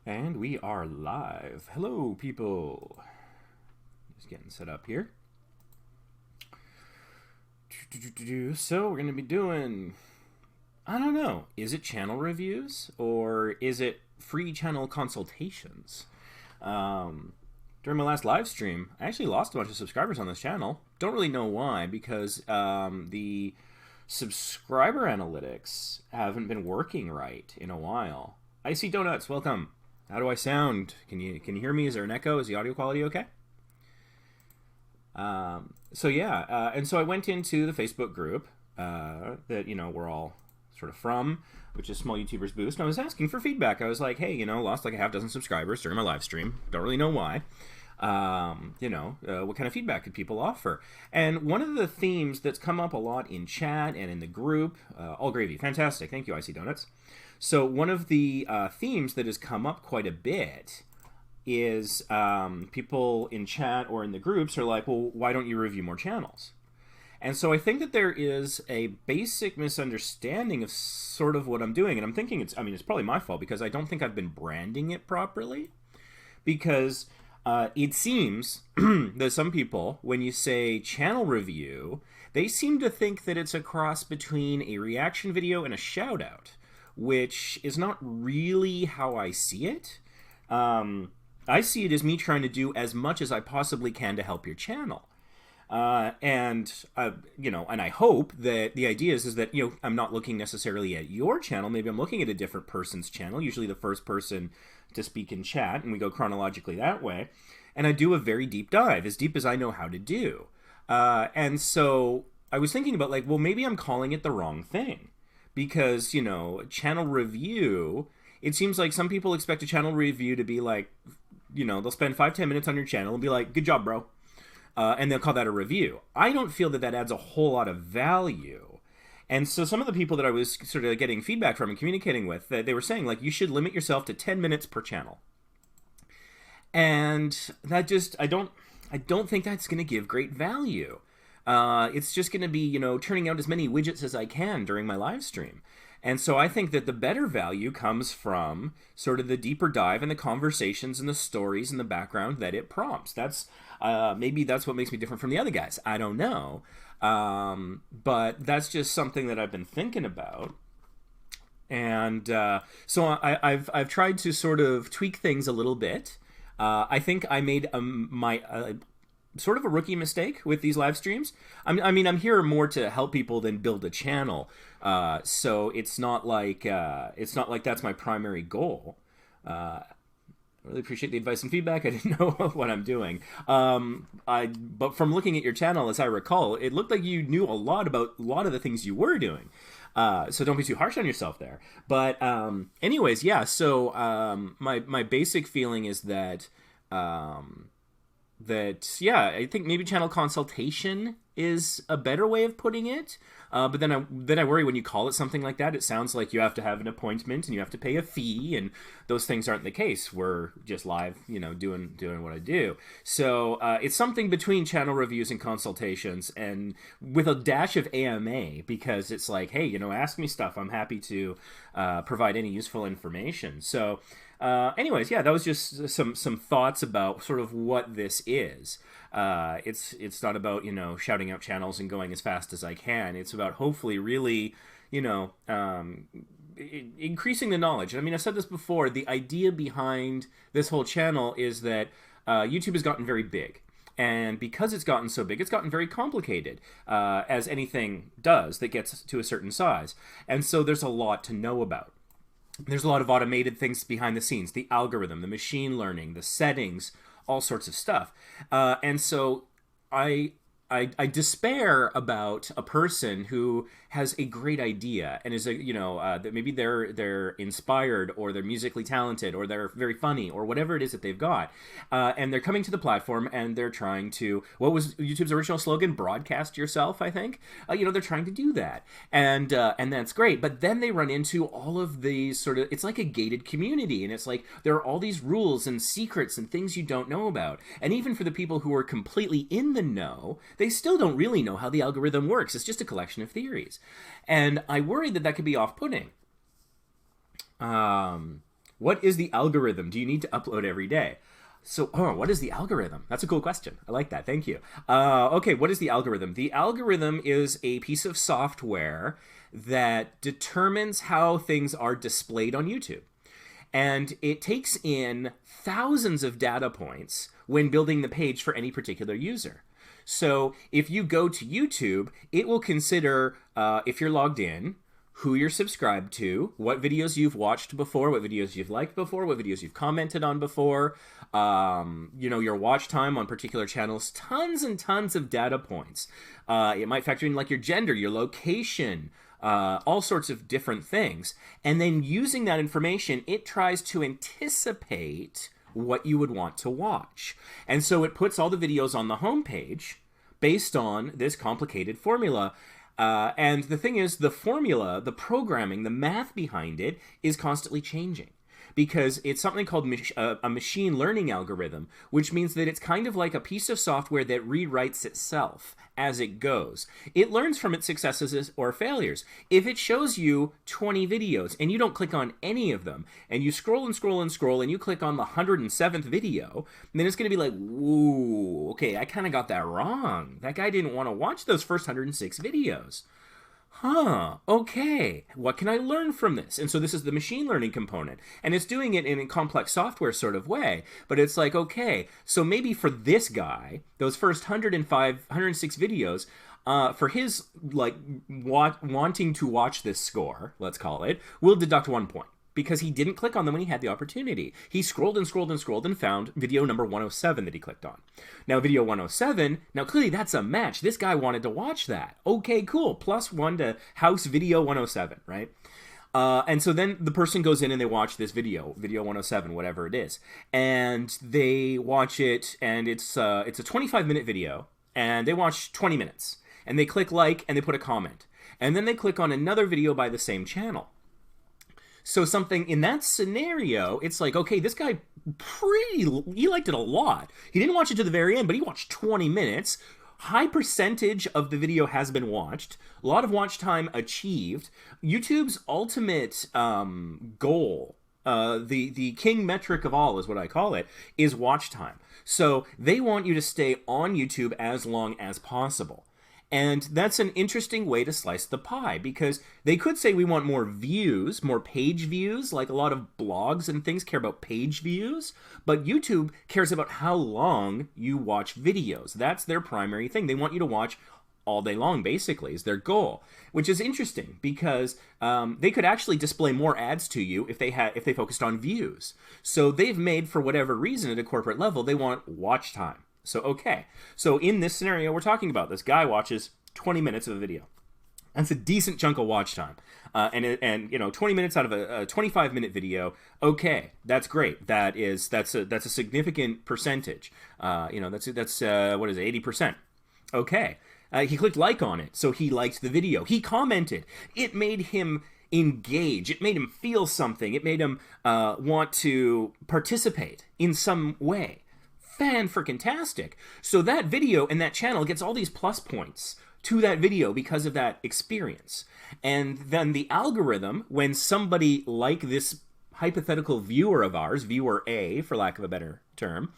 And we are live. Hello, people. Just getting set up here. So we're going to be doing, I don't know, is it channel reviews or is it free channel consultations? During my last live stream, I actually lost a bunch of subscribers on this channel. Don't really know why, because the subscriber analytics haven't been working right in a while. Icy Donuts, welcome. How do I sound? Can you hear me? Is there an echo? Is the audio quality okay? And so I went into the Facebook group that we're all sort of from, which is Small YouTubers Boost, and I was asking for feedback. I was like, hey, lost like a half dozen subscribers during my live stream. Don't really know why. What kind of feedback could people offer? And one of the themes that's come up a lot in chat and in the group, all gravy, fantastic. Thank you, Icy Donuts. So one of the themes that has come up quite a bit is people in chat or in the groups are like, well, why don't you review more channels? And so I think that there is a basic misunderstanding of sort of what I'm doing. And I'm thinking it's probably my fault because I don't think I've been branding it properly. Because it seems that some people, when you say channel review, they seem to think that it's a cross between a reaction video and a shout out, which is not really how I see it. I see it as me trying to do as much as I possibly can to help your channel. And I hope that the idea is that, I'm not looking necessarily at your channel. Maybe I'm looking at a different person's channel, usually the first person to speak in chat, and we go chronologically that way. And I do a very deep dive, as deep as I know how to do. And so I was thinking about well, maybe I'm calling it the wrong thing. Because, channel review, it seems like some people expect a channel review to be like, they'll spend 5-10 minutes on your channel and be like, good job, bro. And they'll call that a review. I don't feel that adds a whole lot of value. And so some of the people that I was sort of getting feedback from and communicating with, they were saying, you should limit yourself to 10 minutes per channel. And that I don't think that's going to give great value. It's just going to be, turning out as many widgets as I can during my live stream. And so I think that the better value comes from sort of the deeper dive and the conversations and the stories and the background that it prompts. That's maybe that's what makes me different from the other guys. I don't know. But that's just something that I've been thinking about. And so I've tried to sort of tweak things a little bit. I think I made sort of a rookie mistake with these live streams. I'm here more to help people than build a channel. So it's not like that's my primary goal. I really appreciate the advice and feedback. I didn't know what I'm doing. But from looking at your channel, as I recall, it looked like you knew a lot about a lot of the things you were doing. So don't be too harsh on yourself there. But anyways, yeah. So my basic feeling is that I think maybe channel consultation is a better way of putting it. But then I worry when you call it something like that, it sounds like you have to have an appointment and you have to pay a fee, and those things aren't the case. We're just live, doing what I do. So it's something between channel reviews and consultations, and with a dash of AMA, because it's like, hey, ask me stuff. I'm happy to provide any useful information. So anyways, yeah, that was just some thoughts about sort of what this is. It's not about, shouting out channels and going as fast as I can. It's about hopefully really, increasing the knowledge. I mean, I've said this before. The idea behind this whole channel is that YouTube has gotten very big. And because it's gotten so big, it's gotten very complicated, as anything does that gets to a certain size. And so there's a lot to know about. There's a lot of automated things behind the scenes, the algorithm, the machine learning, the settings, all sorts of stuff. And so I despair about a person who has a great idea and is that maybe they're inspired, or they're musically talented, or they're very funny, or whatever it is that they've got, and they're coming to the platform and they're trying to, what was YouTube's original slogan? Broadcast yourself, I think. They're trying to do that, and that's great. But then they run into all of these sort of, it's like a gated community, and it's like there are all these rules and secrets and things you don't know about. And even for the people who are completely in the know, they still don't really know how the algorithm works. It's just a collection of theories. And I worry that could be off-putting. What is the algorithm? Do you need to upload every day? So, what is the algorithm? That's a cool question. I like that. Thank you. Okay, what is the algorithm? The algorithm is a piece of software that determines how things are displayed on YouTube. And it takes in thousands of data points when building the page for any particular user. So if you go to YouTube, it will consider if you're logged in, who you're subscribed to, what videos you've watched before, what videos you've liked before, what videos you've commented on before, your watch time on particular channels, tons and tons of data points. It might factor in like your gender, your location, all sorts of different things. And then using that information, it tries to anticipate what you would want to watch. And so it puts all the videos on the homepage based on this complicated formula. And the thing is, the formula, the programming, the math behind it is constantly changing. Because it's something called a machine learning algorithm, which means that it's kind of like a piece of software that rewrites itself as it goes. It learns from its successes or failures. If it shows you 20 videos and you don't click on any of them, and you scroll and scroll and scroll and you click on the 107th video, then it's going to be like, ooh, okay, I kind of got that wrong. That guy didn't want to watch those first 106 videos. Okay, what can I learn from this? And so this is the machine learning component. And it's doing it in a complex software sort of way. But it's like, okay, so maybe for this guy, those first 106 videos, for his, like, wanting to watch this score, let's call it, we'll deduct 1 point. Because he didn't click on them when he had the opportunity. He scrolled and scrolled and scrolled and found video number 107 that he clicked on. Now, video 107, now clearly that's a match. This guy wanted to watch that. Okay, cool. +1 to house video 107, right? And so then the person goes in and they watch this video 107, whatever it is. And they watch it, and it's a 25-minute video, and they watch 20 minutes. And they click like, and they put a comment. And then they click on another video by the same channel. So something in that scenario, it's like, okay, this guy he liked it a lot. He didn't watch it to the very end, but he watched 20 minutes. High percentage of the video has been watched. A lot of watch time achieved. YouTube's ultimate goal, the king metric of all is what I call it, is watch time. So they want you to stay on YouTube as long as possible. And that's an interesting way to slice the pie, because they could say we want more views, more page views, like a lot of blogs and things care about page views, but YouTube cares about how long you watch videos. That's their primary thing. They want you to watch all day long, basically, is their goal, which is interesting because they could actually display more ads to you if they focused on views. So they've made, for whatever reason at a corporate level, they want watch time. So, okay. So in this scenario we're talking about, this guy watches 20 minutes of a video. That's a decent chunk of watch time. And 20 minutes out of a 25-minute video, okay, that's great. That's a significant percentage. What is it, 80%. Okay. He clicked like on it, so he liked the video. He commented. It made him engage. It made him feel something. It made him want to participate in some way. Fan-freaking-tastic. So that video and that channel gets all these plus points to that video because of that experience. And then the algorithm, when somebody like this hypothetical viewer of ours, viewer A, for lack of a better term,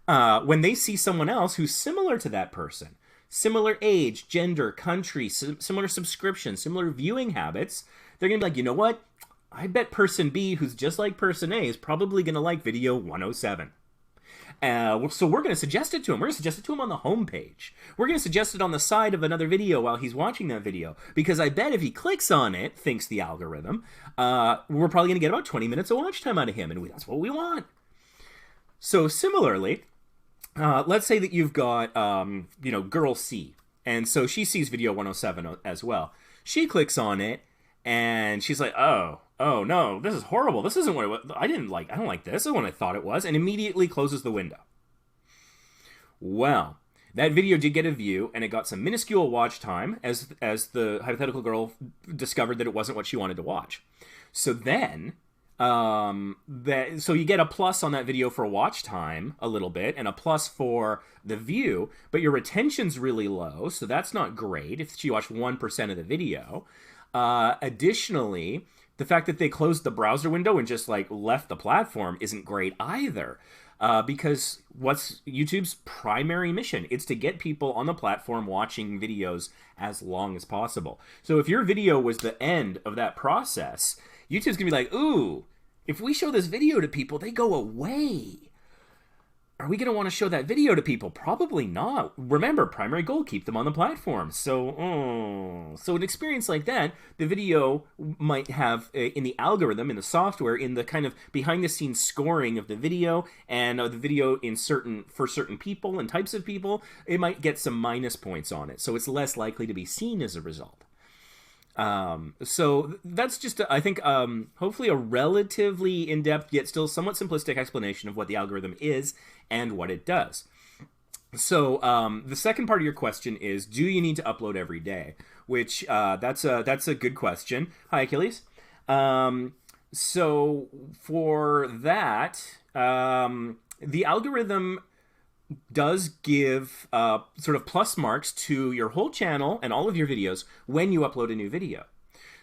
when they see someone else who's similar to that person, similar age, gender, country, similar subscription, similar viewing habits, they're going to be like, you know what? I bet person B, who's just like person A, is probably going to like video 107. So we're going to suggest it to him. We're going to suggest it to him on the homepage. We're going to suggest it on the side of another video while he's watching that video. Because I bet if he clicks on it, thinks the algorithm, we're probably going to get about 20 minutes of watch time out of him. And that's what we want. So similarly, let's say that you've got, girl C. And so she sees video 107 as well. She clicks on it, and she's like, oh no, this is horrible. This isn't what it was. I don't like this. This is what I thought it was, and immediately closes the window. Well, that video did get a view, and it got some minuscule watch time as the hypothetical girl discovered that it wasn't what she wanted to watch. So then, so you get a plus on that video for watch time a little bit, and a plus for the view, but your retention's really low, so that's not great if she watched 1% of the video. Additionally, The fact that they closed the browser window and just like left the platform isn't great either. Because what's YouTube's primary mission? It's to get people on the platform watching videos as long as possible. So if your video was the end of that process, YouTube's gonna be like, ooh, if we show this video to people, they go away. Are we going to want to show that video to people? Probably not. Remember, primary goal, keep them on the platform. So an experience like that, the video might have, in the algorithm, in the software, in the kind of behind-the-scenes scoring of the video, and the video for certain people and types of people, it might get some minus points on it. So it's less likely to be seen as a result. So that's just, I think, hopefully a relatively in-depth yet still somewhat simplistic explanation of what the algorithm is and what it does. So the second part of your question is, do you need to upload every day? Which that's a good question. Hi, Achilles. So for that, the algorithm does give sort of plus marks to your whole channel and all of your videos when you upload a new video.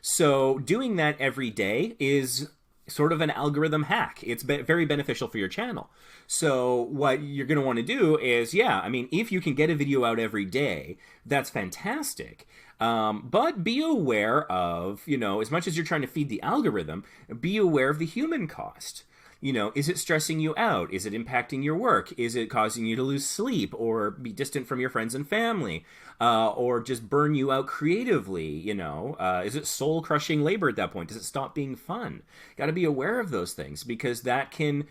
So doing that every day is sort of an algorithm hack. It's very beneficial for your channel. So what you're going to want to do is, yeah, I mean, if you can get a video out every day, that's fantastic. But be aware of, you know, as much as you're trying to feed the algorithm, be aware of the human cost. You know, is it stressing you out? Is it impacting your work? Is it causing you to lose sleep or be distant from your friends and family? Or just burn you out creatively, you know? Is it soul-crushing labor at that point? Does it stop being fun? Got to be aware of those things, because that can,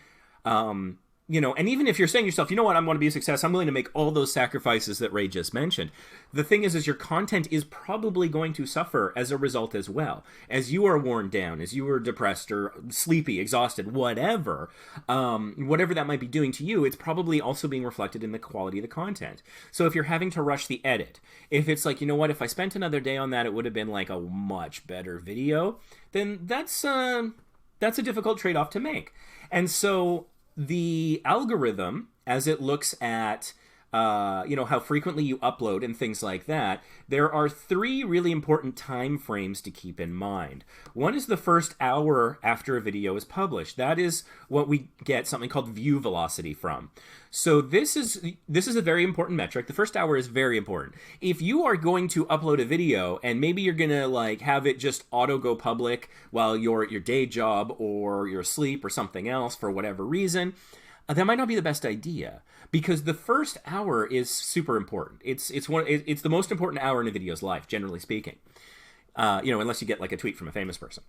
you know, and even if you're saying to yourself, you know what, I'm going to be a success, I'm willing to make all those sacrifices that Ray just mentioned. The thing is your content is probably going to suffer as a result as well. As you are worn down, as you are depressed or sleepy, exhausted, whatever that might be doing to you, it's probably also being reflected in the quality of the content. So if you're having to rush the edit, if it's like, you know what, if I spent another day on that, it would have been like a much better video, then that's a difficult trade-off to make. And so the algorithm, as it looks at, you know, how frequently you upload and things like that, there are 3 really important time frames to keep in mind. One is the first hour after a video is published. That is what we get something called view velocity from. So this is a very important metric. The first hour is very important. If you are going to upload a video and maybe you're gonna like have it just auto go public while you're at your day job or you're asleep or something else for whatever reason, that might not be the best idea, because the first hour is super important. It's the most important hour in a video's life, generally speaking. You know, unless you get like a tweet from a famous person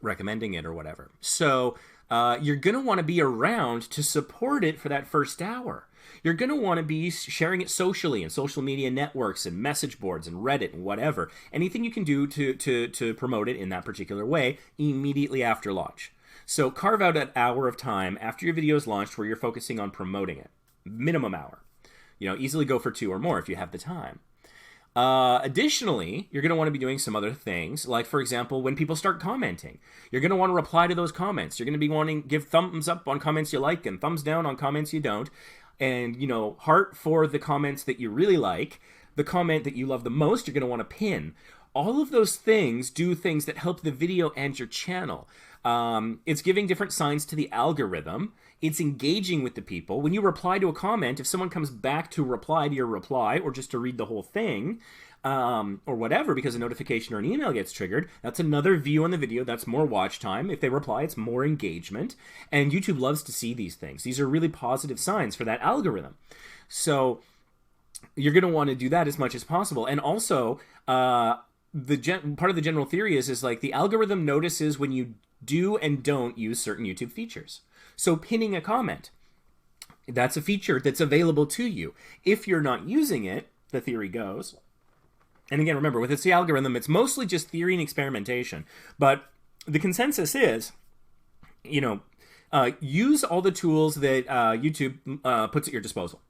recommending it or whatever. So you're going to want to be around to support it for that first hour. You're going to want to be sharing it socially in social media networks and message boards and Reddit and whatever. Anything you can do to promote it in that particular way immediately after launch. So carve out an hour of time after your video is launched where you're focusing on promoting it. Minimum hour. You know, easily go for 2 or more if you have the time. Additionally, you're going to want to be doing some other things, like, for example, when people start commenting, you're going to want to reply to those comments. You're going to be wanting to give thumbs up on comments you like and thumbs down on comments you don't. And, you know, heart for the comments that you really like. The comment that you love the most, you're going to want to pin. All of those things do things that help the video and your channel. It's giving different signs to the algorithm. It's engaging with the people. When you reply to a comment, if someone comes back to reply to your reply or just to read the whole thing, or whatever, because a notification or an email gets triggered, that's another view on the video. That's more watch time. If they reply, it's more engagement. And YouTube loves to see these things. These are really positive signs for that algorithm. So you're going to want to do that as much as possible. And also, part of the general theory is like the algorithm notices when you do and don't use certain YouTube features. So pinning a comment, that's a feature that's available to you. If you're not using it, the theory goes, and again, remember, with the algorithm, it's mostly just theory and experimentation, but the consensus is, you know, use all the tools that YouTube puts at your disposal,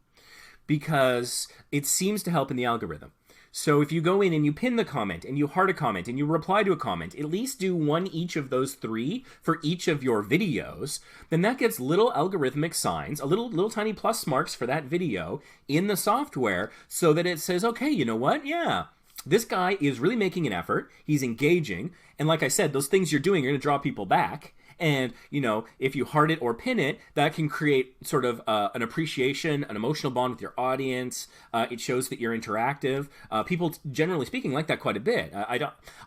because it seems to help in the algorithm. So if you go in and you pin the comment and you heart a comment and you reply to a comment, at least do one each of those 3 for each of your videos, then that gets little algorithmic signs, a little tiny plus marks for that video in the software, so that it says, okay, you know what? Yeah, This guy is really making an effort. He's engaging. And like I said, those things you're doing are going to draw people back. And, you know, if you heart it or pin it, that can create sort of an appreciation, an emotional bond with your audience. It shows that you're interactive. People, generally speaking, like that quite a bit.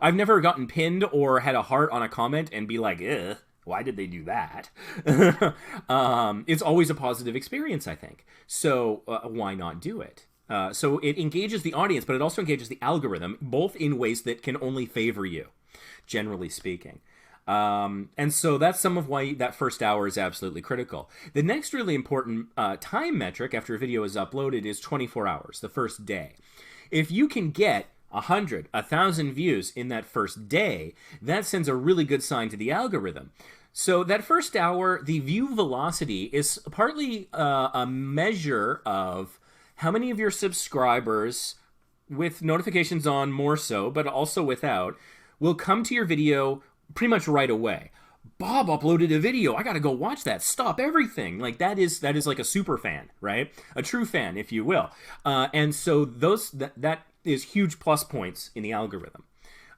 I've never gotten pinned or had a heart on a comment and be like, ugh, why did they do that? It's always a positive experience, I think. So why not do it? So it engages the audience, but it also engages the algorithm, both in ways that can only favor you, generally speaking. And so that's some of why that first hour is absolutely critical. The next really important time metric after a video is uploaded is 24 hours, the first day. If you can get 100, 1,000 views in that first day, that sends a really good sign to the algorithm. So that first hour, the view velocity is partly a measure of how many of your subscribers, with notifications on more so, but also without, will come to your video pretty much right away. Bob uploaded a video. I got to go watch that. Stop everything. Like that is like a super fan, right? A true fan, if you will. And so that is huge plus points in the algorithm.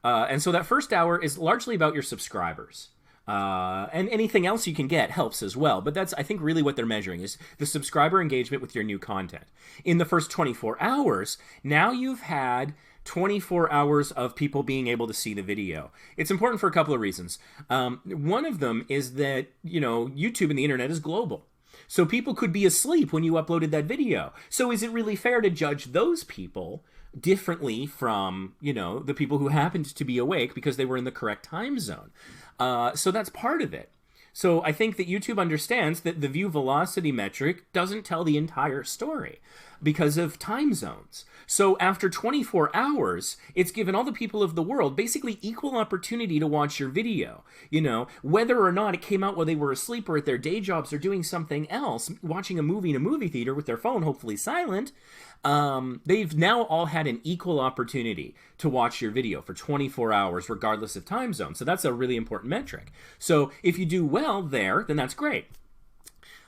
And so that first hour is largely about your subscribers. And anything else you can get helps as well. But that's, I think, really what they're measuring is the subscriber engagement with your new content. In the first 24 hours, now you've had 24 hours of people being able to see the video. It's important for a couple of reasons. One of them is that, you know, YouTube and the internet is global. So people could be asleep when you uploaded that video. So is it really fair to judge those people differently from, you know, the people who happened to be awake because they were in the correct time zone? So that's part of it. So I think that YouTube understands that the view velocity metric doesn't tell the entire story because of time zones. So after 24 hours, it's given all the people of the world basically equal opportunity to watch your video. You know, whether or not it came out while they were asleep or at their day jobs or doing something else, watching a movie in a movie theater with their phone hopefully silent, they've now all had an equal opportunity to watch your video for 24 hours regardless of time zone. So that's a really important metric. So if you do well there, then that's great.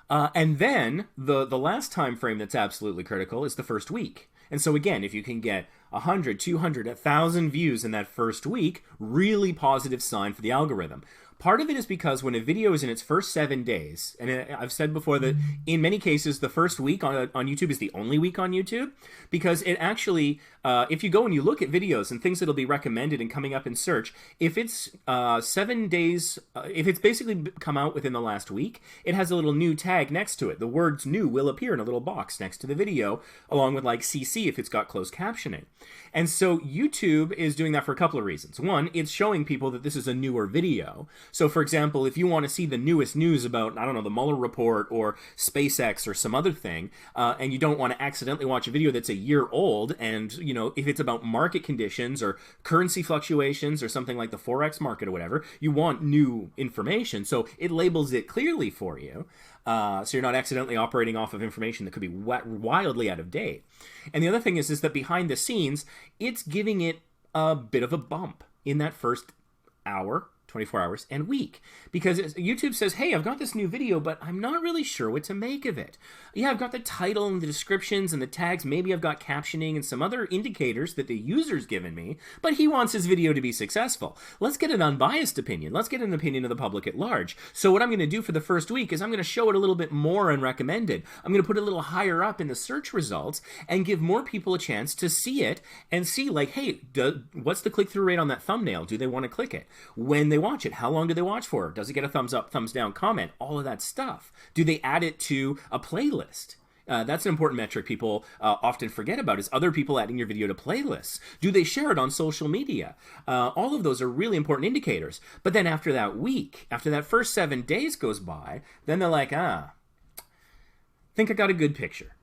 And then the last time frame that's absolutely critical is the first week. And so again, if you can get 100, 200, 1,000 views in that first week, really positive sign for the algorithm. Part of it is because when a video is in its first 7 days, and I've said before that in many cases the first week on YouTube is the only week on YouTube, because it actually, if you go and you look at videos and things that'll be recommended and coming up in search, if it's 7 days, if it's basically come out within the last week, it has a little new tag next to it. The words new will appear in a little box next to the video, along with like CC if it's got closed captioning. And so YouTube is doing that for a couple of reasons. One, it's showing people that this is a newer video. So for example, if you want to see the newest news about, I don't know, the Mueller report or SpaceX or some other thing, and you don't want to accidentally watch a video that's a year old, and, you know, if it's about market conditions or currency fluctuations or something like the Forex market or whatever, you want new information. So it labels it clearly for you. So you're not accidentally operating off of information that could be wildly out of date. And the other thing is that behind the scenes, it's giving it a bit of a bump in that first hour, 24 hours, and week. Because YouTube says, hey, I've got this new video, but I'm not really sure what to make of it. Yeah, I've got the title and the descriptions and the tags. Maybe I've got captioning and some other indicators that the user's given me, but he wants his video to be successful. Let's get an unbiased opinion. Let's get an opinion of the public at large. So what I'm going to do for the first week is I'm going to show it a little bit more and recommended. I'm going to put it a little higher up in the search results and give more people a chance to see it and see, like, hey, what's the click-through rate on that thumbnail? Do they want to click it? When they watch it, how long do they watch for? Does it get a thumbs up, thumbs down, comment? All of that stuff. Do they add it to a playlist? That's an important metric people often forget about, is other people adding your video to playlists. Do they share it on social media? All of those are really important indicators. But then after that week, after that first 7 days goes by, then they're like, think I got a good picture.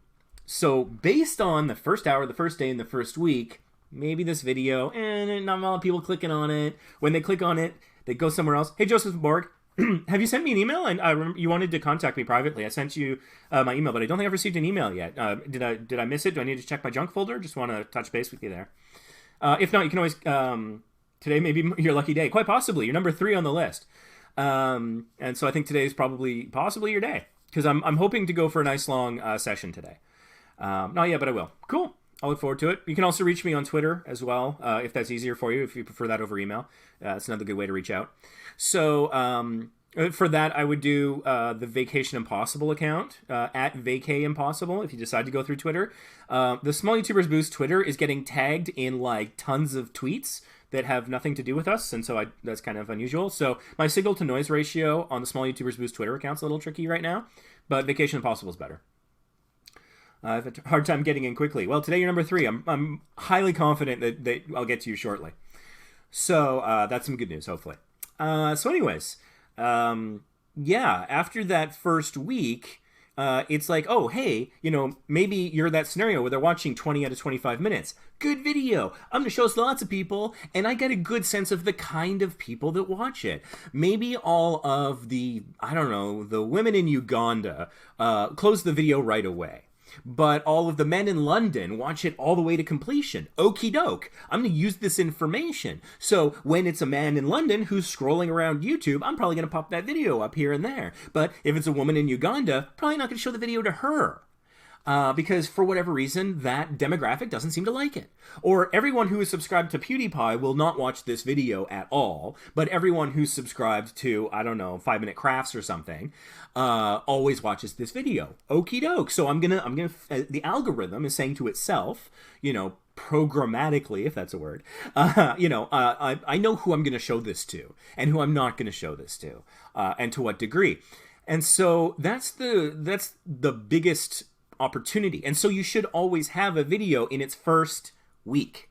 So based on the first hour, the first day, and the first week, maybe this video, not a lot of people clicking on it. When they click on it, they go somewhere else. Hey, Joseph Borg, have you sent me an email? And I remember you wanted to contact me privately. I sent you my email, but I don't think I've received an email yet. Did I miss it? Do I need to check my junk folder? Just want to touch base with you there. If not, you can always, today may be your lucky day. Quite possibly. You're number 3 on the list. And so I think today is possibly your day, because I'm hoping to go for a nice long session today. Not yet, but I will. Cool. I'll look forward to it. You can also reach me on Twitter as well, if that's easier for you, if you prefer that over email. It's another good way to reach out. So for that, I would do the Vacation Impossible account, at Vacay Impossible, if you decide to go through Twitter. The Small YouTubers Boost Twitter is getting tagged in like tons of tweets that have nothing to do with us, and so that's kind of unusual. So my signal to noise ratio on the Small YouTubers Boost Twitter account's a little tricky right now, but Vacation Impossible is better. I have a hard time getting in quickly. Well, today you're number 3. I'm highly confident that I'll get to you shortly. So that's some good news, hopefully. So anyways, yeah, after that first week, it's like, oh, hey, you know, maybe you're that scenario where they're watching 20 out of 25 minutes. Good video. I'm going to show us lots of people, and I get a good sense of the kind of people that watch it. Maybe all of the, I don't know, the women in Uganda close the video right away. But all of the men in London watch it all the way to completion. Okie doke. I'm going to use this information. So when it's a man in London who's scrolling around YouTube, I'm probably going to pop that video up here and there. But if it's a woman in Uganda, probably not going to show the video to her. Because for whatever reason, that demographic doesn't seem to like it. Or everyone who is subscribed to PewDiePie will not watch this video at all, but everyone who's subscribed to, I don't know, 5 Minute Crafts or something, always watches this video. Okie doke. So the algorithm is saying to itself, you know, programmatically, if that's a word, I know who I'm going to show this to and who I'm not going to show this to, and to what degree. And so that's the biggest opportunity. And so you should always have a video in its first week.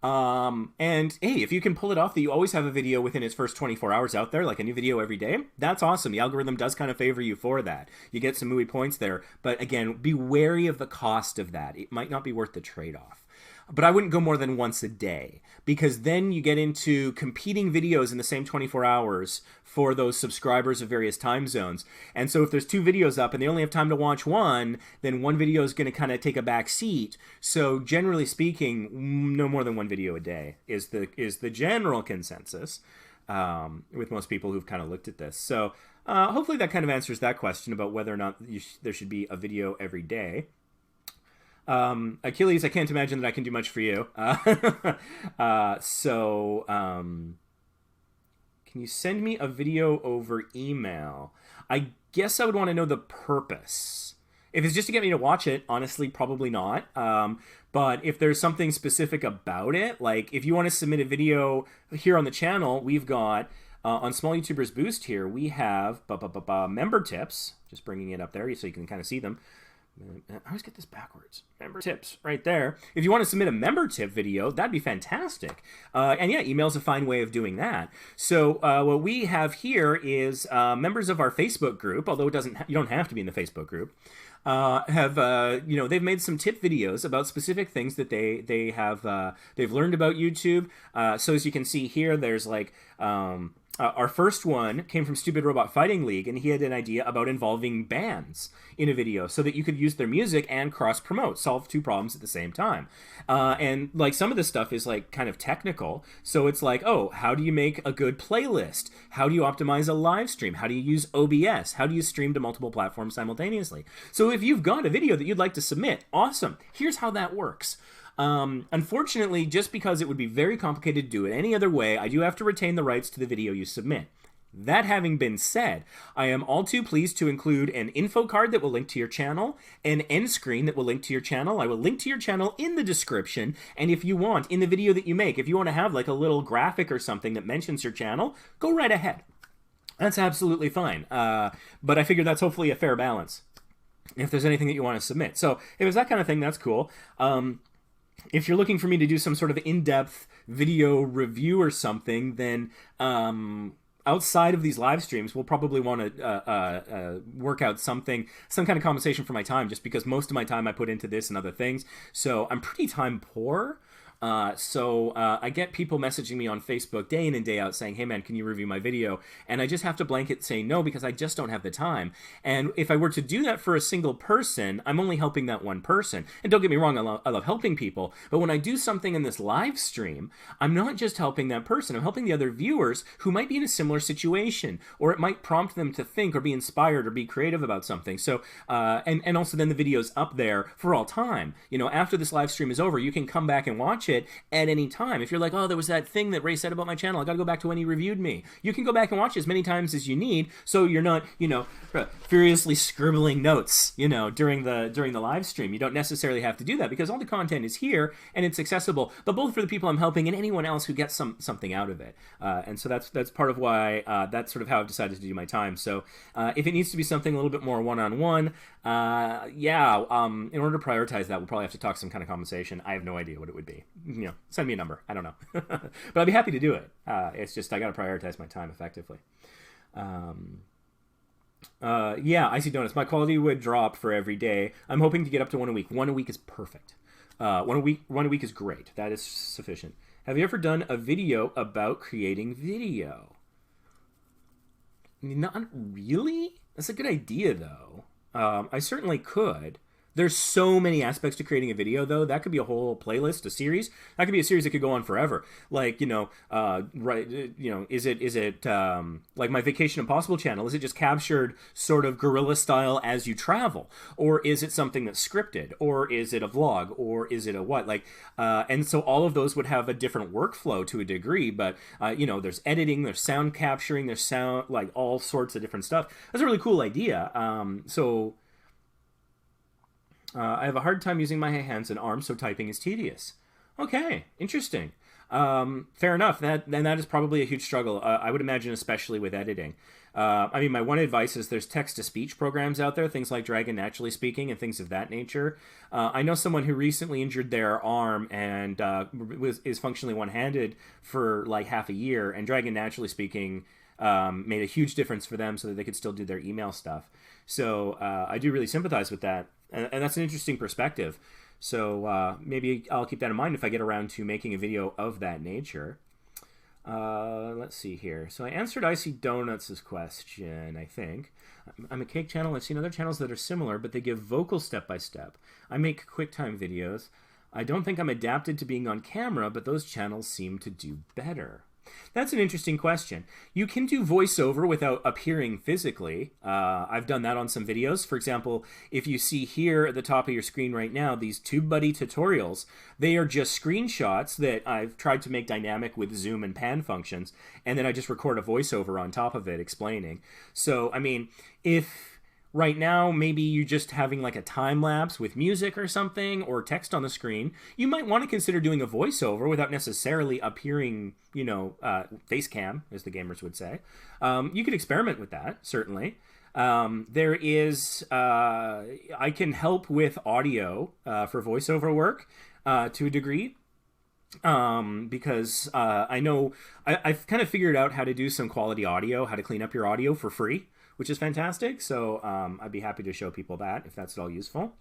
And hey, if you can pull it off that you always have a video within its first 24 hours out there, like a new video every day, that's awesome. The algorithm does kind of favor you for that. You get some mooey points there. But again, be wary of the cost of that. It might not be worth the trade-off. But I wouldn't go more than once a day, because then you get into competing videos in the same 24 hours for those subscribers of various time zones. And so if there's 2 videos up and they only have time to watch one, then one video is going to kind of take a back seat. So generally speaking, no more than 1 video a day is the general consensus with most people who've kind of looked at this. So hopefully that kind of answers that question about whether or not there should be a video every day. Achilles, I can't imagine that I can do much for you. Can you send me a video over email? I guess I would want to know the purpose. If it's just to get me to watch it, honestly, probably not. But if there's something specific about it, like if you want to submit a video here on the channel, we've got, on Small YouTubers Boost here, we have member tips. Just bringing it up there so you can kind of see them. I always get this backwards. Member tips right there. If you want to submit a member tip video, that'd be fantastic. And yeah, email's a fine way of doing that. So what we have here is members of our Facebook group, although you don't have to be in the Facebook group, they've made some tip videos about specific things that they've learned about YouTube. So as you can see here, there's like our first one came from Stupid Robot Fighting League, and he had an idea about involving bands in a video so that you could use their music and cross-promote, solve 2 problems at the same time. And like some of this stuff is like kind of technical, so it's like, oh, how do you make a good playlist? How do you optimize a live stream? How do you use OBS? How do you stream to multiple platforms simultaneously? So if you've got a video that you'd like to submit, awesome. Here's how that works. Unfortunately, just because it would be very complicated to do it any other way, I do have to retain the rights to the video you submit. That having been said, I am all too pleased to include an info card that will link to your channel, an end screen that will link to your channel. I will link to your channel in the description, and if you want, in the video that you make, if you want to have like a little graphic or something that mentions your channel, go right ahead. That's absolutely fine. But I figure that's hopefully a fair balance if there's anything that you want to submit. So if it's that kind of thing, that's cool. If you're looking for me to do some sort of in-depth video review or something, then outside of these live streams, we'll probably want to work out some kind of compensation for my time, just because most of my time I put into this and other things. So I'm pretty time poor I get people messaging me on Facebook day in and day out saying, hey man, can you review my video? And I just have to blanket say no because I just don't have the time. And if I were to do that for a single person, I'm only helping that one person. And don't get me wrong, I love helping people. But when I do something in this live stream, I'm not just helping that person. I'm helping the other viewers who might be in a similar situation, or it might prompt them to think or be inspired or be creative about something. So, and also then the video's up there for all time. You know, after this live stream is over, you can come back and watch it at any time. If you're like, oh, there was that thing that Ray said about my channel, I gotta go back to when he reviewed me. You can go back and watch it as many times as you need, so you're not, you know, furiously scribbling notes, you know, during the live stream. You don't necessarily have to do that because all the content is here and it's accessible, but both for the people I'm helping and anyone else who gets something out of it. And so that's part of why that's sort of how I've decided to do my time. So if it needs to be something a little bit more one-on-one, in order to prioritize that, we'll probably have to talk some kind of compensation. I have no idea what it would be. You know, send me a number. I don't know. But I'd be happy to do it. It's just I got to prioritize my time effectively. I see Donuts. My quality would drop for every day. I'm hoping to get up to one a week. One a week is perfect. One a week is great. That is sufficient. Have you ever done a video about creating video? Not really. That's a good idea, though. I certainly could. There's so many aspects to creating a video, though. That could be a whole playlist, a series. That could be a series that could go on forever. Like, you know, is it like my Vacation Impossible channel? Is it just captured sort of guerrilla style as you travel? Or is it something that's scripted? Or is it a vlog? Or is it a what? Like, and so all of those would have a different workflow to a degree. But, you know, there's editing, there's sound capturing, there's sound, like all sorts of different stuff. That's a really cool idea. I have a hard time using my hands and arms, so typing is tedious. Okay, interesting. Fair enough. That is probably a huge struggle. I would imagine, especially with editing. I mean, my one advice is there's text-to-speech programs out there, things like Dragon Naturally Speaking and things of that nature. I know someone who recently injured their arm and is functionally one-handed for like half a year, and Dragon Naturally Speaking made a huge difference for them so that they could still do their email stuff. So I do really sympathize with that. And that's an interesting perspective. So maybe I'll keep that in mind if I get around to making a video of that nature. Let's see here. So I answered Icy Donuts' question, I think. I'm a cake channel. I've seen other channels that are similar, but they give vocal step-by-step. I make QuickTime videos. I don't think I'm adapted to being on camera, but those channels seem to do better. That's an interesting question. You can do voiceover without appearing physically. I've done that on some videos. For example, if you see here at the top of your screen right now, these TubeBuddy tutorials, they are just screenshots that I've tried to make dynamic with zoom and pan functions, and then I just record a voiceover on top of it explaining. So, I mean, if right now, maybe you're just having like a time lapse with music or something, or text on the screen, you might want to consider doing a voiceover without necessarily appearing, you know, face cam, as the gamers would say. You could experiment with that, certainly. There is, I can help with audio for voiceover work to a degree. Because I know I've kind of figured out how to do some quality audio, how to clean up your audio for free, which is fantastic. So I'd be happy to show people that if that's at all useful.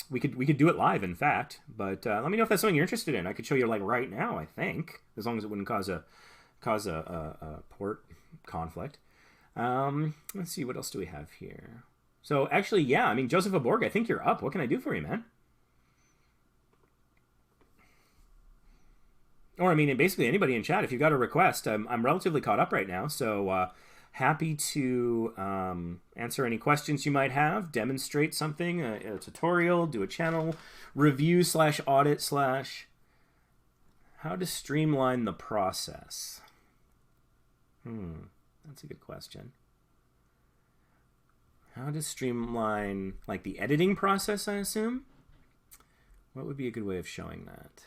We could do it live, in fact. But let me know if that's something you're interested in. I could show you like right now, I think, as long as it wouldn't cause a port conflict. Let's see, what else do we have here? So actually, yeah, I mean, Joseph Aborg, I think you're up. What can I do for you, man? Or, I mean, basically anybody in chat, if you've got a request, I'm relatively caught up right now, so happy to answer any questions you might have, demonstrate something, a tutorial, do a channel review / audit / how to streamline the process. That's a good question. How to streamline, like, the editing process, I assume? What would be a good way of showing that?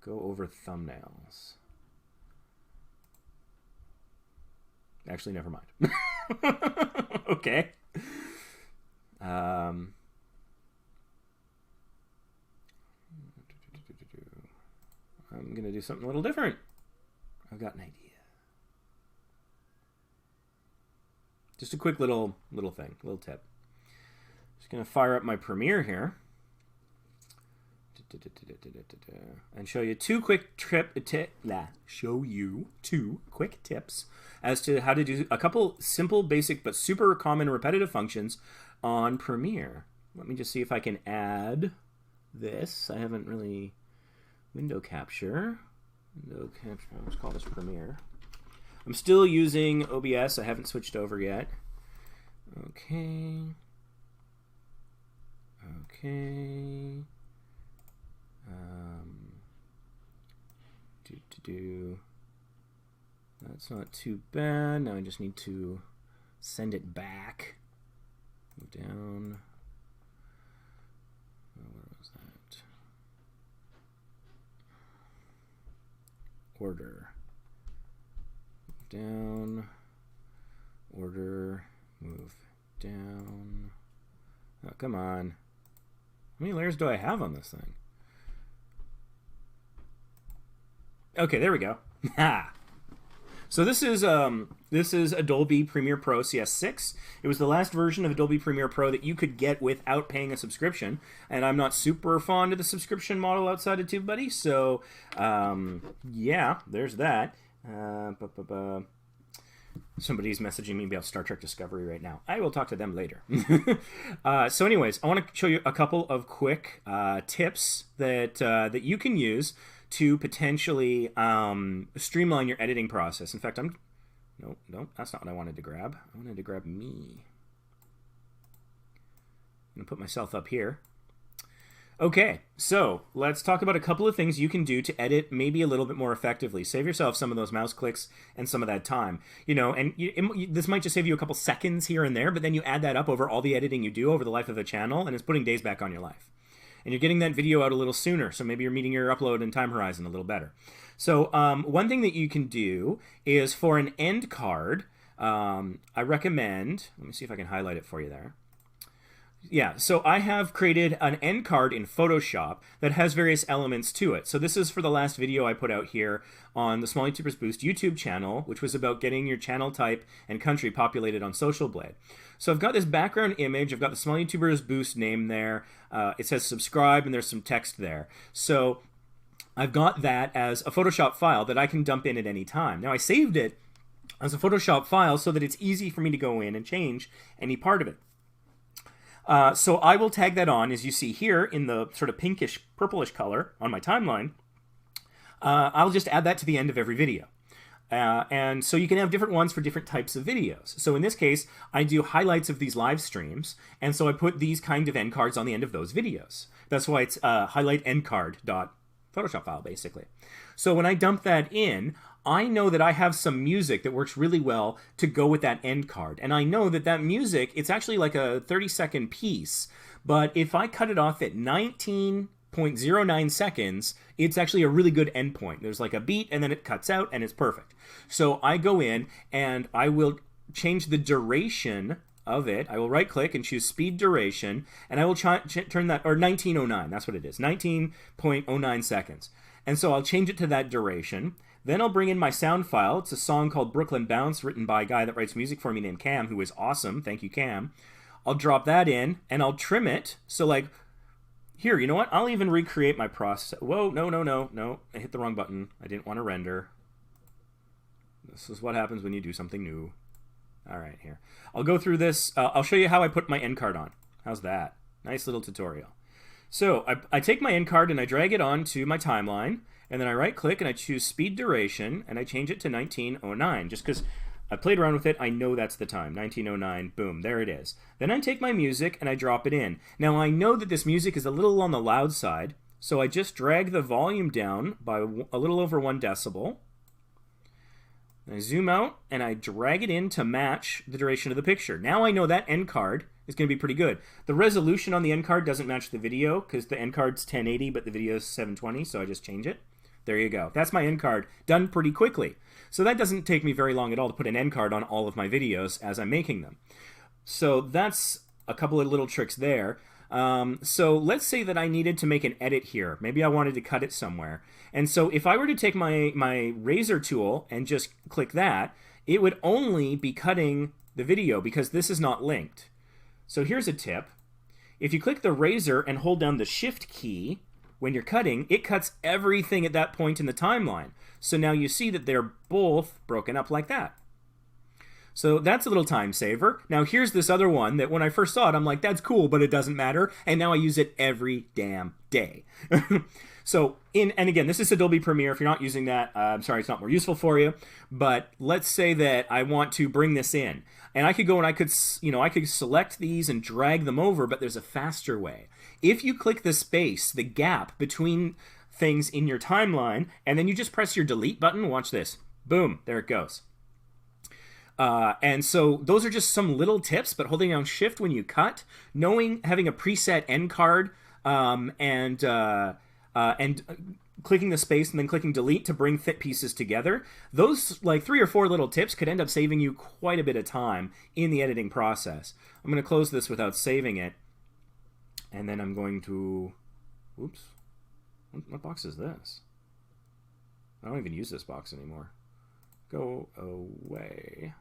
Go over thumbnails. Actually, never mind. Okay. I'm going to do something a little different. I've got an idea. Just a quick little thing, little tip. Just going to fire up my Premiere here. And show you two quick tips as to how to do a couple simple, basic, but super common repetitive functions on Premiere. Let me just see if I can add this. I haven't really... Window capture. Let's call this Premiere. I'm still using OBS. I haven't switched over yet. Okay. Okay. That's not too bad. Now I just need to send it back. Move down. Oh, where was that? Order. Move down. Order. Move down. Oh, come on. How many layers do I have on this thing? Okay, there we go. So this is Adobe Premiere Pro CS6. It was the last version of Adobe Premiere Pro that you could get without paying a subscription, and I'm not super fond of the subscription model outside of TubeBuddy, so yeah, there's that. Somebody's messaging me about Star Trek Discovery right now. I will talk to them later. So anyways, I want to show you a couple of quick tips that you can use to potentially streamline your editing process. In fact, no, that's not what I wanted to grab. I wanted to grab me. I'm going to put myself up here. Okay, so let's talk about a couple of things you can do to edit maybe a little bit more effectively. Save yourself some of those mouse clicks and some of that time. You know, and this might just save you a couple seconds here and there, but then you add that up over all the editing you do over the life of a channel, and it's putting days back on your life. And you're getting that video out a little sooner, so maybe you're meeting your upload and time horizon a little better. So one thing that you can do is for an end card, I recommend, let me see if I can highlight it for you there. Yeah, so I have created an end card in Photoshop that has various elements to it. So this is for the last video I put out here on the Small YouTubers Boost YouTube channel, which was about getting your channel type and country populated on Social Blade. So I've got this background image, I've got the Small YouTubers Boost name there, it says subscribe, and there's some text there. So I've got that as a Photoshop file that I can dump in at any time. Now I saved it as a Photoshop file so that it's easy for me to go in and change any part of it. So I will tag that on, as you see here, in the sort of pinkish, purplish color on my timeline. I'll just add that to the end of every video. And so you can have different ones for different types of videos. So in this case, I do highlights of these live streams, and so I put these kind of end cards on the end of those videos. That's why it's highlight end card dot Photoshop file, basically. So when I dump that in, I know that I have some music that works really well to go with that end card. And I know that that music, it's actually like a 30-second piece. But if I cut it off at 19.09 seconds, it's actually a really good endpoint. There's like a beat, and then it cuts out, and it's perfect. So I go in, and I will change the duration of it. I will right-click and choose speed duration, and I will turn that, or 1909, that's what it is, 19.09 seconds. And so I'll change it to that duration. Then I'll bring in my sound file. It's a song called Brooklyn Bounce, written by a guy that writes music for me named Cam, who is awesome. Thank you, Cam. I'll drop that in, and I'll trim it. So, like, here, you know what? I'll even recreate my process. Whoa, no. I hit the wrong button. I didn't want to render. This is what happens when you do something new. All right, here. I'll go through this. I'll show you how I put my end card on. How's that? Nice little tutorial. So, I take my end card, and I drag it onto my timeline. And then I right-click and I choose speed duration, and I change it to 1909. Just because I played around with it, I know that's the time. 1909, boom, there it is. Then I take my music and I drop it in. Now I know that this music is a little on the loud side, so I just drag the volume down by a little over 1 decibel. I zoom out and I drag it in to match the duration of the picture. Now I know that end card is going to be pretty good. The resolution on the end card doesn't match the video because the end card's 1080 but the video is 720, so I just change it. There you go. That's my end card, done pretty quickly. So that doesn't take me very long at all to put an end card on all of my videos as I'm making them. So that's a couple of little tricks there. So let's say that I needed to make an edit here. Maybe I wanted to cut it somewhere. And so if I were to take my razor tool and just click that, it would only be cutting the video because this is not linked. So here's a tip. if you click the razor and hold down the shift key when you're cutting, it cuts everything at that point in the timeline. So now you see that they're both broken up like that. So that's a little time saver. Now here's this other one that when I first saw it, I'm like, that's cool, but it doesn't matter. And now I use it every damn day. So, and again, this is Adobe Premiere. If you're not using that, I'm sorry, it's not more useful for you. But let's say that I want to bring this in. And I could go and I could select these and drag them over, but there's a faster way. If you click the space, the gap between things in your timeline, and then you just press your delete button, watch this. Boom, there it goes. And so those are just some little tips, but holding down shift when you cut, having a preset end card, and clicking the space and then clicking delete to bring thick pieces together. Those like 3 or 4 little tips could end up saving you quite a bit of time in the editing process. I'm going to close this without saving it. And then I'm going to, oops, what box is this? I don't even use this box anymore. Go away.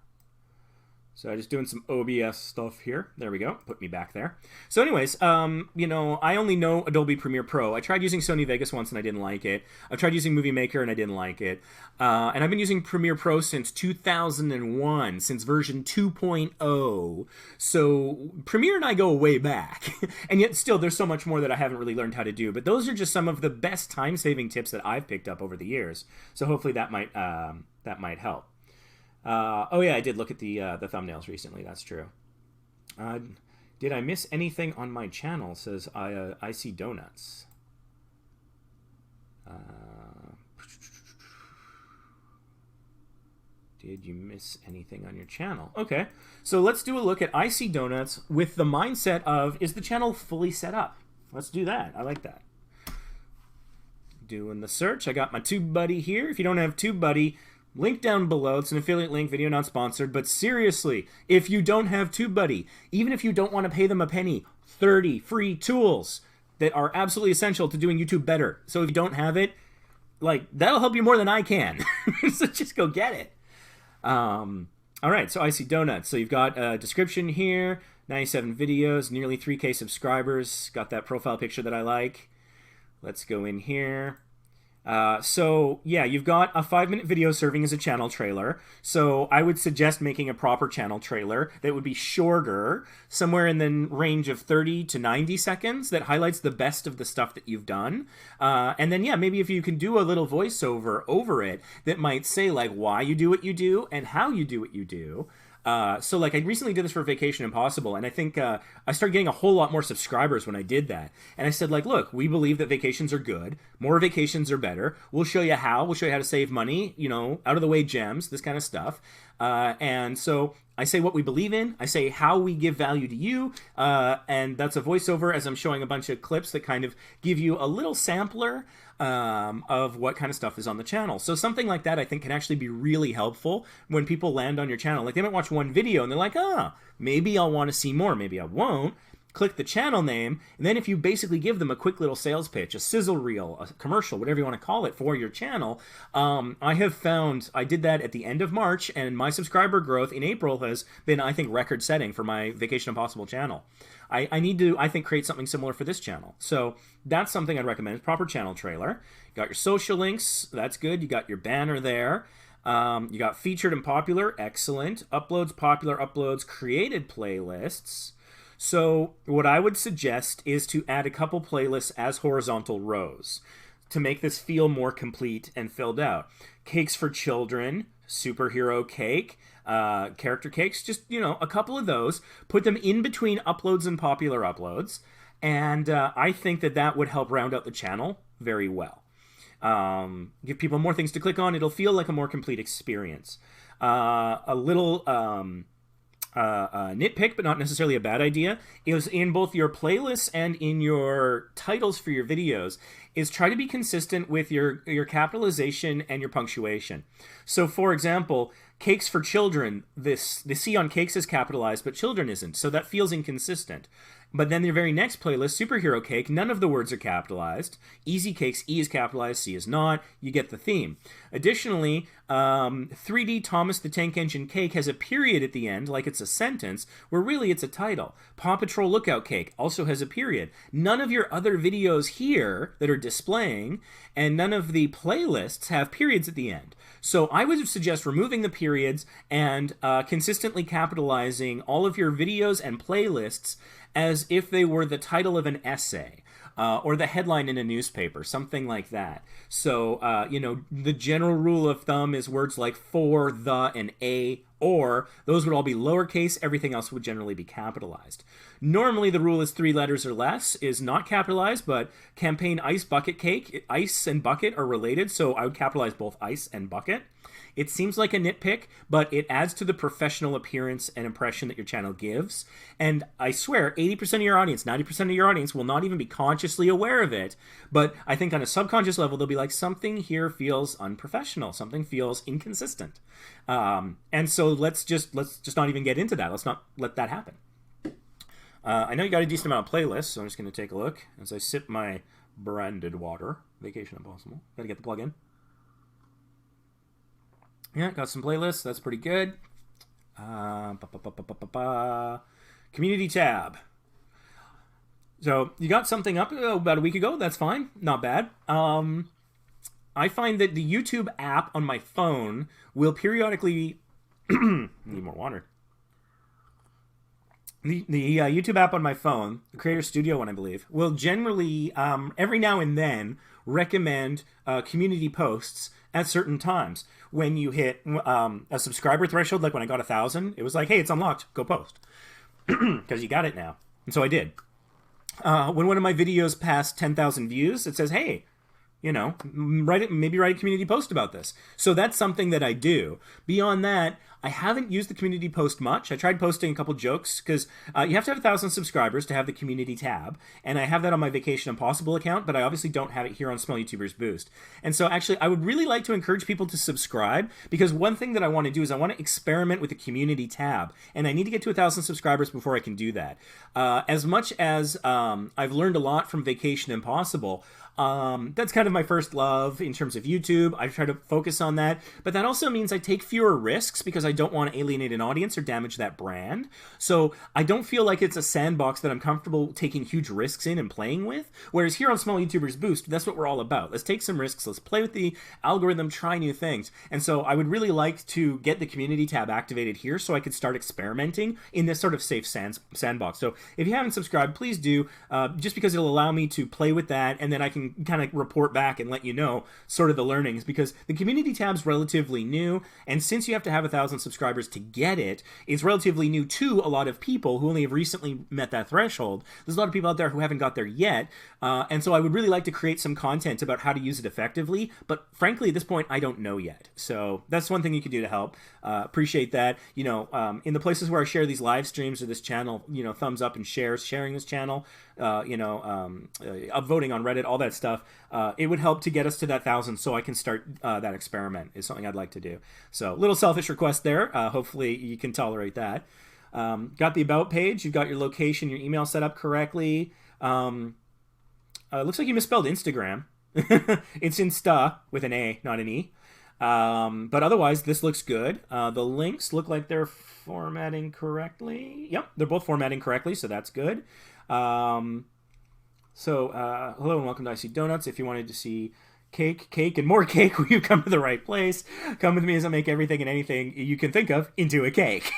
So I'm just doing some OBS stuff here. There we go. Put me back there. So anyways, you know, I only know Adobe Premiere Pro. I tried using Sony Vegas once and I didn't like it. I tried using Movie Maker and I didn't like it. And I've been using Premiere Pro since 2001, since version 2.0. So Premiere and I go way back. And yet still, there's so much more that I haven't really learned how to do. But those are just some of the best time-saving tips that I've picked up over the years. So hopefully that might help. Oh yeah, I did look at the thumbnails recently. That's true. Did I miss anything on my channel? Says Icy Donuts. Did you miss anything on your channel? Okay, so let's do a look at Icy Donuts with the mindset of, is the channel fully set up? Let's do that. I like that. Doing the search. I got my TubeBuddy here. If you don't have TubeBuddy, link down below. It's an affiliate link, video not sponsored. But seriously, if you don't have TubeBuddy, even if you don't want to pay them a penny, 30 free tools that are absolutely essential to doing YouTube better. So if you don't have it, like, that'll help you more than I can. So just go get it. All right, so Icy Donuts. So you've got a description here, 97 videos, nearly 3K subscribers. Got that profile picture that I like. Let's go in here. So yeah, you've got a 5-minute video serving as a channel trailer. So I would suggest making a proper channel trailer that would be shorter, somewhere in the range of 30 to 90 seconds, that highlights the best of the stuff that you've done. And then yeah, maybe if you can do a little voiceover over it that might say like why you do what you do and how you do what you do. So like I recently did this for Vacation Impossible, and I think I started getting a whole lot more subscribers when I did that. And I said like, look, we believe that vacations are good. More vacations are better. We'll show you how. We'll show you how to save money, you know, out of the way gems, this kind of stuff. And so I say what we believe in. I say how we give value to you. And that's a voiceover as I'm showing a bunch of clips that kind of give you a little sampler of what kind of stuff is on the channel. So something like that I think can actually be really helpful when people land on your channel. Like they might watch one video and they're like, maybe I'll want to see more, maybe I won't. Click the channel name, and then if you basically give them a quick little sales pitch, a sizzle reel, a commercial, whatever you want to call it for your channel, I have found, I did that at the end of March, and my subscriber growth in April has been, I think, record-setting for my Vacation Impossible channel. I need to, I think, create something similar for this channel. So that's something I'd recommend, proper channel trailer. You got your social links, that's good. You got your banner there. You got featured and popular, excellent. Uploads, popular uploads, created playlists. So what I would suggest is to add a couple playlists as horizontal rows to make this feel more complete and filled out. Cakes for children, superhero cake, character cakes, just, you know, a couple of those. Put them in between uploads and popular uploads. And I think that that would help round out the channel very well. Give people more things to click on. It'll feel like a more complete experience. A little... nitpick, but not necessarily a bad idea, is in both your playlists and in your titles for your videos, is try to be consistent with your capitalization and your punctuation. So, for example, cakes for children, the C on cakes is capitalized, but children isn't, so that feels inconsistent. But then your very next playlist, Superhero Cake, none of the words are capitalized. Easy Cakes, E is capitalized, C is not. You get the theme. Additionally, 3D Thomas the Tank Engine Cake has a period at the end, like it's a sentence, where really it's a title. Paw Patrol Lookout Cake also has a period. None of your other videos here that are displaying, and none of the playlists have periods at the end. So I would suggest removing the periods and consistently capitalizing all of your videos and playlists as if they were the title of an essay or the headline in a newspaper, something like that. So, the general rule of thumb is words like for, the, and a, or. Those would all be lowercase. Everything else would generally be capitalized. Normally, the rule is 3 letters or less is not capitalized, but campaign ice bucket cake, ice and bucket are related, so I would capitalize both ice and bucket. It seems like a nitpick, but it adds to the professional appearance and impression that your channel gives. And I swear, 80% of your audience, 90% of your audience will not even be consciously aware of it. But I think on a subconscious level, they'll be like, something here feels unprofessional. Something feels inconsistent. And so let's just not even get into that. Let's not let that happen. I know you got a decent amount of playlists, so I'm just going to take a look as I sip my branded water. Vacation Impossible. Got to get the plug in. Yeah, got some playlists. That's pretty good. Community tab. So you got something up about a week ago. That's fine. Not bad. I find that the YouTube app on my phone will periodically... Need more water. The YouTube app on my phone, the Creator Studio one, I believe, will generally, every now and then, recommend community posts at certain times. When you hit a subscriber threshold, like when I got 1,000, it was like, hey, it's unlocked, go post. Because you got it now. And so I did. When one of my videos passed 10,000 views, it says, hey, maybe write a community post about this. So that's something that I do. Beyond that, I haven't used the community post much. I tried posting a couple jokes because you have to have 1,000 subscribers to have the community tab. And I have that on my Vacation Impossible account, but I obviously don't have it here on Small YouTubers Boost. And so actually, I would really like to encourage people to subscribe because one thing that I want to do is I want to experiment with the community tab. And I need to get to 1,000 subscribers before I can do that. As much as I've learned a lot from Vacation Impossible, that's kind of my first love in terms of YouTube. I try to focus on that, but that also means I take fewer risks because I don't want to alienate an audience or damage that brand. So I don't feel like it's a sandbox that I'm comfortable taking huge risks in and playing with. Whereas here on Small YouTubers Boost, that's what we're all about. Let's take some risks. Let's play with the algorithm, try new things. And so I would really like to get the community tab activated here so I could start experimenting in this sort of safe sandbox. So if you haven't subscribed, please do, just because it'll allow me to play with that, and then I can kind of report back and let you know sort of the learnings, because the community tab's relatively new, and since you have to have 1,000 subscribers to get it, it's relatively new to a lot of people who only have recently met that threshold. There's a lot of people out there who haven't got there yet, and so I would really like to create some content about how to use it effectively, but frankly at this point I don't know yet. So that's one thing you can do to help. Appreciate that. In the places where I share these live streams or this channel, thumbs up and sharing this channel, upvoting on Reddit, all that stuff, it would help to get us to that 1,000 so I can start that experiment is something I'd like to do. So little selfish request there. Hopefully you can tolerate that. Got the About page. You've got your location, your email set up correctly. Looks like you misspelled Instagram. It's Insta with an A, not an E. But otherwise, this looks good. The links look like they're formatting correctly. Yep, they're both formatting correctly, so that's good. Hello and welcome to Icy Donuts. If you wanted to see cake, and more cake, well, you come to the right place. Come with me as I make everything and anything you can think of into a cake.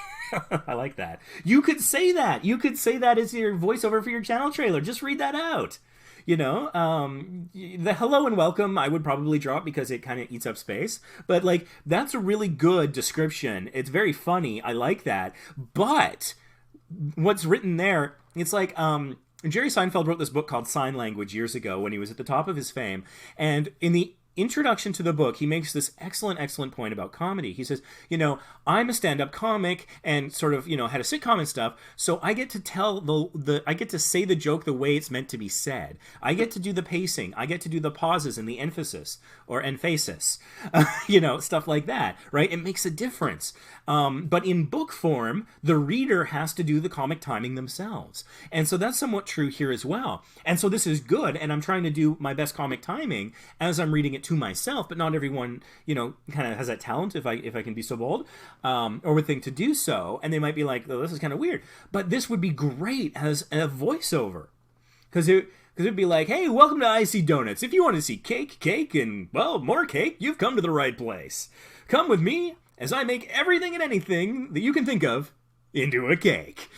I like that. You could say that. You could say that as your voiceover for your channel trailer. Just read that out. The hello and welcome I would probably drop because it kind of eats up space. But, that's a really good description. It's very funny. I like that. But what's written there, it's like, Jerry Seinfeld wrote this book called Sign Language years ago when he was at the top of his fame. And in the introduction to the book, he makes this excellent point about comedy. He says, you know, I'm a stand-up comic and sort of, you know, had a sitcom and stuff, so I get to tell I get to say the joke the way it's meant to be said. I get to do the pacing. I get to do the pauses and the emphasis or emphasis, you know, stuff like that, right? It makes a difference. But in book form, the reader has to do the comic timing themselves. And so that's somewhat true here as well. And so this is good, and I'm trying to do my best comic timing as I'm reading it to myself, but not everyone, you know, kind of has that talent, if I can be so bold, or would think to do so, and they might be like, oh, this is kind of weird. But this would be great as a voiceover. Because it'd be like, hey, welcome to Icy Donuts. If you want to see cake, and, well, more cake, you've come to the right place. Come with me as I make everything and anything that you can think of into a cake.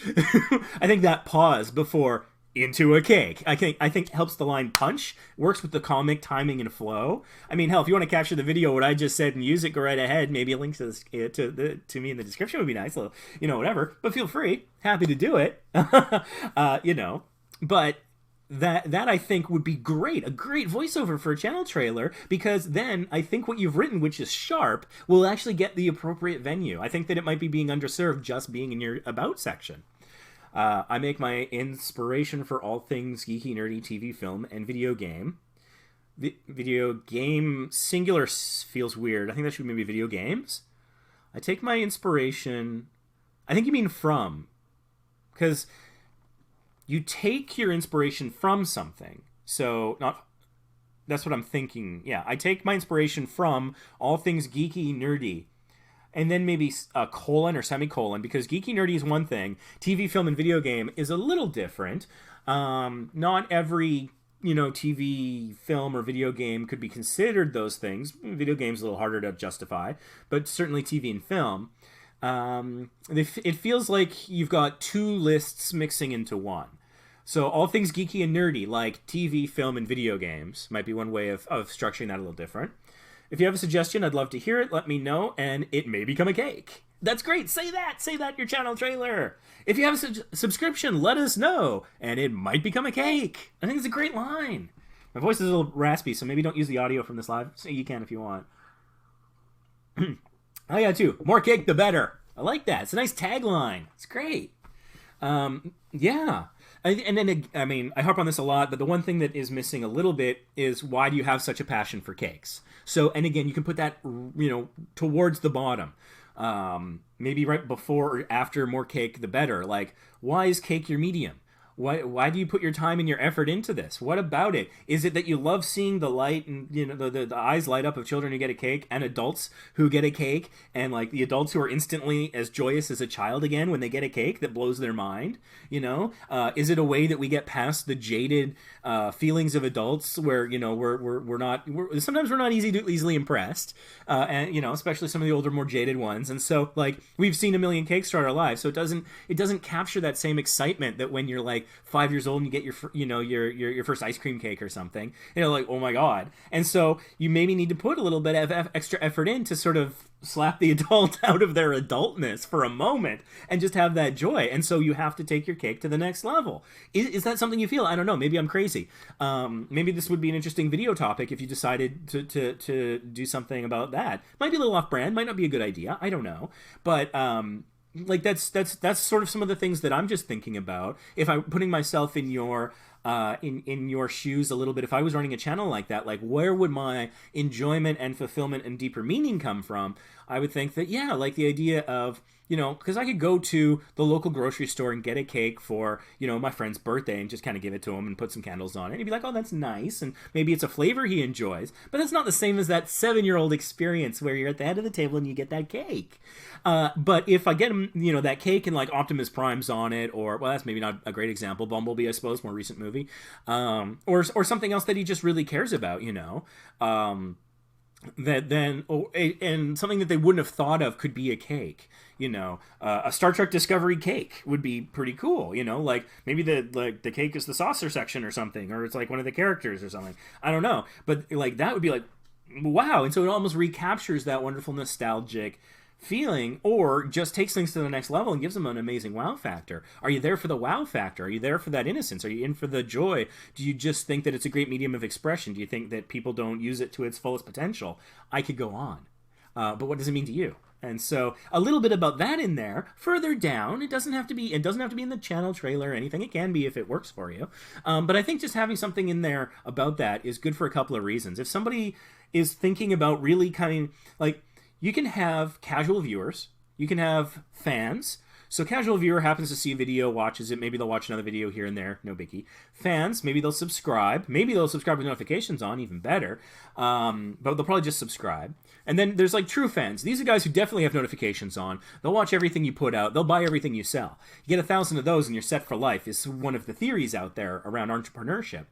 I think that pause before into a cake, I think helps the line punch, works with the comic timing and flow. I mean, hell, if you want to capture the video what I just said and use it, go right ahead. Maybe a link to this, to me in the description would be nice, little, you know, whatever. But feel free, happy to do it. You know, but that I think would be great, a great voiceover for a channel trailer, because then I think what you've written, which is sharp, will actually get the appropriate venue. I think that it might be being underserved just being in your about section. I make my inspiration for all things geeky, nerdy, TV, film, and video game. Video game singular feels weird. I think that should be maybe video games. I take my inspiration... I think you mean from. Because you take your inspiration from something. So, not... That's what I'm thinking. Yeah, I take my inspiration from all things geeky, nerdy. And then maybe a colon or semicolon, because geeky nerdy is one thing. TV, film, and video game is a little different. Not every, you know, TV, film, or video game could be considered those things. Video game's a little harder to justify, but certainly TV and film. It feels like you've got two lists mixing into one. So all things geeky and nerdy, like TV, film, and video games, might be one way of structuring that a little different. If you have a suggestion, I'd love to hear it. Let me know, and it may become a cake. That's great. Say that in your channel trailer. If you have a subscription, let us know, and it might become a cake. I think it's a great line. My voice is a little raspy, so maybe don't use the audio from this live. So you can if you want. I got two. More cake, the better. I like that. It's a nice tagline. It's great. Yeah. And then, I mean, I harp on this a lot, but the one thing that is missing a little bit is, why do you have such a passion for cakes? So, and again, you can put that, you know, towards the bottom. Maybe right before or after more cake, the better. Like, why is cake your medium? Why do you put your time and your effort into this? What about it? Is it that you love seeing the light and, you know, the eyes light up of children who get a cake, and adults who get a cake, and like the adults who are instantly as joyous as a child again when they get a cake that blows their mind? You know, is it a way that we get past the jaded feelings of adults where, you know, sometimes we're not easily impressed, and, you know, especially some of the older, more jaded ones. And so, like, we've seen a million cakes throughout our lives, so it doesn't capture that same excitement that when you're like 5 years old and you get your first ice cream cake or something, you know, like, oh my god. And so you maybe need to put a little bit of extra effort in to sort of slap the adult out of their adultness for a moment and just have that joy. And so you have to take your cake to the next level. Is that something you feel? I don't know. Maybe I'm crazy. Maybe this would be an interesting video topic if you decided to do something about that. Might be a little off-brand. Might not be a good idea. I don't know. But like that's sort of some of the things that I'm just thinking about. If I'm putting myself in your shoes a little bit, if I was running a channel like that, like, where would my enjoyment and fulfillment and deeper meaning come from? I would think that, yeah, like the idea of, you know, because I could go to the local grocery store and get a cake for, you know, my friend's birthday and just kind of give it to him and put some candles on it. And he'd be like, oh, that's nice. And maybe it's a flavor he enjoys. But that's not the same as that 7-year-old experience where you're at the head of the table and you get that cake. But if I get him, you know, that cake and like Optimus Prime's on it, or, well, that's maybe not a great example. Bumblebee, I suppose, more recent movie. Or something else that he just really cares about, you know. And something that they wouldn't have thought of could be a cake. You know, a Star Trek Discovery cake would be pretty cool. You know, like maybe the cake is the saucer section or something, or it's like one of the characters or something. I don't know, but like that would be like, wow. And so it almost recaptures that wonderful nostalgic feeling, or just takes things to the next level and gives them an amazing wow factor? Are you there for the wow factor? Are you there for that innocence? Are you in for the joy? Do you just think that it's a great medium of expression? Do you think that people don't use it to its fullest potential? I could go on. But what does it mean to you? And so a little bit about that in there. Further down, it doesn't have to be in the channel trailer or anything. It can be if it works for you. But I think just having something in there about that is good for a couple of reasons. If somebody is thinking about really kind of like, you can have casual viewers, you can have fans. So casual viewer happens to see a video, watches it, maybe they'll watch another video here and there, no biggie. Fans, maybe they'll subscribe with notifications on, even better, but they'll probably just subscribe. And then there's like true fans. These are guys who definitely have notifications on. They'll watch everything you put out. They'll buy everything you sell. You get 1,000 of those and you're set for life is one of the theories out there around entrepreneurship.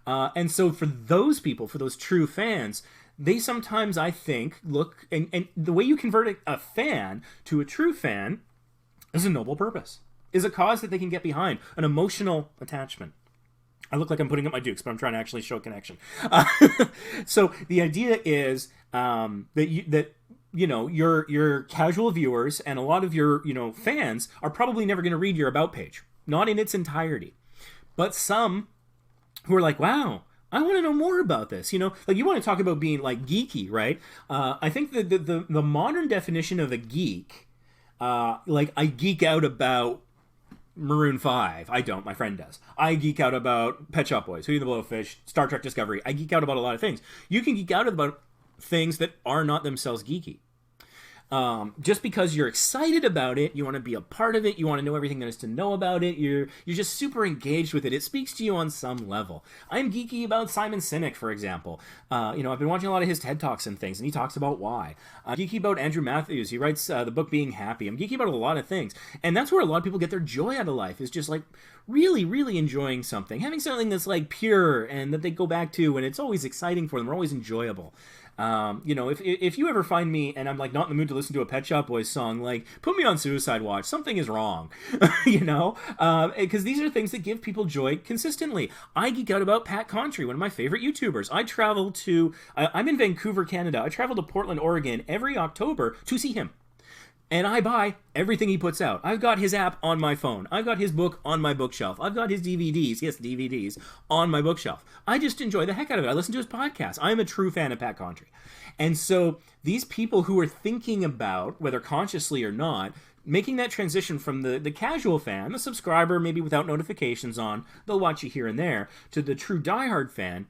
And so for those people, for those true fans, they sometimes, I think, look, and the way you convert a fan to a true fan is a noble purpose, is a cause that they can get behind, an emotional attachment. I look like I'm putting up my dukes, but I'm trying to actually show a connection. So the idea is that your casual viewers and a lot of your fans are probably never going to read your about page, not in its entirety, but some who are like, wow, I want to know more about this. Like you want to talk about being like geeky, right? I think that the modern definition of a geek, like I geek out about Maroon 5. I don't. My friend does. I geek out about Pet Shop Boys, Hootie and the Blowfish, Star Trek Discovery. I geek out about a lot of things. You can geek out about things that are not themselves geeky. Just because you're excited about it, you want to be a part of it, you want to know everything there is to know about it, you're just super engaged with it. It speaks to you on some level. I'm geeky about Simon Sinek, for example. I've been watching a lot of his TED Talks and things, and he talks about why. I'm geeky about Andrew Matthews. He writes the book Being Happy. I'm geeky about a lot of things. And that's where a lot of people get their joy out of life, is just like really, really enjoying something. Having something that's like pure and that they go back to, and it's always exciting for them. They're always enjoyable. If you ever find me and I'm like not in the mood to listen to a Pet Shop Boys song, like put me on Suicide Watch. Something is wrong, because these are things that give people joy consistently. I geek out about Pat Contry, one of my favorite YouTubers. I'm in Vancouver, Canada. I travel to Portland, Oregon every October to see him. And I buy everything he puts out. I've got his app on my phone. I've got his book on my bookshelf. I've got his DVDs on my bookshelf. I just enjoy the heck out of it. I listen to his podcast. I'm a true fan of Pat Contry. And so these people who are thinking about, whether consciously or not, making that transition from the casual fan, the subscriber, maybe without notifications on, they'll watch you here and there, to the true diehard fan,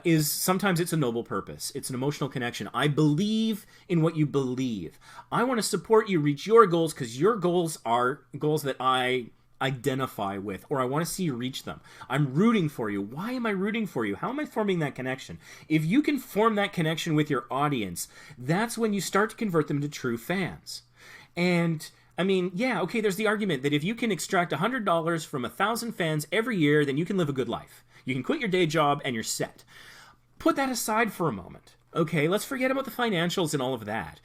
is sometimes it's a noble purpose. It's an emotional connection. I believe in what you believe. I want to support you reach your goals because your goals are goals that I identify with, or I want to see you reach them. I'm rooting for you. Why am I rooting for you? How am I forming that connection? If you can form that connection with your audience, that's when you start to convert them into true fans. And I mean, yeah, okay, there's the argument that if you can extract $100 from 1,000 fans every year, then you can live a good life. You can quit your day job and you're set. Put that aside for a moment. Okay, let's forget about the financials and all of that.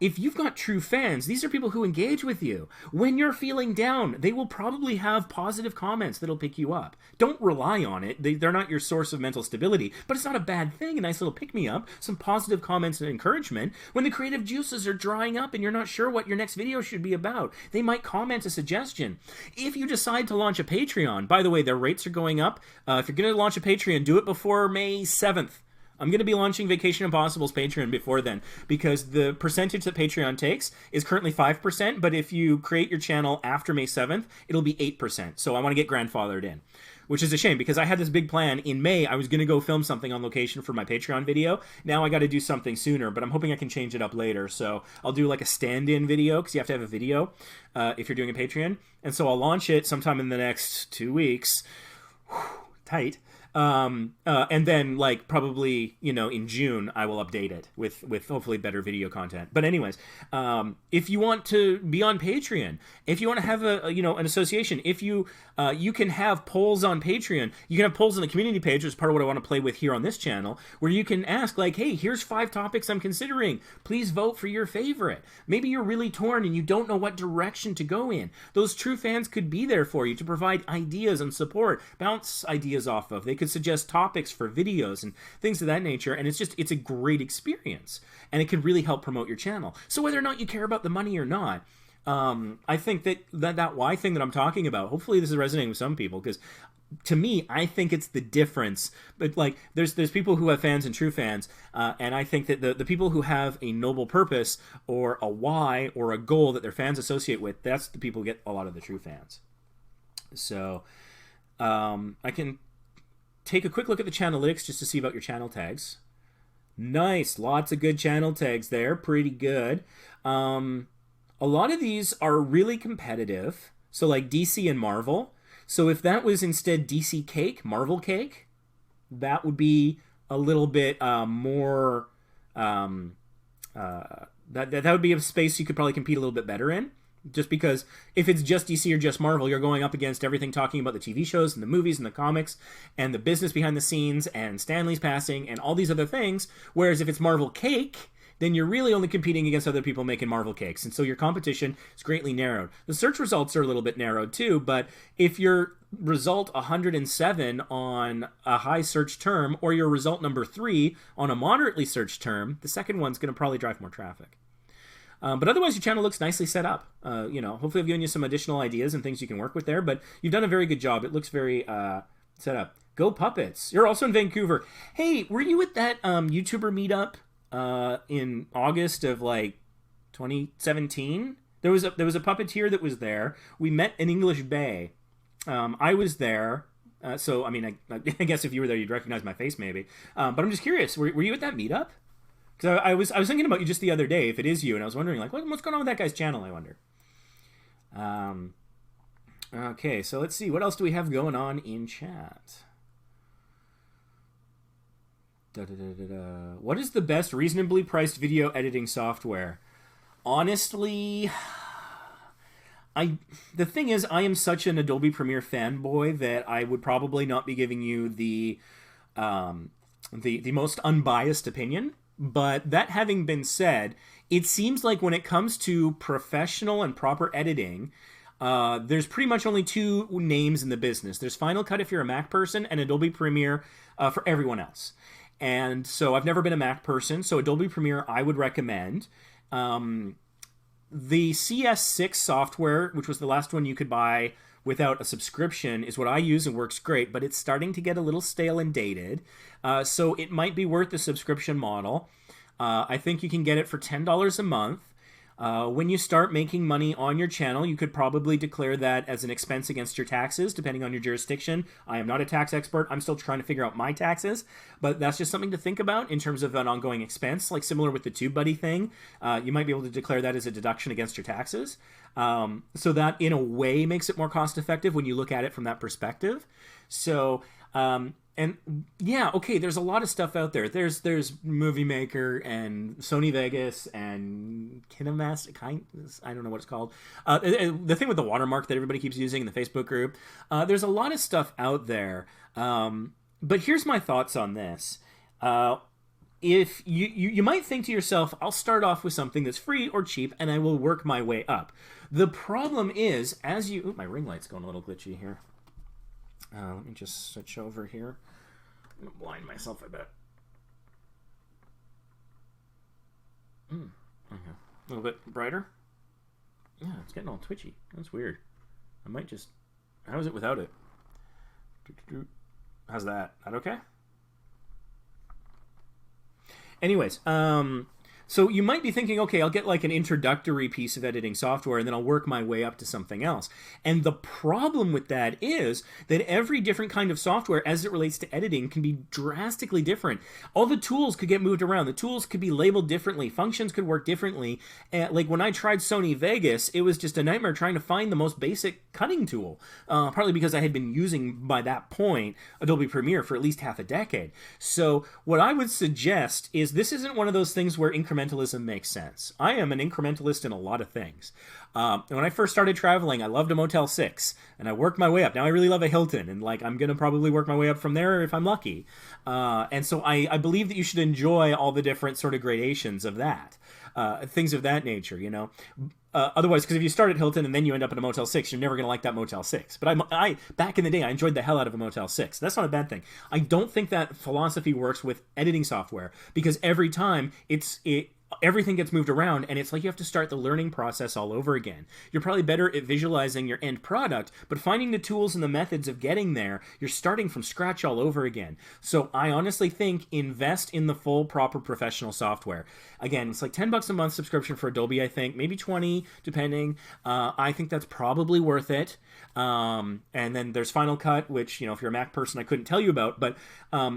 If you've got true fans, these are people who engage with you. When you're feeling down, they will probably have positive comments that'll pick you up. Don't rely on it. They're not your source of mental stability, but it's not a bad thing. A nice little pick-me-up, some positive comments and encouragement. When the creative juices are drying up and you're not sure what your next video should be about, they might comment a suggestion. If you decide to launch a Patreon, by the way, their rates are going up. If you're going to launch a Patreon, do it before May 7th. I'm going to be launching Vacation Impossible's Patreon before then, because the percentage that Patreon takes is currently 5%, but if you create your channel after May 7th, it'll be 8%. So I want to get grandfathered in, which is a shame, because I had this big plan. In May, I was going to go film something on location for my Patreon video. Now I got to do something sooner, but I'm hoping I can change it up later. So I'll do like a stand-in video, because you have to have a video if you're doing a Patreon. And so I'll launch it sometime in the next 2 weeks. Whew, tight. And then like probably, in June, I will update it with hopefully better video content. But anyways, if you want to be on Patreon, if you want to have an association, if you can have polls on Patreon, you can have polls on the community page, which is part of what I want to play with here on this channel, where you can ask like, hey, here's 5 topics I'm considering. Please vote for your favorite. Maybe you're really torn and you don't know what direction to go in. Those true fans could be there for you to provide ideas and support, bounce ideas off of. They it could suggest topics for videos and things of that nature, and it's a great experience, and it can really help promote your channel. So whether or not you care about the money or not, I think that why thing that I'm talking about, hopefully this is resonating with some people, because to me, I think it's the difference. But like, there's people who have fans and true fans, and I think that the people who have a noble purpose or a why or a goal that their fans associate with, that's the people who get a lot of the true fans. So I can take a quick look at the channelytics just to see about your channel tags. Nice, lots of good channel tags there, pretty good. A lot of these are really competitive, so like DC and Marvel. So if that was instead DC Cake, Marvel Cake, that would be a little bit more, that would be a space you could probably compete a little bit better in. Just because if it's just DC or just Marvel, you're going up against everything talking about the TV shows and the movies and the comics and the business behind the scenes and Stan Lee's passing and all these other things. Whereas if it's Marvel Cake, then you're really only competing against other people making Marvel cakes. And so your competition is greatly narrowed. The search results are a little bit narrowed too, but if your result 107 on a high search term or your result number 3 on a moderately searched term, the second one's going to probably drive more traffic. But otherwise, your channel looks nicely set up. Hopefully I've given you some additional ideas and things you can work with there, but you've done a very good job. It looks very set up. Go Puppets. You're also in Vancouver. Hey, were you at that YouTuber meetup in August of like 2017? There was a puppeteer that was there. We met in English Bay. I was there. So, I mean, I guess if you were there, you'd recognize my face maybe. But I'm just curious, were you at that meetup? Because I was thinking about you just the other day, if it is you, and I was wondering, like, what's going on with that guy's channel, I wonder. Okay, so let's see. What else do we have going on in chat? What is the best reasonably priced video editing software? Honestly, the thing is, I am such an Adobe Premiere fanboy that I would probably not be giving you the most unbiased opinion. But that having been said, it seems like when it comes to professional and proper editing, there's pretty much only 2 names in the business. There's Final Cut if you're a Mac person, and Adobe Premiere for everyone else. And so I've never been a Mac person, so Adobe Premiere I would recommend. The CS6 software, which was the last one you could buy without a subscription, is what I use and works great, but it's starting to get a little stale and dated. So it might be worth the subscription model. I think you can get it for $10 a month. When you start making money on your channel, you could probably declare that as an expense against your taxes, depending on your jurisdiction. I am not a tax expert. I'm still trying to figure out my taxes, but that's just something to think about in terms of an ongoing expense, like similar with the TubeBuddy thing. You might be able to declare that as a deduction against your taxes. So that, in a way, makes it more cost-effective when you look at it from that perspective. So, and yeah, okay, there's a lot of stuff out there. There's Movie Maker and Sony Vegas and KineMaster, I don't know what it's called. The thing with the watermark that everybody keeps using in the Facebook group. There's a lot of stuff out there. But here's my thoughts on this. If you might think to yourself, I'll start off with something that's free or cheap, and I will work my way up. The problem is, as you... Ooh, my ring light's going a little glitchy here. Let me just switch over here. I'm going to blind myself, I bet. Okay. A little bit brighter. Yeah, it's getting all twitchy. That's weird. I might just... How is it without it? How's that? That okay? Anyways, so you might be thinking, okay, I'll get like an introductory piece of editing software and then I'll work my way up to something else. And the problem with that is that every different kind of software as it relates to editing can be drastically different. All the tools could get moved around. The tools could be labeled differently. Functions could work differently. Like when I tried Sony Vegas, it was just a nightmare trying to find the most basic cutting tool, partly because I had been using, by that point, Adobe Premiere for at least half a decade. So what I would suggest is this isn't one of those things where incrementalism makes sense. I am an incrementalist in a lot of things. And when I first started traveling, I loved a Motel 6, and I worked my way up. Now I really love a Hilton, and like I'm going to probably work my way up from there if I'm lucky. And so I believe that you should enjoy all the different sort of gradations of that. things of that nature, you know. Otherwise, because if you start at Hilton and then you end up in a Motel 6, you're never going to like that Motel 6. But I back in the day, I enjoyed the hell out of a Motel 6. That's not a bad thing. I don't think that philosophy works with editing software, because every time everything gets moved around, and it's like you have to start the learning process all over again. You're probably better at visualizing your end product, but finding the tools and the methods of getting there, you're starting from scratch all over again. So I honestly think invest in the full, proper professional software. Again, it's like $10 a month subscription for Adobe, I think, maybe 20, depending. I think that's probably worth it. And then there's Final Cut, which, you know, if you're a Mac person, I couldn't tell you about, but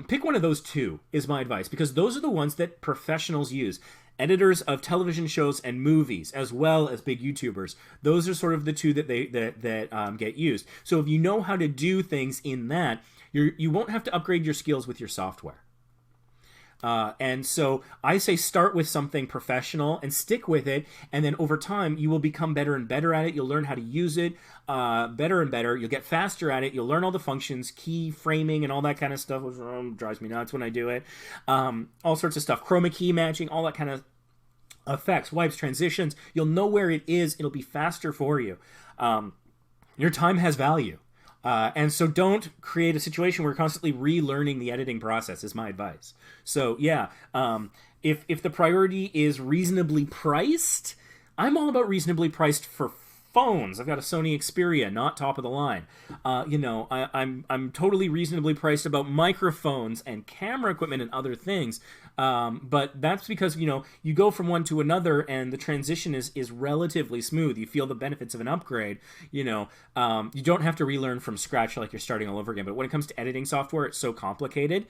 pick one of those two is my advice, because those are the ones that professionals use. Editors of television shows and movies, as well as big YouTubers. Those are sort of the two that get used. So if you know how to do things in that, you won't have to upgrade your skills with your software. And so I say start with something professional and stick with it, and then over time you will become better and better at it. You'll learn how to use it better and better. You'll get faster at it. You'll learn all the functions, key framing and all that kind of stuff, which drives me nuts when I do it. All sorts of stuff, chroma key matching, all that kind of effects, wipes, transitions. You'll know where it is. It'll be faster for you. Your time has value. And so don't create a situation where you're constantly relearning the editing process is my advice. So yeah, if the priority is reasonably priced, I'm all about reasonably priced for phones. I've got a Sony Xperia, not top of the line. You know, I'm totally reasonably priced about microphones and camera equipment and other things. But that's because, you know, you go from one to another and the transition is relatively smooth. You feel the benefits of an upgrade. You know, you don't have to relearn from scratch like you're starting all over again. But when it comes to editing software, it's so complicated.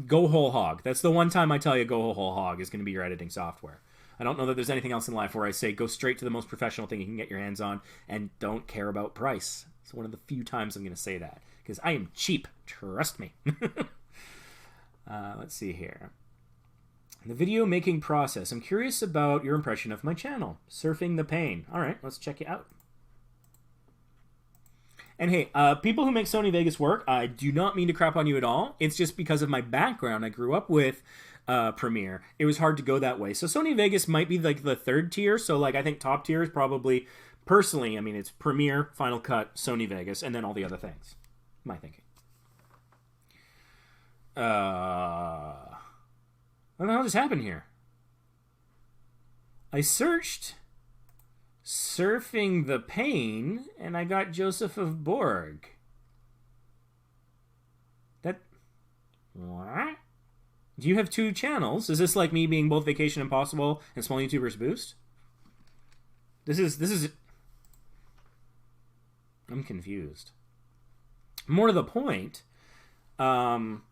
Go whole hog. That's the one time I tell you go whole hog is going to be your editing software. I don't know that there's anything else in life where I say go straight to the most professional thing you can get your hands on and don't care about price. It's one of the few times I'm going to say that, because I am cheap. Trust me. Let's see here. The video making process. I'm curious about your impression of my channel, Surfing the Pain. All right, let's check it out. And hey, people who make Sony Vegas work, I do not mean to crap on you at all. It's just because of my background. I grew up with Premiere. It was hard to go that way. So Sony Vegas might be like the third tier. So like I think top tier is probably, personally, I mean, it's Premiere, Final Cut, Sony Vegas, and then all the other things. My thinking. What the hell just happened here? I searched Surfing the Pain, and I got Joseph of Borg. What? Do you have two channels? Is this like me being both Vacation Impossible and Small YouTubers Boost? This is... I'm confused. More to the point, I'm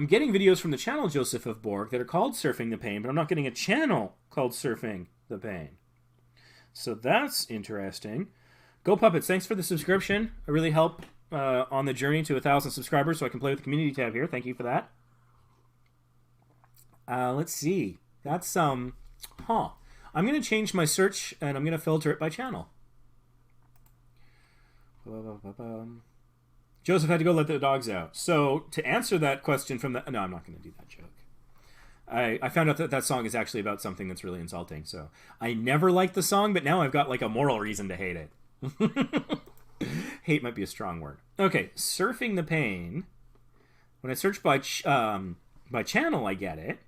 getting videos from the channel Joseph of Borg that are called Surfing the Pain, but I'm not getting a channel called Surfing the Pain. So that's interesting. Go Puppets, thanks for the subscription. I really help on the journey to 1,000 subscribers so I can play with the community tab here. Thank you for that. Let's see. That's, I'm going to change my search and I'm going to filter it by channel. Joseph had to go let the dogs out. So to answer that question from the... No, I'm not going to do that joke. I found out that that song is actually about something that's really insulting. So I never liked the song, but now I've got like a moral reason to hate it. Hate might be a strong word. Okay, Surfing the Pain. When I search by channel, I get it.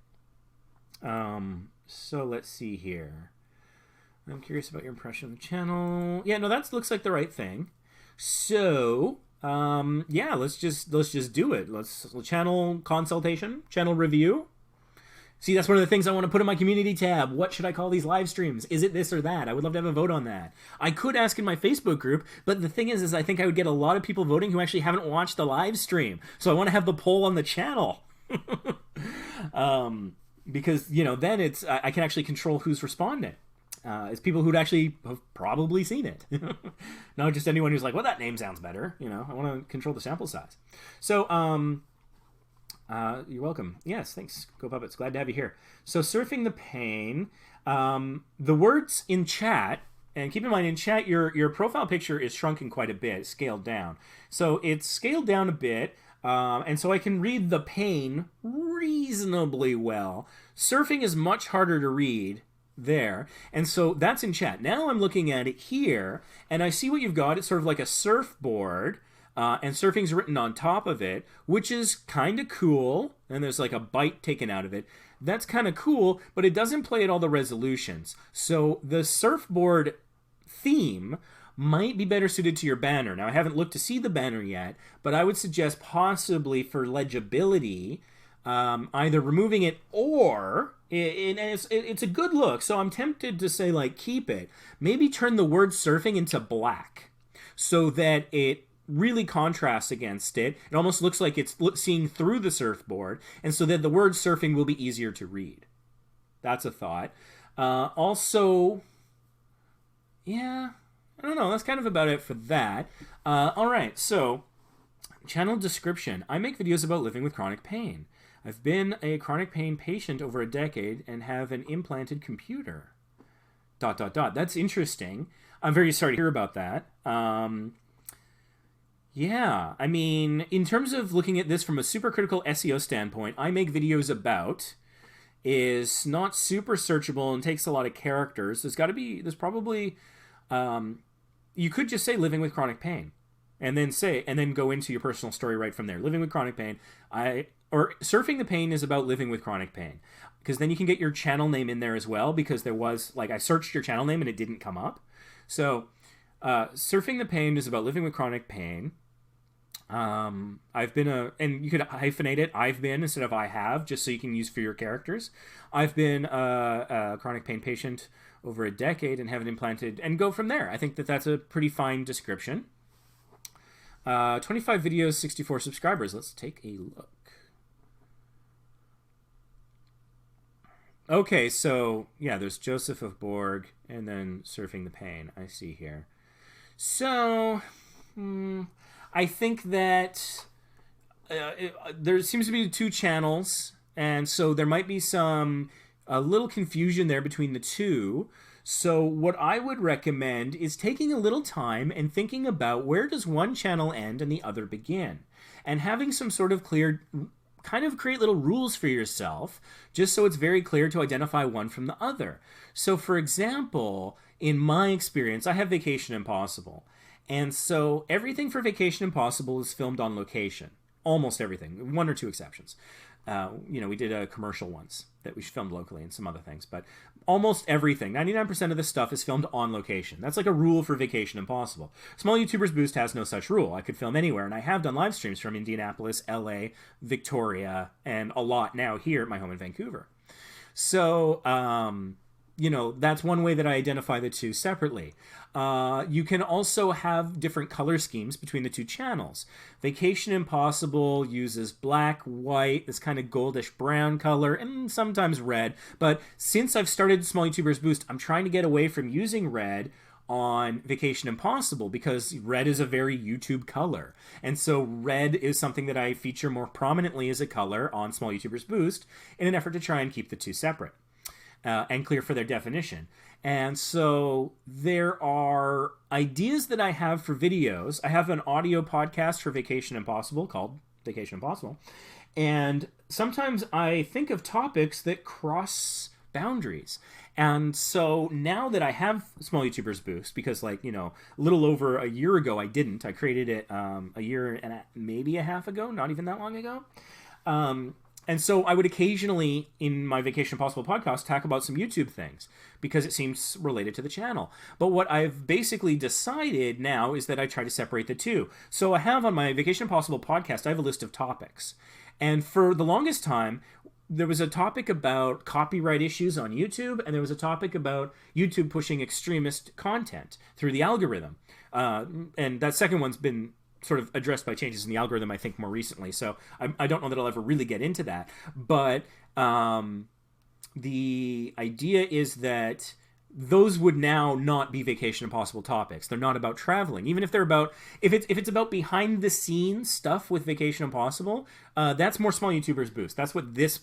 So let's see here. I'm curious about your impression of the channel. Yeah, no, that looks like the right thing. So, yeah, let's just do it. Let's channel consultation, channel review. See, that's one of the things I want to put in my community tab. What should I call these live streams? Is it this or that? I would love to have a vote on that. I could ask in my Facebook group, but the thing is I think I would get a lot of people voting who actually haven't watched the live stream. So I want to have the poll on the channel. Because, you know, then it's I can actually control who's responding. It's people who'd actually have probably seen it. Not just anyone who's like, well, that name sounds better. You know, I want to control the sample size. So, you're welcome. Yes, thanks, Go Puppets. Glad to have you here. So, Surfing the Pain. The words in chat, and keep in mind, in chat, your profile picture is shrunken quite a bit, scaled down. So, it's scaled down a bit. And so I can read the pain reasonably well. Surfing is much harder to read there. And so that's in chat. Now I'm looking at it here, and I see what you've got. It's sort of like a surfboard, and surfing's written on top of it, which is kind of cool. And there's like a bite taken out of it. That's kind of cool, but it doesn't play at all the resolutions. So the surfboard theme might be better suited to your banner. Now, I haven't looked to see the banner yet, but I would suggest possibly for legibility, either removing it or, and it's a good look, so I'm tempted to say, like, keep it. Maybe turn the word surfing into black so that it really contrasts against it. It almost looks like it's seeing through the surfboard, and so that the word surfing will be easier to read. That's a thought. Also, yeah, I don't know. That's kind of about it for that. All right, so channel description. I make videos about living with chronic pain. I've been a chronic pain patient over a decade and have an implanted computer. ... That's interesting. I'm very sorry to hear about that. Yeah, I mean, in terms of looking at this from a supercritical SEO standpoint, I make videos about is not super searchable and takes a lot of characters. There's probably, you could just say living with chronic pain and then go into your personal story right from there. Living with chronic pain. Or surfing the pain is about living with chronic pain, because then you can get your channel name in there as well, because there was, like, I searched your channel name and it didn't come up. So surfing the pain is about living with chronic pain. I've been and you could hyphenate it, I've been instead of I have, just so you can use for your characters. I've been a chronic pain patient over a decade and have it implanted, and go from there. I think that that's a pretty fine description. 25 videos, 64 subscribers. Let's take a look. Okay, so yeah, there's Joseph of Borg and then Surfing the Pain. I see here. So I think that there seems to be two channels, and so there might be a little confusion there between the two. So what I would recommend is taking a little time and thinking about where does one channel end and the other begin, and having some sort of clear, kind of create little rules for yourself, just so it's very clear to identify one from the other. So for example, in my experience, I have Vacation Impossible. And so everything for Vacation Impossible is filmed on location. Almost everything. One or two exceptions. We did a commercial once that we filmed locally and some other things. But almost everything, 99% of the stuff is filmed on location. That's like a rule for Vacation Impossible. Small YouTubers Boost has no such rule. I could film anywhere, and I have done live streams from Indianapolis, LA, Victoria, and a lot now here at my home in Vancouver. So, that's one way that I identify the two separately. You can also have different color schemes between the two channels. Vacation Impossible uses black, white, this kind of goldish brown color, and sometimes red. But since I've started Small YouTubers Boost, I'm trying to get away from using red on Vacation Impossible, because red is a very YouTube color. And so red is something that I feature more prominently as a color on Small YouTubers Boost in an effort to try and keep the two separate. And clear for their definition. And so there are ideas that I have for videos. I have an audio podcast for Vacation Impossible called Vacation Impossible. And sometimes I think of topics that cross boundaries. And so now that I have Small YouTubers Boost, because a little over a year ago I didn't. I created it a year and maybe a half ago, not even that long ago. And so I would occasionally, in my Vacation Impossible podcast, talk about some YouTube things, because it seems related to the channel. But what I've basically decided now is that I try to separate the two. So I have on my Vacation Impossible podcast, I have a list of topics. And for the longest time, there was a topic about copyright issues on YouTube, and there was a topic about YouTube pushing extremist content through the algorithm. And that second one's been sort of addressed by changes in the algorithm, I think, more recently. So I don't know that I'll ever really get into that. But the idea is that those would now not be Vacation Impossible topics. They're not about traveling. Even if they're about, if it's about behind the scenes stuff with Vacation Impossible, that's more Small YouTubers Boost. That's what this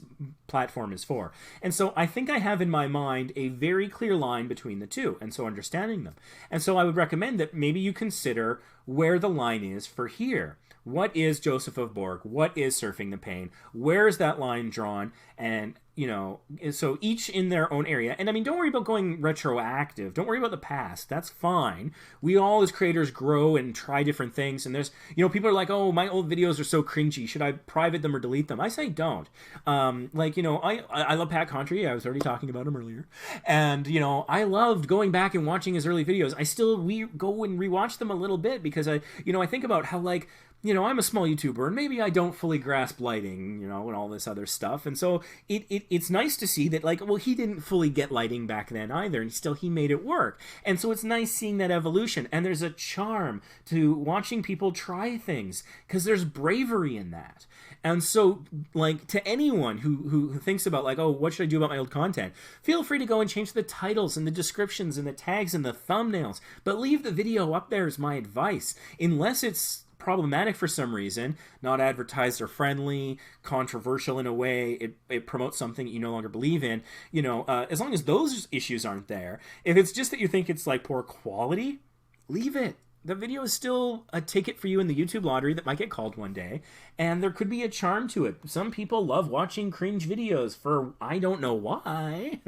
platform is for. And so I think I have in my mind a very clear line between the two, and so understanding them. And so I would recommend that maybe you consider where the line is for here. What is Joseph of Borg? What is Surfing the Pain? Where is that line drawn? And you know, so each in their own area. And I mean, don't worry about going retroactive. Don't worry about the past. That's fine. We all as creators grow and try different things. And there's, you know, people are like, oh, my old videos are so cringy. Should I private them or delete them? I say don't. Like, you know, I love Pat Contry. I was already talking about him earlier. And, you know, I loved going back and watching his early videos. I still go and rewatch them a little bit because I think about how, like, you know, I'm a small YouTuber and maybe I don't fully grasp lighting, you know, and all this other stuff. And so it's nice to see that, like, well, he didn't fully get lighting back then either, and still he made it work. And so it's nice seeing that evolution. And there's a charm to watching people try things because there's bravery in that. And so, like, to anyone who thinks about, like, oh, what should I do about my old content? Feel free to go and change the titles and the descriptions and the tags and the thumbnails. But leave the video up there is my advice. Unless it's problematic for some reason, not advertiser friendly, controversial in a way, it promotes something that you no longer believe in, you know, as long as those issues aren't there. If it's just that you think it's like poor quality, leave it. The video is still a ticket for you in the YouTube lottery that might get called one day, and there could be a charm to it. Some people love watching cringe videos for I don't know why.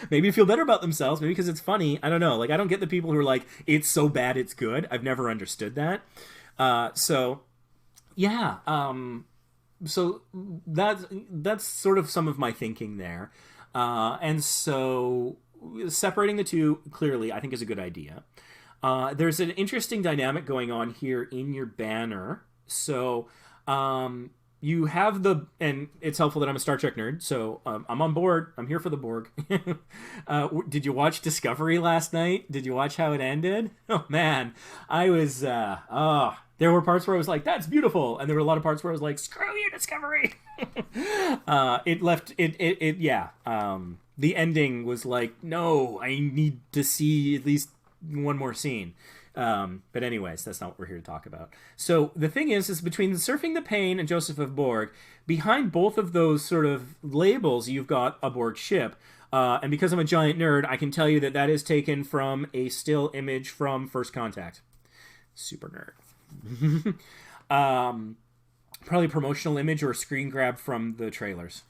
Maybe feel better about themselves, maybe because it's funny. I don't know. Like, I don't get the people who are like, it's so bad it's good. I've never understood that. So that's sort of some of my thinking there. And so separating the two clearly, I think, is a good idea. There's an interesting dynamic going on here in your banner. So, you have and it's helpful that I'm a Star Trek nerd, so I'm on board. I'm here for the Borg. Did you watch Discovery last night? Did you watch how it ended? Oh man, I was, there were parts where I was like, that's beautiful. And there were a lot of parts where I was like, screw you, Discovery. The ending was like, no, I need to see at least one more scene. But anyways, that's not what we're here to talk about. So the thing is between Surfing the Pain and Joseph of Borg, behind both of those sort of labels, you've got a Borg ship. And because I'm a giant nerd, I can tell you that is taken from a still image from First Contact. Super nerd. Probably a promotional image or a screen grab from the trailers.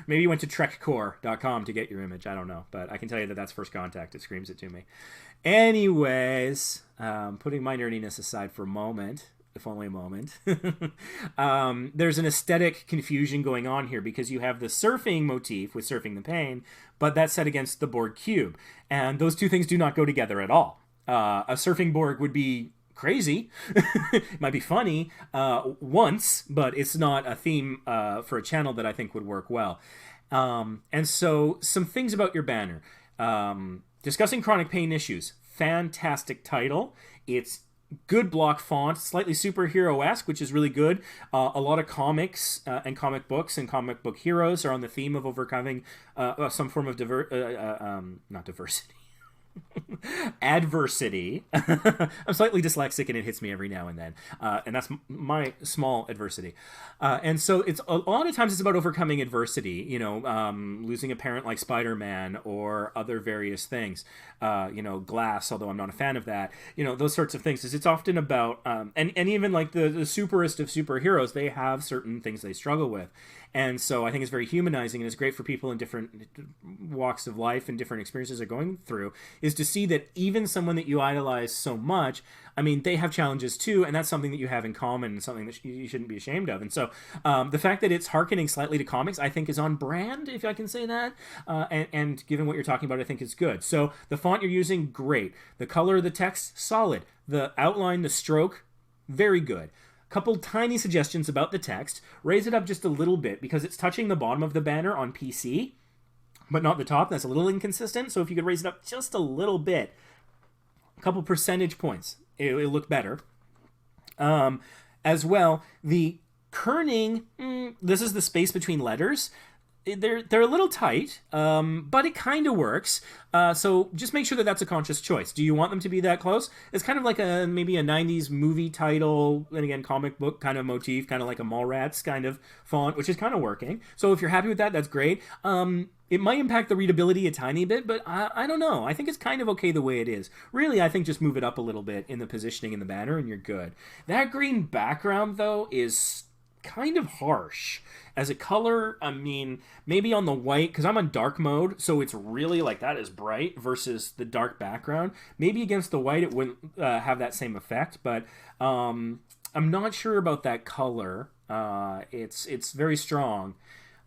Maybe you went to trekcore.com to get your image. I don't know. But I can tell you that that's First Contact. It screams it to me. Anyways, putting my nerdiness aside for a moment, if only a moment, there's an aesthetic confusion going on here because you have the surfing motif with Surfing the Pain, but that's set against the Borg cube. And those two things do not go together at all. A surfing Borg would be crazy. It might be funny once, but it's not a theme for a channel that I think would work well. And so some things about your banner. Discussing chronic pain issues. Fantastic title. It's good block font, slightly superhero-esque, which is really good. A lot of comics and comic books and comic book heroes are on the theme of overcoming some form of not diversity. Adversity. I'm slightly dyslexic and it hits me every now and then, and that's my small adversity. And so it's a lot of times it's about overcoming adversity, you know, losing a parent like Spider-Man or other various things, you know, Glass, although I'm not a fan of that, you know, those sorts of things. It's often about and even like the superest of superheroes, they have certain things they struggle with. And so I think it's very humanizing, and it's great for people in different walks of life and different experiences they're going through, is to see that even someone that you idolize so much, I mean, they have challenges too, and that's something that you have in common and something that you shouldn't be ashamed of. And so the fact that it's hearkening slightly to comics, I think, is on brand, if I can say that. And given what you're talking about, I think it's good. So the font you're using, great. The color of the text, solid. The outline, the stroke, very good. Couple tiny suggestions about the text. Raise it up just a little bit because it's touching the bottom of the banner on PC, but not the top. That's a little inconsistent. So if you could raise it up just a little bit, a couple percentage points, it'll look better. As well, the kerning, this is the space between letters. They're a little tight, but it kind of works. So just make sure that that's a conscious choice. Do you want them to be that close? It's kind of like maybe a 90s movie title, and again, comic book kind of motif, kind of like a Mallrats kind of font, which is kind of working. So if you're happy with that, that's great. It might impact the readability a tiny bit, but I don't know. I think it's kind of okay the way it is. Really, I think just move it up a little bit in the positioning in the banner and you're good. That green background, though, is kind of harsh as a color. I mean, maybe on the white, because I'm on dark mode, so it's really like that is bright versus the dark background. Maybe against the white it wouldn't have that same effect, but I'm not sure about that color. It's very strong.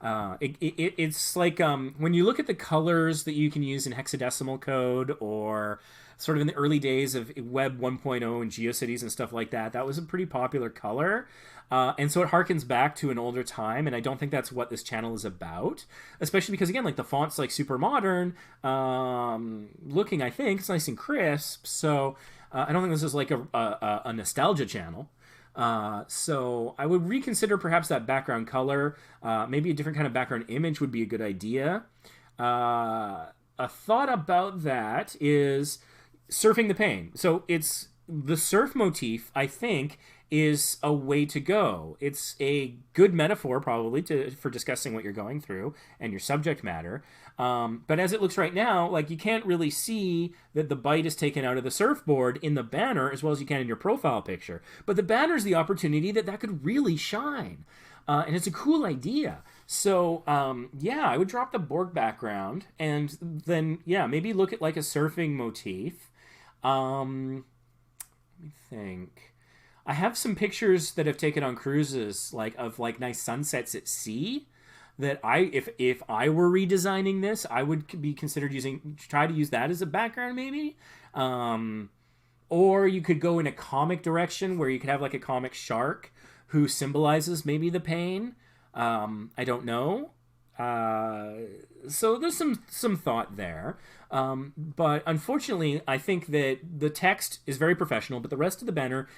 It's like when you look at the colors that you can use in hexadecimal code, or sort of in the early days of Web 1.0 and GeoCities and stuff like that, that was a pretty popular color. And so it harkens back to an older time, and I don't think that's what this channel is about. Especially because, again, like the font's like super modern looking, I think. It's nice and crisp, so I don't think this is like a nostalgia channel. So I would reconsider perhaps that background color. Maybe a different kind of background image would be a good idea. A thought about that is surfing the pain. So it's the surf motif, I think, is a way to go. It's a good metaphor probably for discussing what you're going through and your subject matter. But as it looks right now, like you can't really see that the bite is taken out of the surfboard in the banner as well as you can in your profile picture. But the banner is the opportunity that could really shine. And it's a cool idea. So, yeah, I would drop the Borg background and then, yeah, maybe look at like a surfing motif. Let me think. I have some pictures that I've taken on cruises, like of like nice sunsets at sea. That if I were redesigning this, I would be considered try to use that as a background maybe. Or you could go in a comic direction where you could have like a comic shark who symbolizes maybe the pain. I don't know. So there's some thought there. But unfortunately, I think that the text is very professional, but the rest of the banner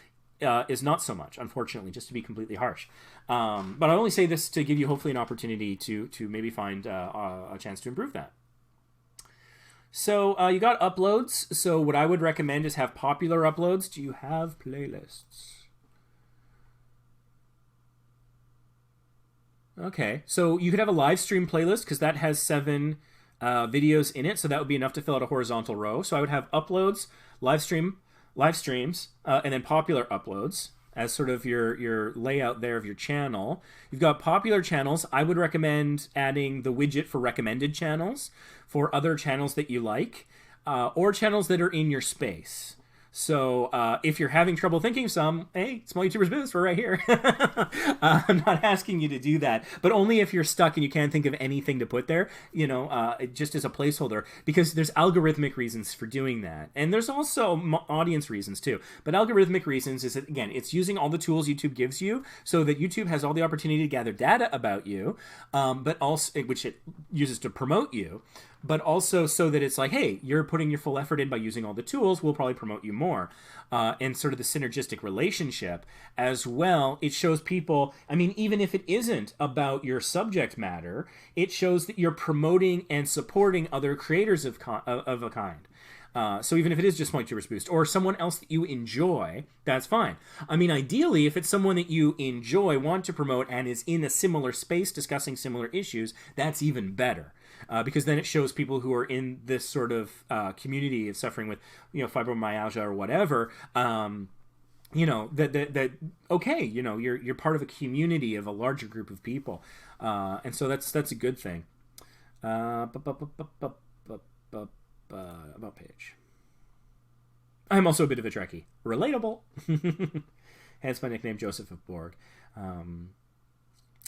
is not so much, unfortunately, just to be completely harsh. But I only say this to give you hopefully an opportunity to maybe find a chance to improve that. So you got uploads. So what I would recommend is have popular uploads. Do you have playlists? Okay, so you could have a live stream playlist because that has 7 videos in it, so that would be enough to fill out a horizontal row. So I would have uploads, live streams, and then popular uploads as sort of your layout there of your channel. You've got popular channels. I would recommend adding the widget for recommended channels for other channels that you like, or channels that are in your space. So if you're having trouble thinking some, hey, Small YouTubers Biz, we're right here. I'm not asking you to do that, but only if you're stuck and you can't think of anything to put there, you know, just as a placeholder, because there's algorithmic reasons for doing that. And there's also audience reasons too. But algorithmic reasons is that, again, it's using all the tools YouTube gives you so that YouTube has all the opportunity to gather data about you, but also, which it uses to promote you, but also so that it's like, hey, you're putting your full effort in by using all the tools, we'll probably promote you more. And sort of the synergistic relationship as well. It shows people, I mean, even if it isn't about your subject matter, it shows that you're promoting and supporting other creators of a kind. So even if it is just YouTubers Boost or someone else that you enjoy, that's fine. I mean, ideally, if it's someone that you enjoy, want to promote, and is in a similar space discussing similar issues, that's even better. Because then it shows people who are in this sort of community of suffering with, you know, fibromyalgia or whatever, you know, that okay, you know, you're part of a community of a larger group of people, and so that's a good thing. About page. I'm also a bit of a Trekkie. Relatable. Hence my nickname, Joseph of Borg.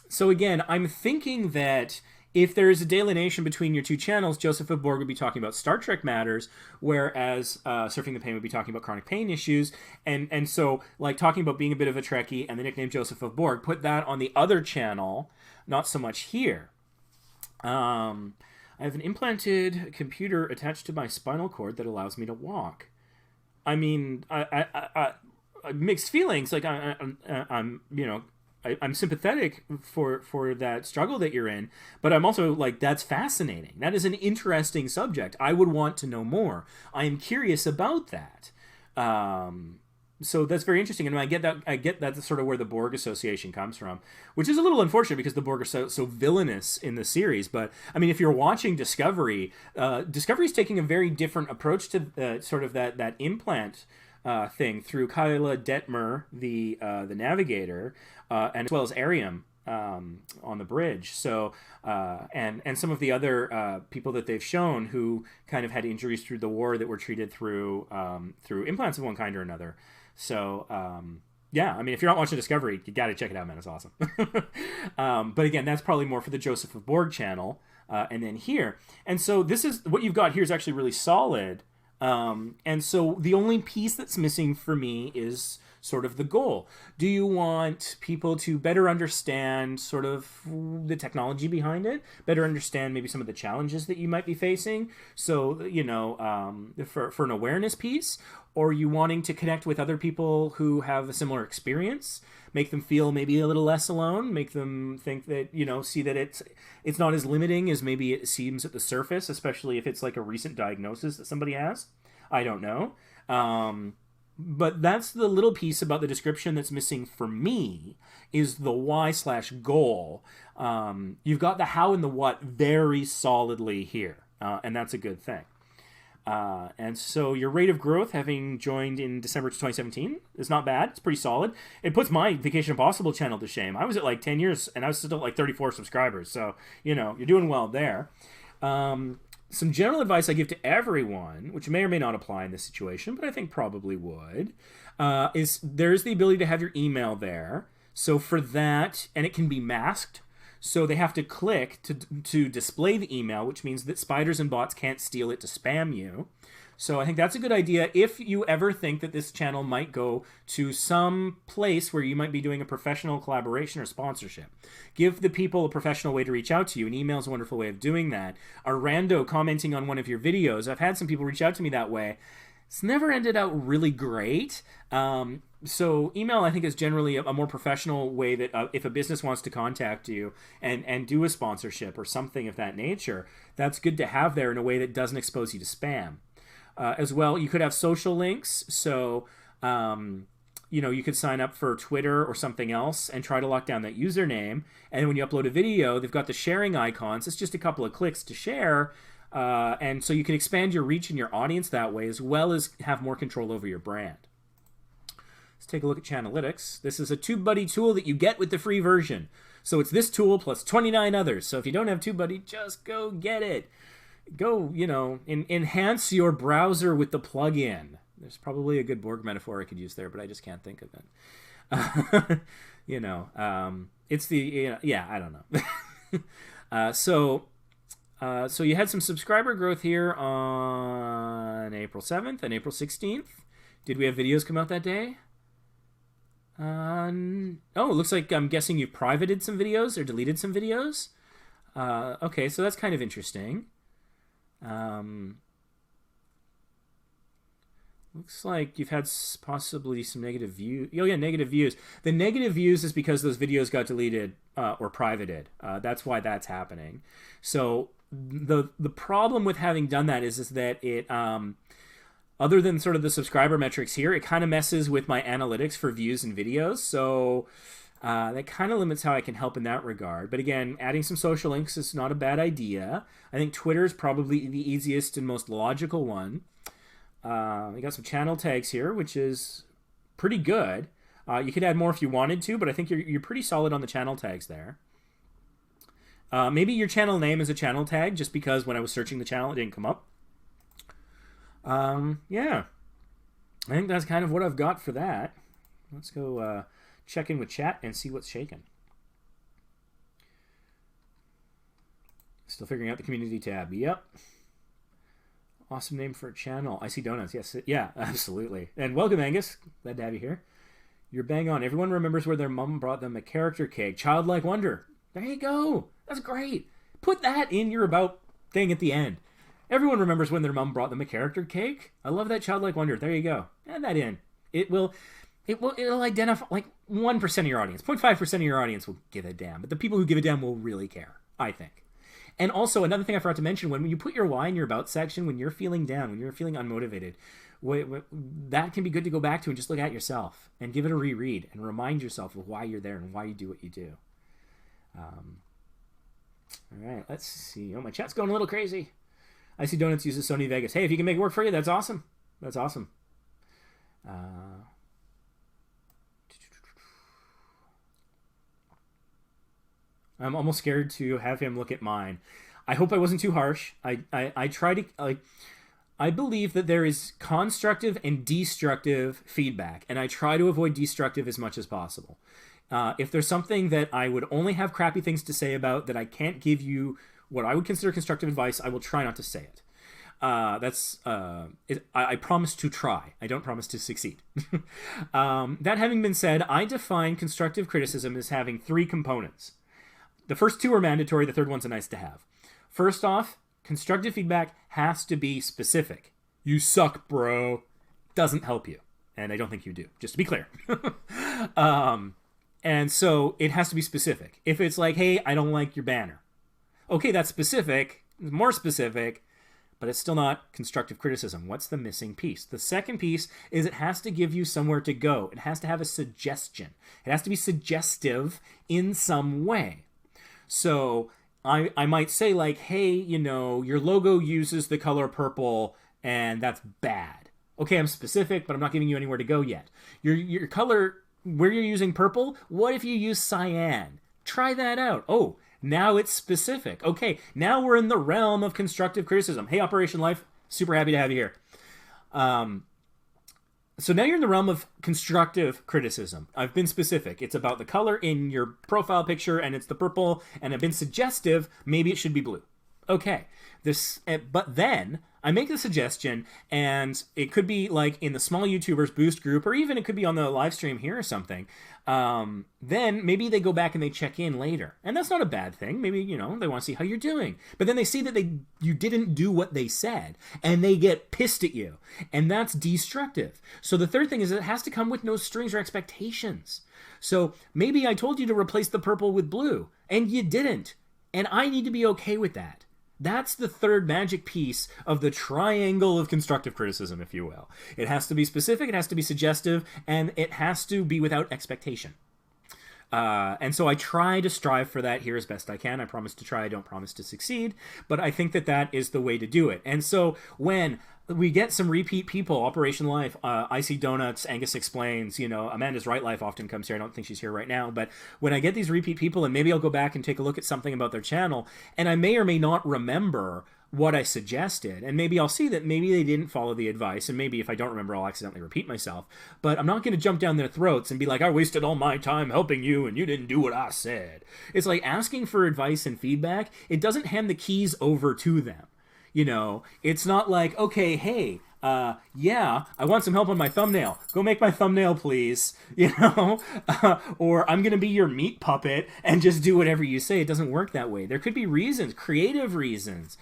So again, I'm thinking that if there is a delineation between your two channels, Joseph of Borg would be talking about Star Trek matters, whereas Surfing the Pain would be talking about chronic pain issues. And so, like, talking about being a bit of a Trekkie and the nickname Joseph of Borg, put that on the other channel, not so much here. I have an implanted computer attached to my spinal cord that allows me to walk. I mean, I mixed feelings. Like, I'm you know, I'm sympathetic for that struggle that you're in, but I'm also like, that's fascinating. That is an interesting subject. I would want to know more. I am curious about that. So that's very interesting, and I get that's sort of where the Borg association comes from, which is a little unfortunate because the Borg are so villainous in the series. But I mean, if you're watching Discovery, Discovery's taking a very different approach to sort of that implant thing through Kyla Detmer, the navigator, and as well as Arium on the bridge. So and some of the other people that they've shown who kind of had injuries through the war that were treated through implants of one kind or another. So yeah, I mean, if you're not watching Discovery, you got to check it out, man. It's awesome. But again, that's probably more for the Joseph of Borg channel. And then here. And so this is what you've got here is actually really solid. And so the only piece that's missing for me is sort of the goal. Do you want people to better understand sort of the technology behind it, better understand maybe some of the challenges that you might be facing? So, you know, for an awareness piece, or are you wanting to connect with other people who have a similar experience, make them feel maybe a little less alone, make them think that, you know, see that it's not as limiting as maybe it seems at the surface, especially if it's like a recent diagnosis that somebody has. I don't know. But that's the little piece about the description that's missing for me, is the why/goal. You've got the how and the what very solidly here, and that's a good thing. And so your rate of growth, having joined in December 2017, is not bad. It's pretty solid. It puts my Vacation Impossible channel to shame. I was at like 10 years, and I was still at like 34 subscribers. So, you know, you're doing well there. Some general advice I give to everyone, which may or may not apply in this situation, but I think probably would, is there's the ability to have your email there. So for that, and it can be masked, so they have to click to display the email, which means that spiders and bots can't steal it to spam you. So I think that's a good idea if you ever think that this channel might go to some place where you might be doing a professional collaboration or sponsorship. Give the people a professional way to reach out to you. An email is a wonderful way of doing that. A rando commenting on one of your videos. I've had some people reach out to me that way. It's never ended out really great. So email, I think, is generally a more professional way that if a business wants to contact you and do a sponsorship or something of that nature, that's good to have there in a way that doesn't expose you to spam. As well, you could have social links. So, you know, you could sign up for Twitter or something else and try to lock down that username. And when you upload a video, they've got the sharing icons. It's just a couple of clicks to share. And so you can expand your reach and your audience that way, as well as have more control over your brand. Let's take a look at Chanalytics. This is a TubeBuddy tool that you get with the free version. So it's this tool plus 29 others. So if you don't have TubeBuddy, just go get it. Go, you know, enhance your browser with the plugin. There's probably a good Borg metaphor I could use there, but I just can't think of it. You know, it's the, you know, yeah, I don't know. So you had some subscriber growth here on April 7th and April 16th. Did we have videos come out that day? Oh, it looks like, I'm guessing you privated some videos or deleted some videos. Okay, so that's kind of interesting. Looks like you've had possibly some negative views. Oh yeah, negative views. The negative views is because those videos got deleted or privated. That's why that's happening. So the problem with having done that is that it other than sort of the subscriber metrics here, it kind of messes with my analytics for views and videos. So that kind of limits how I can help in that regard. But again, adding some social links is not a bad idea. I think Twitter is probably the easiest and most logical one. We got some channel tags here, which is pretty good. You could add more if you wanted to, but I think you're pretty solid on the channel tags there. Maybe your channel name is a channel tag, just because when I was searching the channel, it didn't come up. Yeah. I think that's kind of what I've got for that. Let's go check in with chat and see what's shaking. Still figuring out the community tab. Yep. Awesome name for a channel. I see donuts. Yes. Yeah, absolutely. And welcome, Angus. Glad to have you here. You're bang on. Everyone remembers where their mom brought them a character cake. Childlike wonder. There you go. That's great. Put that in your about thing at the end. Everyone remembers when their mom brought them a character cake. I love that childlike wonder. There you go. Add that in. It'll identify like 1% of your audience. 0.5% of your audience will give a damn. But the people who give a damn will really care, I think. And also, another thing I forgot to mention, when you put your why in your about section, when you're feeling down, when you're feeling unmotivated, that can be good to go back to and just look at yourself and give it a reread and remind yourself of why you're there and why you do what you do. All right, let's see. Oh, my chat's going a little crazy. I see Donuts uses Sony Vegas. Hey, if you can make it work for you, that's awesome. That's awesome. I'm almost scared to have him look at mine. I hope I wasn't too harsh. I try to like. I believe that there is constructive and destructive feedback, and I try to avoid destructive as much as possible. If there's something that I would only have crappy things to say about, that I can't give you what I would consider constructive advice, I will try not to say it. I promise to try. I don't promise to succeed. That having been said, I define constructive criticism as having 3 components. The first 2 are mandatory. The third one's a nice to have. First off, constructive feedback has to be specific. You suck, bro. Doesn't help you. And I don't think you do, just to be clear. And so it has to be specific. If it's like, hey, I don't like your banner. Okay, that's specific, more specific, but it's still not constructive criticism. What's the missing piece? The second piece is it has to give you somewhere to go. It has to have a suggestion. It has to be suggestive in some way. So I might say like, hey, you know, your logo uses the color purple and that's bad. Okay, I'm specific, but I'm not giving you anywhere to go yet. Your color, where you're using purple, what if you use cyan? Try that out. Oh, now it's specific. Okay, now we're in the realm of constructive criticism. Hey, Operation Life, super happy to have you here. So now you're in the realm of constructive criticism. I've been specific. It's about the color in your profile picture, and it's the purple, and I've been suggestive. Maybe it should be blue. Okay, but then I make the suggestion, and it could be like in the small YouTubers boost group, or even it could be on the live stream here or something. Then maybe they go back and they check in later, and that's not a bad thing. Maybe, you know, they want to see how you're doing, but then they see that you didn't do what they said, and they get pissed at you, and that's destructive. So the third thing is it has to come with no strings or expectations. So maybe I told you to replace the purple with blue, and you didn't, and I need to be okay with that. That's the third magic piece of the triangle of constructive criticism, if you will. It has to be specific, it has to be suggestive, and it has to be without expectation. And so I try to strive for that here as best I can. I promise to try, I don't promise to succeed, but I think that that is the way to do it. And so when we get some repeat people, Operation Life, Icy Donuts, Angus Explains, you know, Amanda's Right Life often comes here. I don't think she's here right now, but when I get these repeat people, and maybe I'll go back and take a look at something about their channel, and I may or may not remember what I suggested, and maybe I'll see that maybe they didn't follow the advice, and maybe if I don't remember, I'll accidentally repeat myself, but I'm not going to jump down their throats and be like, I wasted all my time helping you, and you didn't do what I said. It's like asking for advice and feedback. It doesn't hand the keys over to them. You know, it's not like, okay, hey, yeah, I want some help on my thumbnail. Go make my thumbnail, please. You know, or I'm going to be your meat puppet and just do whatever you say. It doesn't work that way. There could be reasons, creative reasons,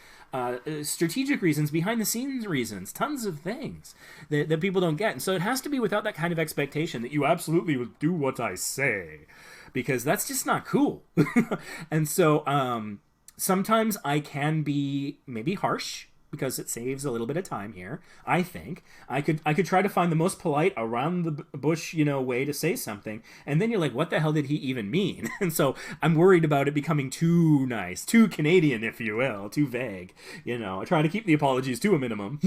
strategic reasons, behind the scenes reasons, tons of things that people don't get. And so it has to be without that kind of expectation that you absolutely will do what I say, because that's just not cool. And so, sometimes I can be maybe harsh because it saves a little bit of time here. I think I could try to find the most polite, around the bush, you know, way to say something, and then you're like, what the hell did he even mean? And so I'm worried about it becoming too nice, too Canadian, if you will, too vague. You know, I try to keep the apologies to a minimum.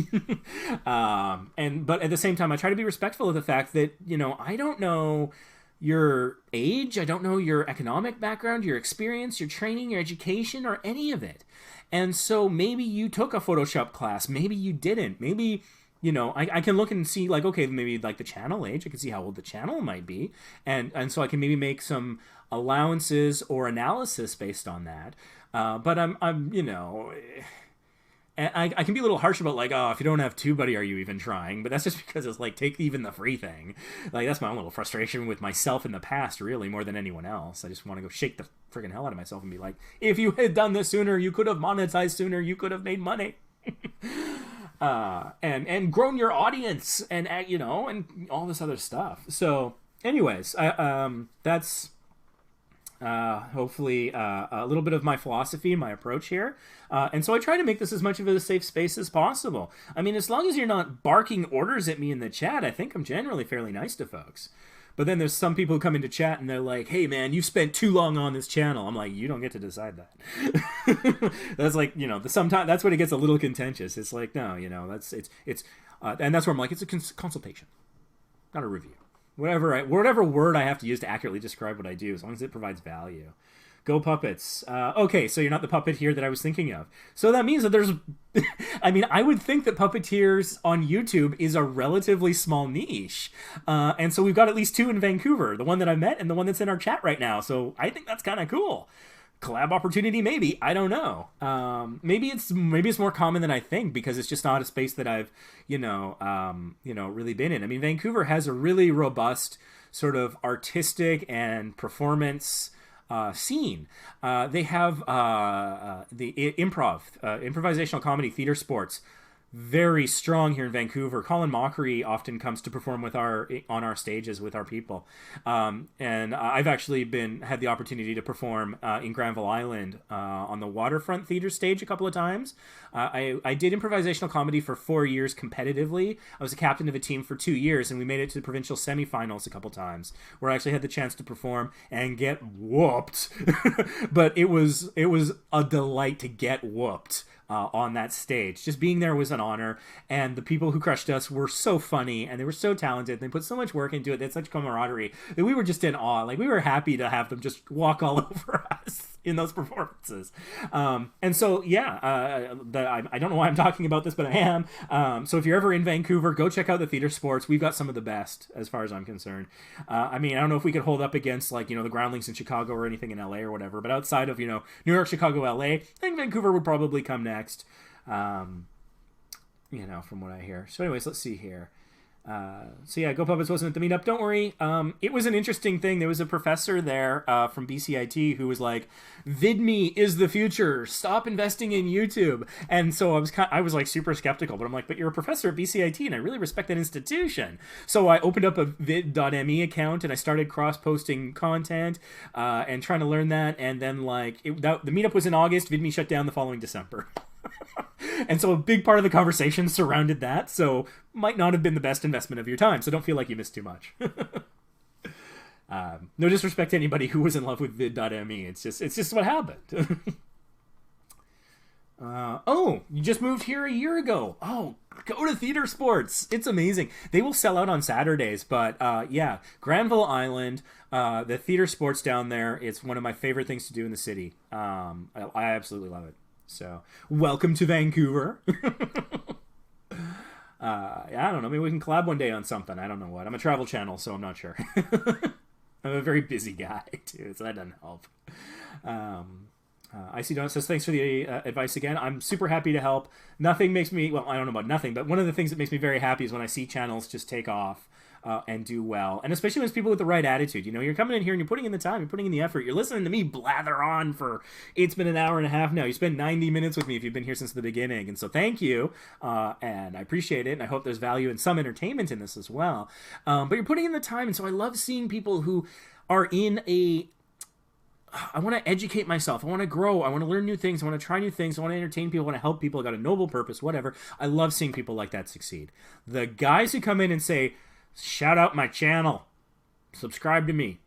But at the same time, I try to be respectful of the fact that, you know, I don't know your age, I don't know your economic background, your experience, your training, your education, or any of it. And so maybe you took a Photoshop class, maybe you didn't. Maybe, you know, I can look and see like, okay, maybe like the channel age, I can see how old the channel might be. And so I can maybe make some allowances or analysis based on that. But I'm, you know, and I can be a little harsh about like, oh, if you don't have TubeBuddy, are you even trying? But that's just because it's like, take even the free thing. Like, that's my own little frustration with myself in the past, really, more than anyone else. I just want to go shake the friggin' hell out of myself and be like, if you had done this sooner, you could have monetized sooner, you could have made money. And grown your audience, and, you know, and all this other stuff. So, anyways, that's hopefully a little bit of my philosophy and my approach here. And so I try to make this as much of a safe space as possible. I mean, as long as you're not barking orders at me in the chat, I think I'm generally fairly nice to folks. But then there's some people who come into chat and they're like, hey man, you spent too long on this channel. I'm like, you don't get to decide that. That's like, you know, sometimes that's when it gets a little contentious. It's like, no, you know, and that's where I'm like, it's a consultation. not a review. Whatever word I have to use to accurately describe what I do, as long as it provides value. Go puppets. Okay, so you're not the puppeteer that I was thinking of. So that means that there's... I mean, I would think that puppeteers on YouTube is a relatively small niche. And so we've got at least 2 in Vancouver. The one that I met and the one that's in our chat right now. So I think that's kind of cool. Collab opportunity, maybe. I don't know. Maybe it's more common than I think, because it's just not a space that I've, really been in. I mean, Vancouver has a really robust sort of artistic and performance scene. They have the improvisational comedy, theater sports, very strong here in Vancouver. Colin Mockery often comes to perform on our stages with our people, and I've actually had the opportunity to perform in Granville Island on the Waterfront Theater stage a couple of times. I did improvisational comedy for 4 years competitively. I was a captain of a team for 2 years, and we made it to the provincial semifinals a couple times, where I actually had the chance to perform and get whooped. But it was a delight to get whooped on that stage. Just being there was an honor, and the people who crushed us were so funny, and they were so talented, and they put so much work into it. They had such camaraderie that we were just in awe. Like, we were happy to have them just walk all over us in those performances. And so, yeah, I don't know why I'm talking about this, but I am. So if you're ever in Vancouver, go check out the theater sports. We've got some of the best, as far as I'm concerned. I mean, I don't know if we could hold up against, like, the Groundlings in Chicago or anything in LA or whatever, but outside of, New York, Chicago, LA, I think Vancouver would probably come next. From what I hear. So anyways, let's see here. So yeah, Go Puppets wasn't at the meetup. Don't worry. It was an interesting thing. There was a professor there from BCIT who was like, "VidMe is the future. Stop investing in YouTube." And so I was like super skeptical, but I'm like, "But you're a professor at BCIT, and I really respect that institution." So I opened up a vid.me account and I started cross-posting content and trying to learn that. And then the meetup was in August. VidMe shut down the following December. And so a big part of the conversation surrounded that, so might not have been the best investment of your time, so don't feel like you missed too much. No disrespect to anybody who was in love with vid.me, it's just what happened. Oh, you just moved here a year ago. Oh, go to theater sports. It's amazing. They will sell out on Saturdays, but yeah, Granville Island, the theater sports down there, it's one of my favorite things to do in the city. I absolutely love it. So, welcome to Vancouver. I don't know. Maybe we can collab one day on something. I don't know what. I'm a travel channel, so I'm not sure. I'm a very busy guy, too, so that doesn't help. Icy Donut says, thanks for the advice again. I'm super happy to help. Nothing makes me, well, I don't know about nothing, but one of the things that makes me very happy is when I see channels just take off. And do well, and especially when it's people with the right attitude. You're coming in here and you're putting in the time, you're putting in the effort, you're listening to me blather on for, it's been an hour and a half now. You spent 90 minutes with me if you've been here since the beginning, and so thank you, and I appreciate it, and I hope there's value and some entertainment in this as well. But you're putting in the time, and so I love seeing people who are in I want to educate myself. I want to grow. I want to learn new things. I want to try new things. I want to entertain people. I want to help people. I got a noble purpose, whatever. I love seeing people like that succeed. The guys who come in and say, shout out my channel, subscribe to me,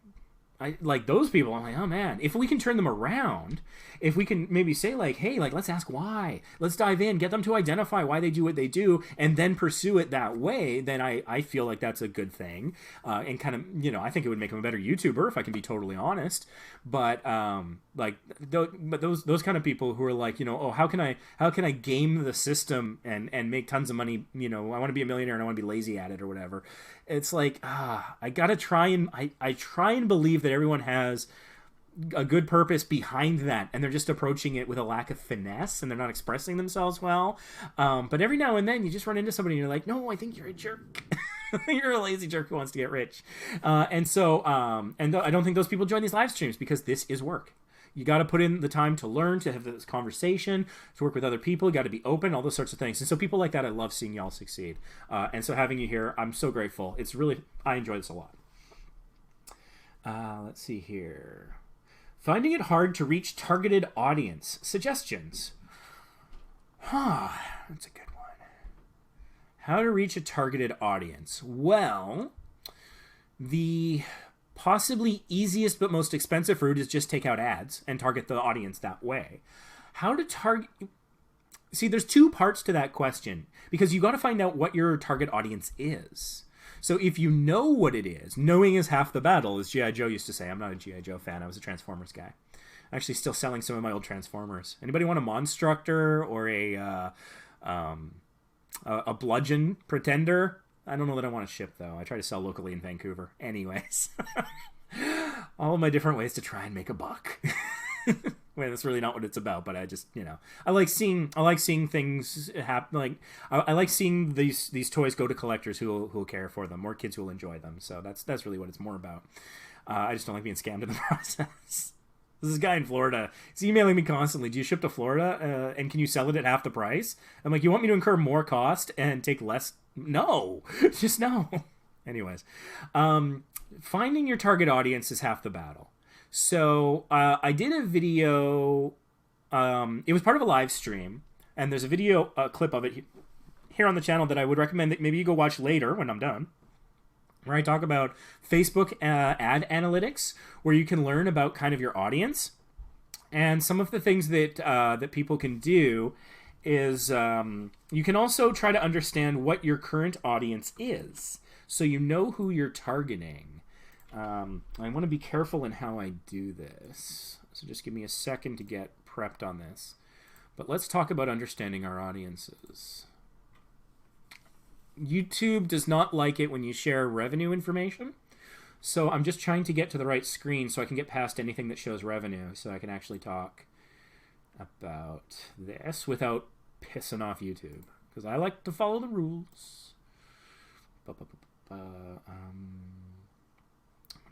I like those people. I'm like, oh man, if we can turn them around, if we can maybe say like, hey, like, let's ask why, let's dive in, get them to identify why they do what they do, and then pursue it that way, then I feel like that's a good thing. And kind of, I think it would make them a better YouTuber, if I can be totally honest. But those kind of people who are like, oh, how can I game the system and make tons of money? I want to be a millionaire and I want to be lazy at it or whatever. It's like, I gotta try and I try and believe that everyone has a good purpose behind that, and they're just approaching it with a lack of finesse, and they're not expressing themselves well. But every now and then you just run into somebody and you're like, no, I think you're a jerk. You're a lazy jerk who wants to get rich. And I don't think those people join these live streams because this is work. You got to put in the time to learn, to have this conversation, to work with other people. You got to be open, all those sorts of things. And so people like that, I love seeing y'all succeed. And so having you here, I'm so grateful. It's really, I enjoy this a lot. Let's see here. Finding it hard to reach targeted audience. Suggestions. That's a good one. How to reach a targeted audience. Well, the possibly easiest but most expensive route is just take out ads and target the audience that way. How to target... See, there's two parts to that question, because you got to find out what your target audience is. So if you know what it is, knowing is half the battle, as G.I. Joe used to say. I'm not a G.I. Joe fan. I was a Transformers guy. I'm actually still selling some of my old Transformers. Anybody want a Monstructor or a Bludgeon Pretender? I don't know that I want to ship, though. I try to sell locally in Vancouver. Anyways. All of my different ways to try and make a buck. Well, that's really not what it's about, but I just, I like seeing things happen. Like, I like seeing these toys go to collectors who will care for them, more kids who will enjoy them. So that's really what it's more about. I just don't like being scammed in the process. This guy in Florida, he's emailing me constantly. Do you ship to Florida? And can you sell it at half the price? I'm like, you want me to incur more cost and take less? No, just no. Anyways, finding your target audience is half the battle. So I did a video. It was part of a live stream, and there's a video clip of it here on the channel that I would recommend that maybe you go watch later when I'm done, where I talk about Facebook ad analytics, where you can learn about kind of your audience, and some of the things that that people can do is you can also try to understand what your current audience is, so you know who you're targeting. I want to be careful in how I do this, so just give me a second to get prepped on this. But let's talk about understanding our audiences. YouTube does not like it when you share revenue information, so I'm just trying to get to the right screen so I can get past anything that shows revenue, so I can actually talk about this without pissing off YouTube, because I like to follow the rules.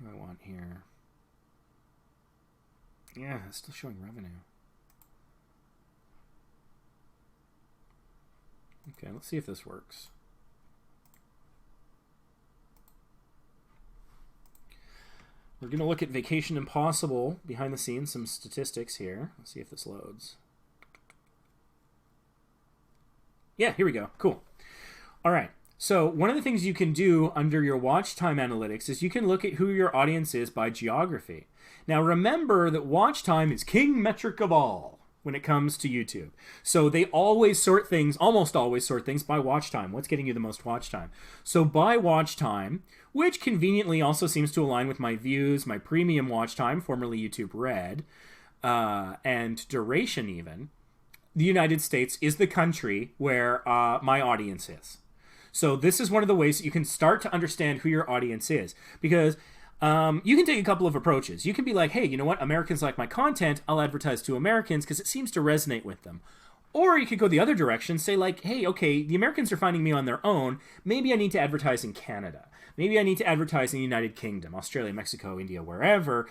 What do I want here? Yeah, it's still showing revenue. Okay, let's see if this works. We're going to look at Vacation Impossible behind the scenes, some statistics here. Let's see if this loads. Yeah, here we go. Cool. All right. So one of the things you can do under your watch time analytics is you can look at who your audience is by geography. Now remember that watch time is king metric of all when it comes to YouTube. So they always sort things, almost always sort things by watch time. What's getting you the most watch time? So by watch time, which conveniently also seems to align with my views, my premium watch time, formerly YouTube Red, and duration even, the United States is the country where my audience is. So this is one of the ways that you can start to understand who your audience is, because you can take a couple of approaches. You can be like, hey, you know what? Americans like my content. I'll advertise to Americans because it seems to resonate with them. Or you could go the other direction, say like, hey, okay, the Americans are finding me on their own. Maybe I need to advertise in Canada. Maybe I need to advertise in the United Kingdom, Australia, Mexico, India, wherever,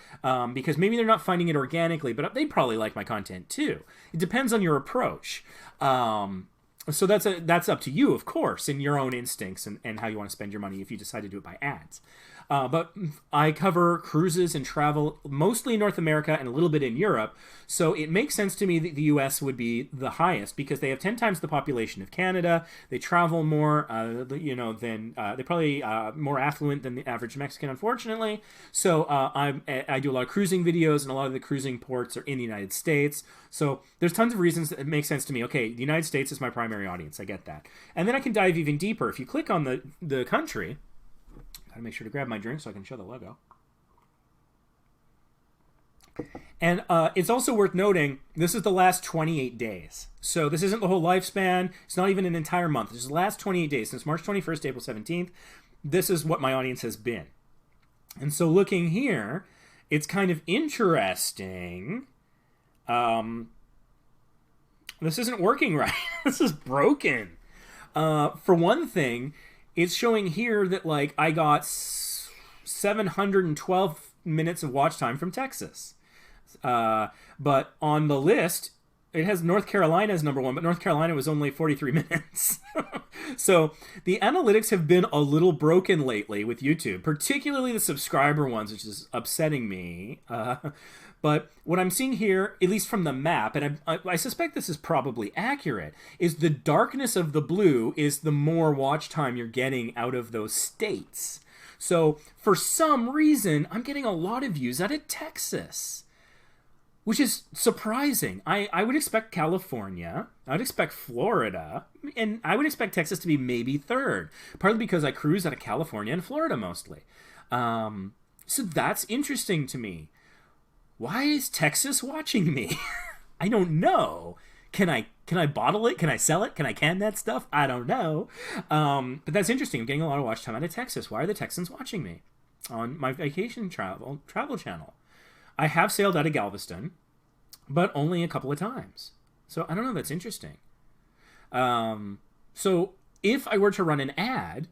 because maybe they're not finding it organically, but they probably like my content too. It depends on your approach. So that's up to you, of course, in your own instincts and how you want to spend your money if you decide to do it by ads. But I cover cruises and travel mostly in North America and a little bit in Europe. So it makes sense to me that the US would be the highest because they have 10 times the population of Canada. They travel more, than they're probably more affluent than the average Mexican, unfortunately. So I do a lot of cruising videos, and a lot of the cruising ports are in the United States. So there's tons of reasons that it makes sense to me. Okay, the United States is my primary audience. I get that. And then I can dive even deeper. If you click on the country, gotta make sure to grab my drink so I can show the logo. And it's also worth noting, this is the last 28 days. So this isn't the whole lifespan. It's not even an entire month. This is the last 28 days. Since March 21st to April 17th, this is what my audience has been. And so looking here, it's kind of interesting. This isn't working right. This is broken. For one thing, it's showing here that like I got 712 minutes of watch time from Texas. But on the list, it has North Carolina as number one, but North Carolina was only 43 minutes. So the analytics have been a little broken lately with YouTube, particularly the subscriber ones, which is upsetting me. But what I'm seeing here, at least from the map, and I suspect this is probably accurate, is the darkness of the blue is the more watch time you're getting out of those states. So for some reason, I'm getting a lot of views out of Texas, which is surprising. I would expect California, I would expect Florida, and I would expect Texas to be maybe third, partly because I cruise out of California and Florida mostly. So that's interesting to me. Why is Texas watching me? I don't know. Can I bottle it? Can I sell it? Can I can that stuff? I don't know. But that's interesting. I'm getting a lot of watch time out of Texas. Why are the Texans watching me on my vacation travel channel? I have sailed out of Galveston, but only a couple of times. So I don't know. That's interesting. So if I were to run an ad,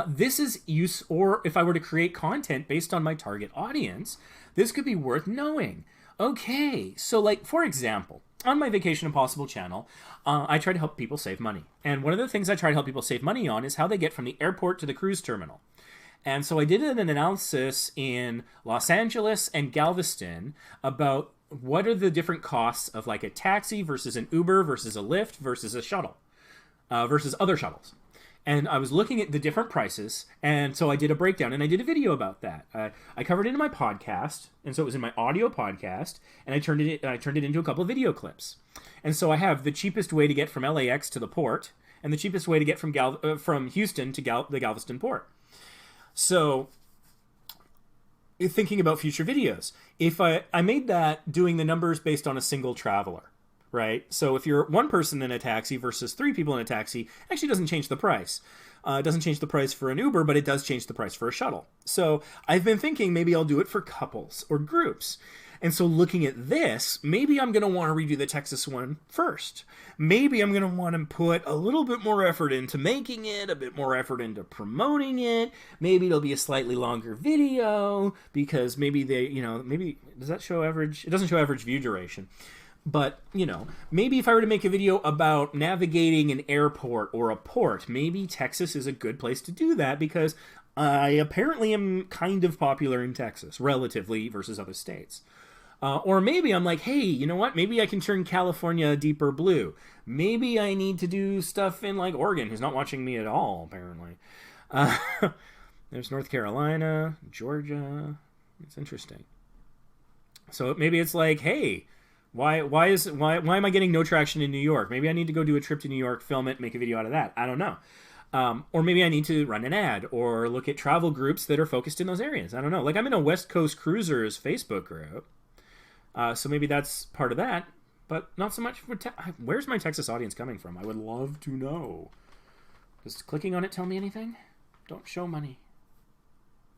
this is use, or if I were to create content based on my target audience, this could be worth knowing. Okay, so like, for example, on my Vacation Impossible channel, I try to help people save money. And one of the things I try to help people save money on is how they get from the airport to the cruise terminal. And so I did an analysis in Los Angeles and Galveston about what are the different costs of like a taxi versus an Uber versus a Lyft versus a shuttle versus other shuttles. And I was looking at the different prices, and so I did a breakdown, and I did a video about that. I covered it in my podcast, and so it was in my audio podcast, and I turned it into a couple of video clips. And so I have the cheapest way to get from LAX to the port, and the cheapest way to get from Houston to the Galveston port. So, thinking about future videos, if I made that doing the numbers based on a single traveler, right? So if you're one person in a taxi versus 3 people in a taxi, it actually doesn't change the price. It doesn't change the price for an Uber, but it does change the price for a shuttle. So I've been thinking maybe I'll do it for couples or groups. And so looking at this, maybe I'm going to want to redo the Texas one first. Maybe I'm going to want to put a little bit more effort into making it, a bit more effort into promoting it. Maybe it'll be a slightly longer video because maybe maybe, does that show average? It doesn't show average view duration. But, maybe if I were to make a video about navigating an airport or a port, maybe Texas is a good place to do that because I apparently am kind of popular in Texas, relatively, versus other states. Or maybe I'm like, hey, you know what? Maybe I can turn California a deeper blue. Maybe I need to do stuff in, like, Oregon, who's not watching me at all, apparently. There's North Carolina, Georgia. It's interesting. So maybe it's like, hey, why am I getting no traction in New York? Maybe I need to go do a trip to New York, film it, make a video out of that. I don't know. Or maybe I need to run an ad or look at travel groups that are focused in those areas. I don't know. Like, I'm in a West Coast Cruisers Facebook group. So maybe that's part of that, but not so much for where's my Texas audience coming from? I would love to know. Does clicking on it tell me anything? Don't show money.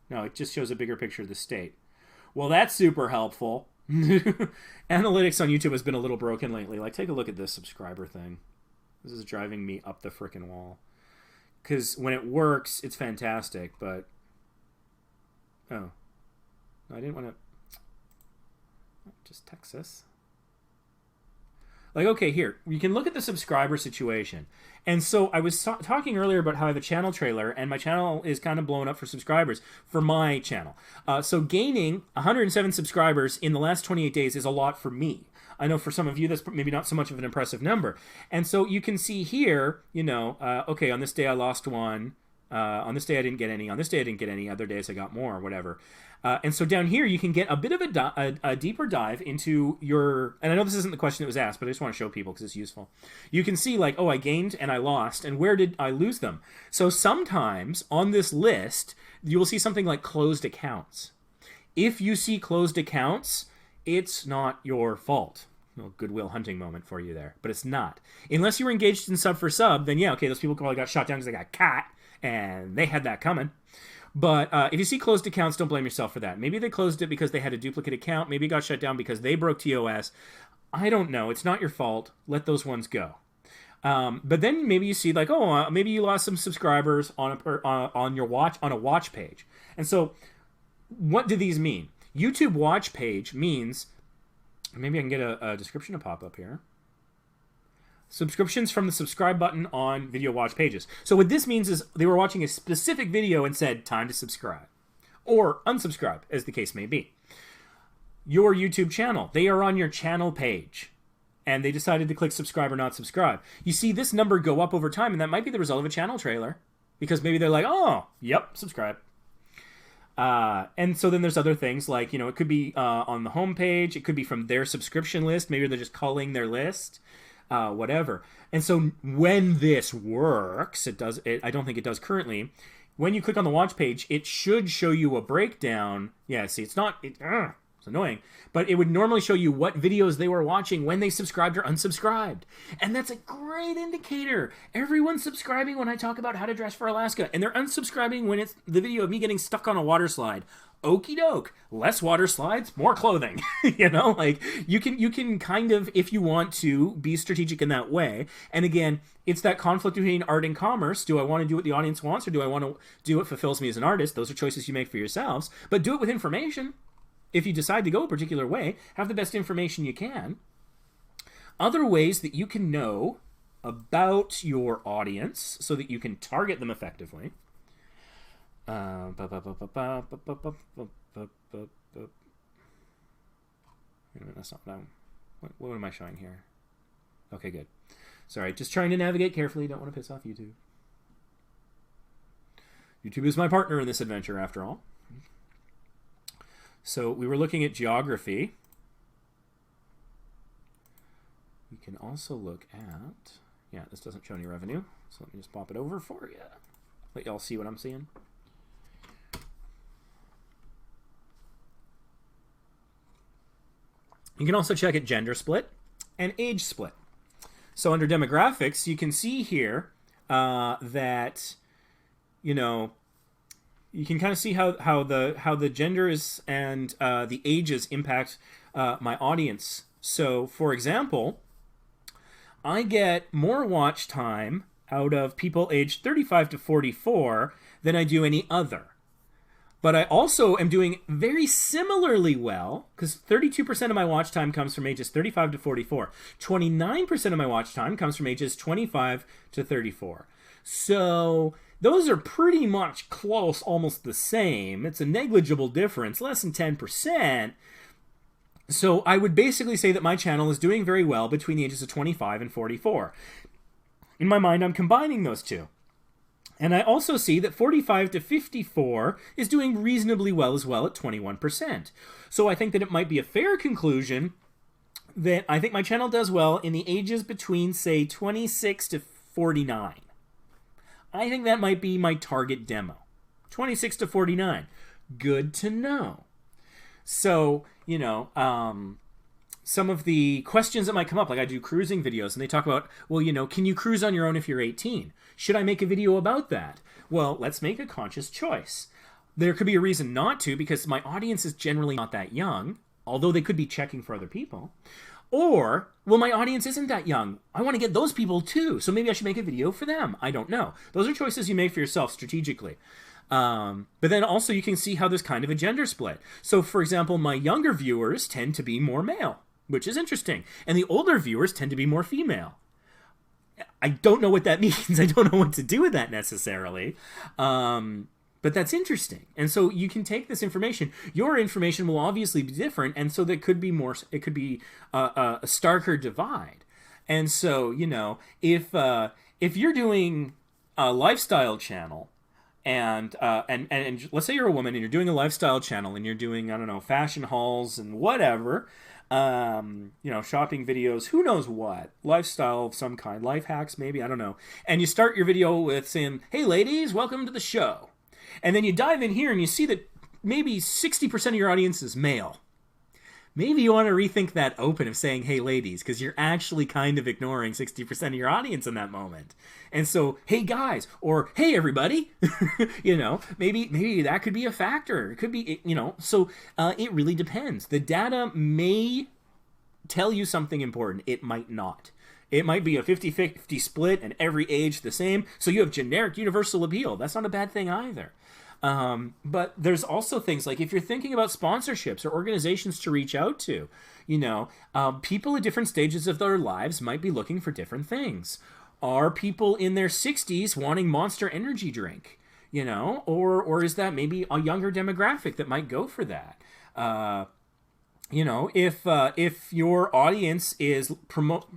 No, it just shows a bigger picture of the state. Well, that's super helpful. Analytics on YouTube has been a little broken lately. Like, take a look at this subscriber thing. This is driving me up the frickin' wall. Because when it works, it's fantastic, but... Oh. I didn't want to... Just Texas. Like, okay, here. You can look at the subscriber situation. And so I was talking earlier about how I have a channel trailer, and my channel is kind of blown up for subscribers for my channel. So gaining 107 subscribers in the last 28 days is a lot for me. I know for some of you that's maybe not so much of an impressive number. And so you can see here, okay, on this day I lost one. On this day I didn't get any. On this day I didn't get any. Other days I got more or whatever. And so down here you can get a bit of a deeper dive into your... And I know this isn't the question that was asked, but I just want to show people because it's useful. You can see like, oh, I gained and I lost. And where did I lose them? So sometimes on this list, you will see something like closed accounts. If you see closed accounts, it's not your fault. A little Goodwill Hunting moment for you there. But it's not. Unless you were engaged in sub for sub, then yeah, okay, those people probably got shot down because they got caught. And they had that coming. But if you see closed accounts, don't blame yourself for that. Maybe they closed it because they had a duplicate account. Maybe it got shut down because they broke TOS. I don't know. It's not your fault. Let those ones go. But then maybe you see like, oh, maybe you lost some subscribers on a watch page. And so what do these mean? YouTube watch page means, maybe I can get a description to pop up here. Subscriptions from the subscribe button on video watch pages. So what this means is they were watching a specific video and said, time to subscribe. Or unsubscribe, as the case may be. Your YouTube channel. They are on your channel page. And they decided to click subscribe or not subscribe. You see this number go up over time, and that might be the result of a channel trailer. Because maybe they're like, oh, yep, subscribe. And so then there's other things like, you know, it could be on the homepage. It could be from their subscription list. Maybe they're just culling their list, whatever. And so when this works, it does. I don't think it does currently. When you click on the watch page, it should show you a breakdown. Yeah, see, it's not... it's annoying. But it would normally show you what videos they were watching when they subscribed or unsubscribed. And that's a great indicator. Everyone's subscribing when I talk about how to dress for Alaska. And they're unsubscribing when it's the video of me getting stuck on a water slide. Okie doke. Less water slides, more clothing. You know, like you can kind of, if you want to, be strategic in that way. And again, it's that conflict between art and commerce. Do I want to do what the audience wants, or do I want to do what fulfills me as an artist? Those are choices you make for yourselves. But do it with information. If you decide to go a particular way, have the best information you can. Other ways that you can know about your audience so that you can target them effectively. Wait a minute, that's not what I'm... What am I showing here? Okay, good. Sorry, just trying to navigate carefully. Don't want to piss off YouTube. YouTube is my partner in this adventure, after all. So we were looking at geography. We can also look at... Yeah, this doesn't show any revenue. So let me just pop it over for you. Let y'all see what I'm seeing. You can also check at gender split and age split. So under demographics, you can see here that, you know, you can kind of see how the genders and the ages impact my audience. So, for example, I get more watch time out of people aged 35 to 44 than I do any other. But I also am doing very similarly well, because 32% of my watch time comes from ages 35 to 44. 29% of my watch time comes from ages 25 to 34. So those are pretty much close, almost the same. It's a negligible difference, less than 10%. So I would basically say that my channel is doing very well between the ages of 25 and 44. In my mind, I'm combining those two. And I also see that 45 to 54 is doing reasonably well as well at 21%. So I think that it might be a fair conclusion that I think my channel does well in the ages between, say, 26 to 49. I think that might be my target demo. 26 to 49. Good to know. So, you know, some of the questions that might come up, like I do cruising videos, and they talk about, well, you know, can you cruise on your own if you're 18? Should I make a video about that? Well, let's make a conscious choice. There could be a reason not to, because my audience is generally not that young, although they could be checking for other people. Or, well, my audience isn't that young. I want to get those people too, so maybe I should make a video for them. I don't know. Those are choices you make for yourself strategically. But then also you can see how there's kind of a gender split. So, for example, my younger viewers tend to be more male, which is interesting. And the older viewers tend to be more female. I don't know what that means. I don't know what to do with that necessarily. But that's interesting. And so you can take this information. Your information will obviously be different. And so there could be more, it could be a starker divide. And so, you know, if you're doing a lifestyle channel, and let's say you're a woman and you're doing a lifestyle channel and you're doing, I don't know, fashion hauls and whatever, you know, shopping videos, who knows what, lifestyle of some kind, life hacks maybe, I don't know. And you start your video with saying, hey ladies, welcome to the show. And then you dive in here and you see that maybe 60% of your audience is male. Maybe you want to rethink that open of saying, hey ladies, because you're actually kind of ignoring 60% of your audience in that moment. And so, hey guys, or hey everybody, you know, maybe that could be a factor. It could be, you know, so it really depends. The data may tell you something important. It might not. It might be a 50-50 split and every age the same. So you have generic universal appeal. That's not a bad thing either. But there's also things like if you're thinking about sponsorships or organizations to reach out to, you know, people at different stages of their lives might be looking for different things. Are people in their 60s wanting Monster Energy drink, you know, or is that maybe a younger demographic that might go for that? You know, if your audience is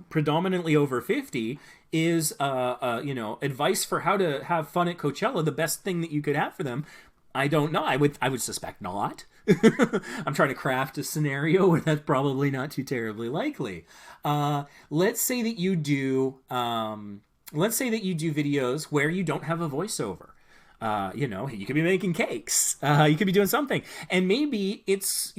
predominantly over 50, is you know, advice for how to have fun at Coachella the best thing that you could have for them? I don't know. I would suspect not. I'm trying to craft a scenario where that's probably not too terribly likely. Let's say that you do. Let's say that you do videos where you don't have a voiceover. You could be making cakes. You could be doing something, and maybe it's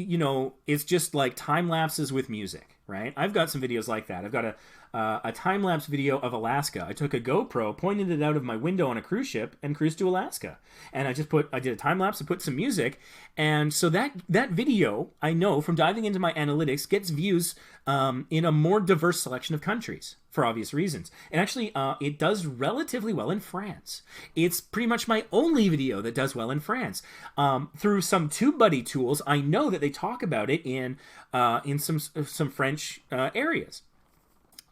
just like time lapses with music, right? I've got some videos like that. I've got a time lapse video of Alaska. I took a GoPro, pointed it out of my window on a cruise ship, and cruised to Alaska. And I did a time lapse and put some music, and so that video, I know from diving into my analytics, gets views in a more diverse selection of countries for obvious reasons. And actually, it does relatively well in France. It's pretty much my only video that does well in France. Through some TubeBuddy tools, I know that they talk about it in some French areas.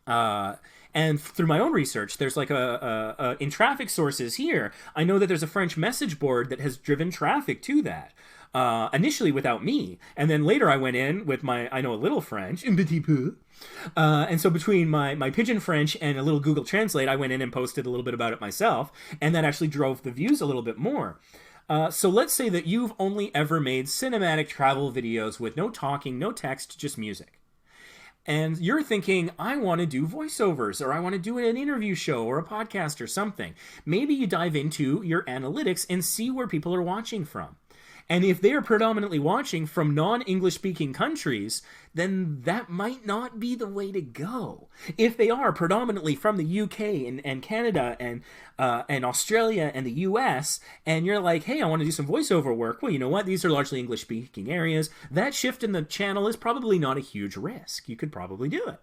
And through my own research, there's like in traffic sources here, I know that there's a French message board that has driven traffic to that. Initially without me, and then later I went in with I know a little French, un petit peu, and so between my Pidgin French and a little Google Translate, I went in and posted a little bit about it myself, and that actually drove the views a little bit more. So let's say that you've only ever made cinematic travel videos with no talking, no text, just music. And you're thinking, I want to do voiceovers, or I want to do an interview show or a podcast or something. Maybe you dive into your analytics and see where people are watching from. And if they are predominantly watching from non-English speaking countries, then that might not be the way to go. If they are predominantly from the UK and Canada and Australia and the US, and you're like, hey, I want to do some voiceover work, well, you know what? These are largely English speaking areas. That shift in the channel is probably not a huge risk. You could probably do it.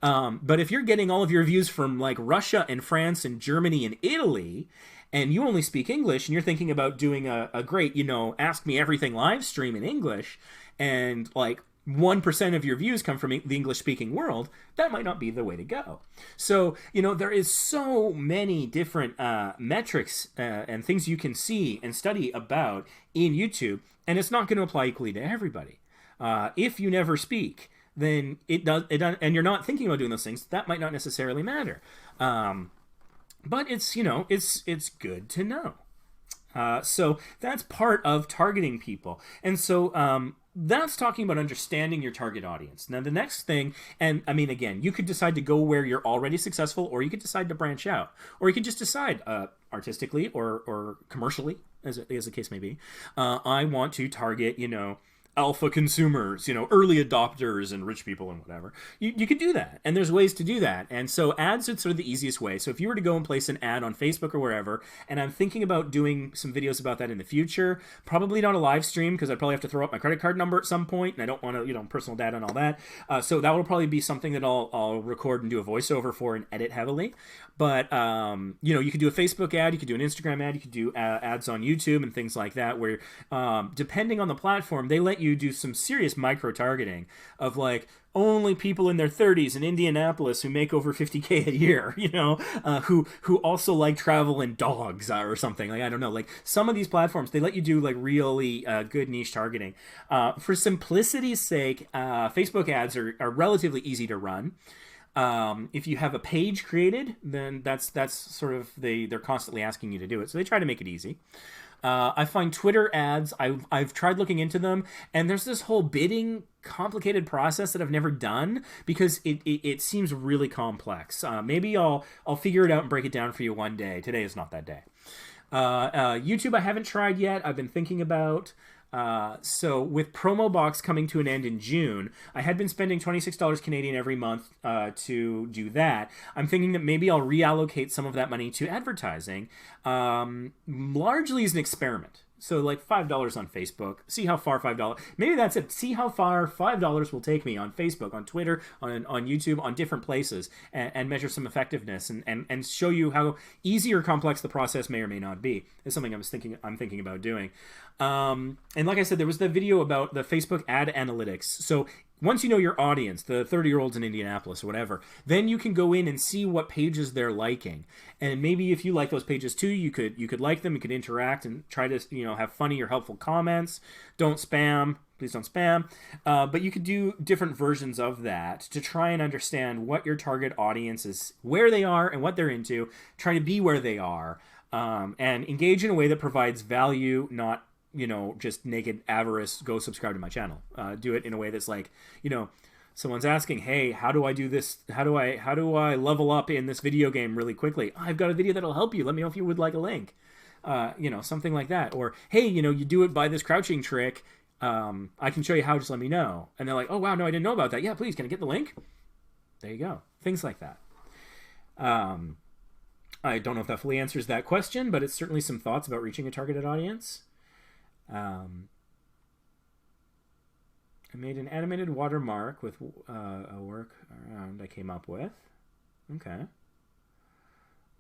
But if you're getting all of your views from like Russia and France and Germany and Italy, and you only speak English, and you're thinking about doing a great, Ask Me Everything live stream in English, and like 1% of your views come from the English-speaking world, that might not be the way to go. So, there is so many different metrics and things you can see and study about in YouTube, and it's not going to apply equally to everybody. If you never speak, then it does, and you're not thinking about doing those things, that might not necessarily matter. But it's good to know. So that's part of targeting people. And so that's talking about understanding your target audience. Now, the next thing, and I mean, again, you could decide to go where you're already successful, or you could decide to branch out, or you could just decide artistically or commercially, as the case may be, I want to target, alpha consumers, early adopters and rich people and whatever. You could do that, and there's ways to do that. And so ads is sort of the easiest way. So if you were to go and place an ad on Facebook or wherever, and I'm thinking about doing some videos about that in the future, probably not a live stream because I'd probably have to throw up my credit card number at some point, and I don't want to, personal data and all that. So that will probably be something that I'll record and do a voiceover for and edit heavily. But, you could do a Facebook ad, you could do an Instagram ad, you could do ads on YouTube and things like that, where depending on the platform, they let you do some serious micro-targeting of like only people in their 30s in Indianapolis who make over $50K a year, who also like travel and dogs or something. Like, I don't know, like some of these platforms, they let you do like really good niche targeting. For simplicity's sake, Facebook ads are relatively easy to run. If you have a page created, then that's sort of they're constantly asking you to do it. So they try to make it easy. I find Twitter ads, I've tried looking into them, and there's this whole bidding complicated process that I've never done because it seems really complex. Maybe I'll figure it out and break it down for you one day. Today is not that day. YouTube I haven't tried yet. I've been thinking about. So with promo box coming to an end in June, I had been spending $26 Canadian every month to do that. I'm thinking that maybe I'll reallocate some of that money to advertising, largely as an experiment. So like $5 on Facebook, see how far $5, maybe that's it. See how far $5 will take me on Facebook, on Twitter, on YouTube, on different places, and measure some effectiveness and show you how easy or complex the process may or may not be. It's something I'm thinking about doing. And like I said, there was the video about the Facebook ad analytics. So once you know your audience, the 30-year-olds in Indianapolis or whatever, then you can go in and see what pages they're liking. And maybe if you like those pages too, you could like them, you could interact and try to, have funny or helpful comments. Don't spam. Please don't spam. But you could do different versions of that to try and understand what your target audience is, where they are and what they're into, try to be where they are, and engage in a way that provides value, not you know, just naked avarice, go subscribe to my channel. Do it in a way that's like, you know, someone's asking, hey, how do I do this? How do I level up in this video game really quickly? I've got a video that'll help you. Let me know if you would like a link. You know, something like that. Or, hey, you know, you do it by this crouching trick. I can show you how, just let me know. And they're like, oh, wow, no, I didn't know about that. Yeah, please, can I get the link? There you go. Things like that. I don't know if that fully answers that question, but it's certainly some thoughts about reaching a targeted audience. I made an animated watermark with a workaround I came up with. Okay.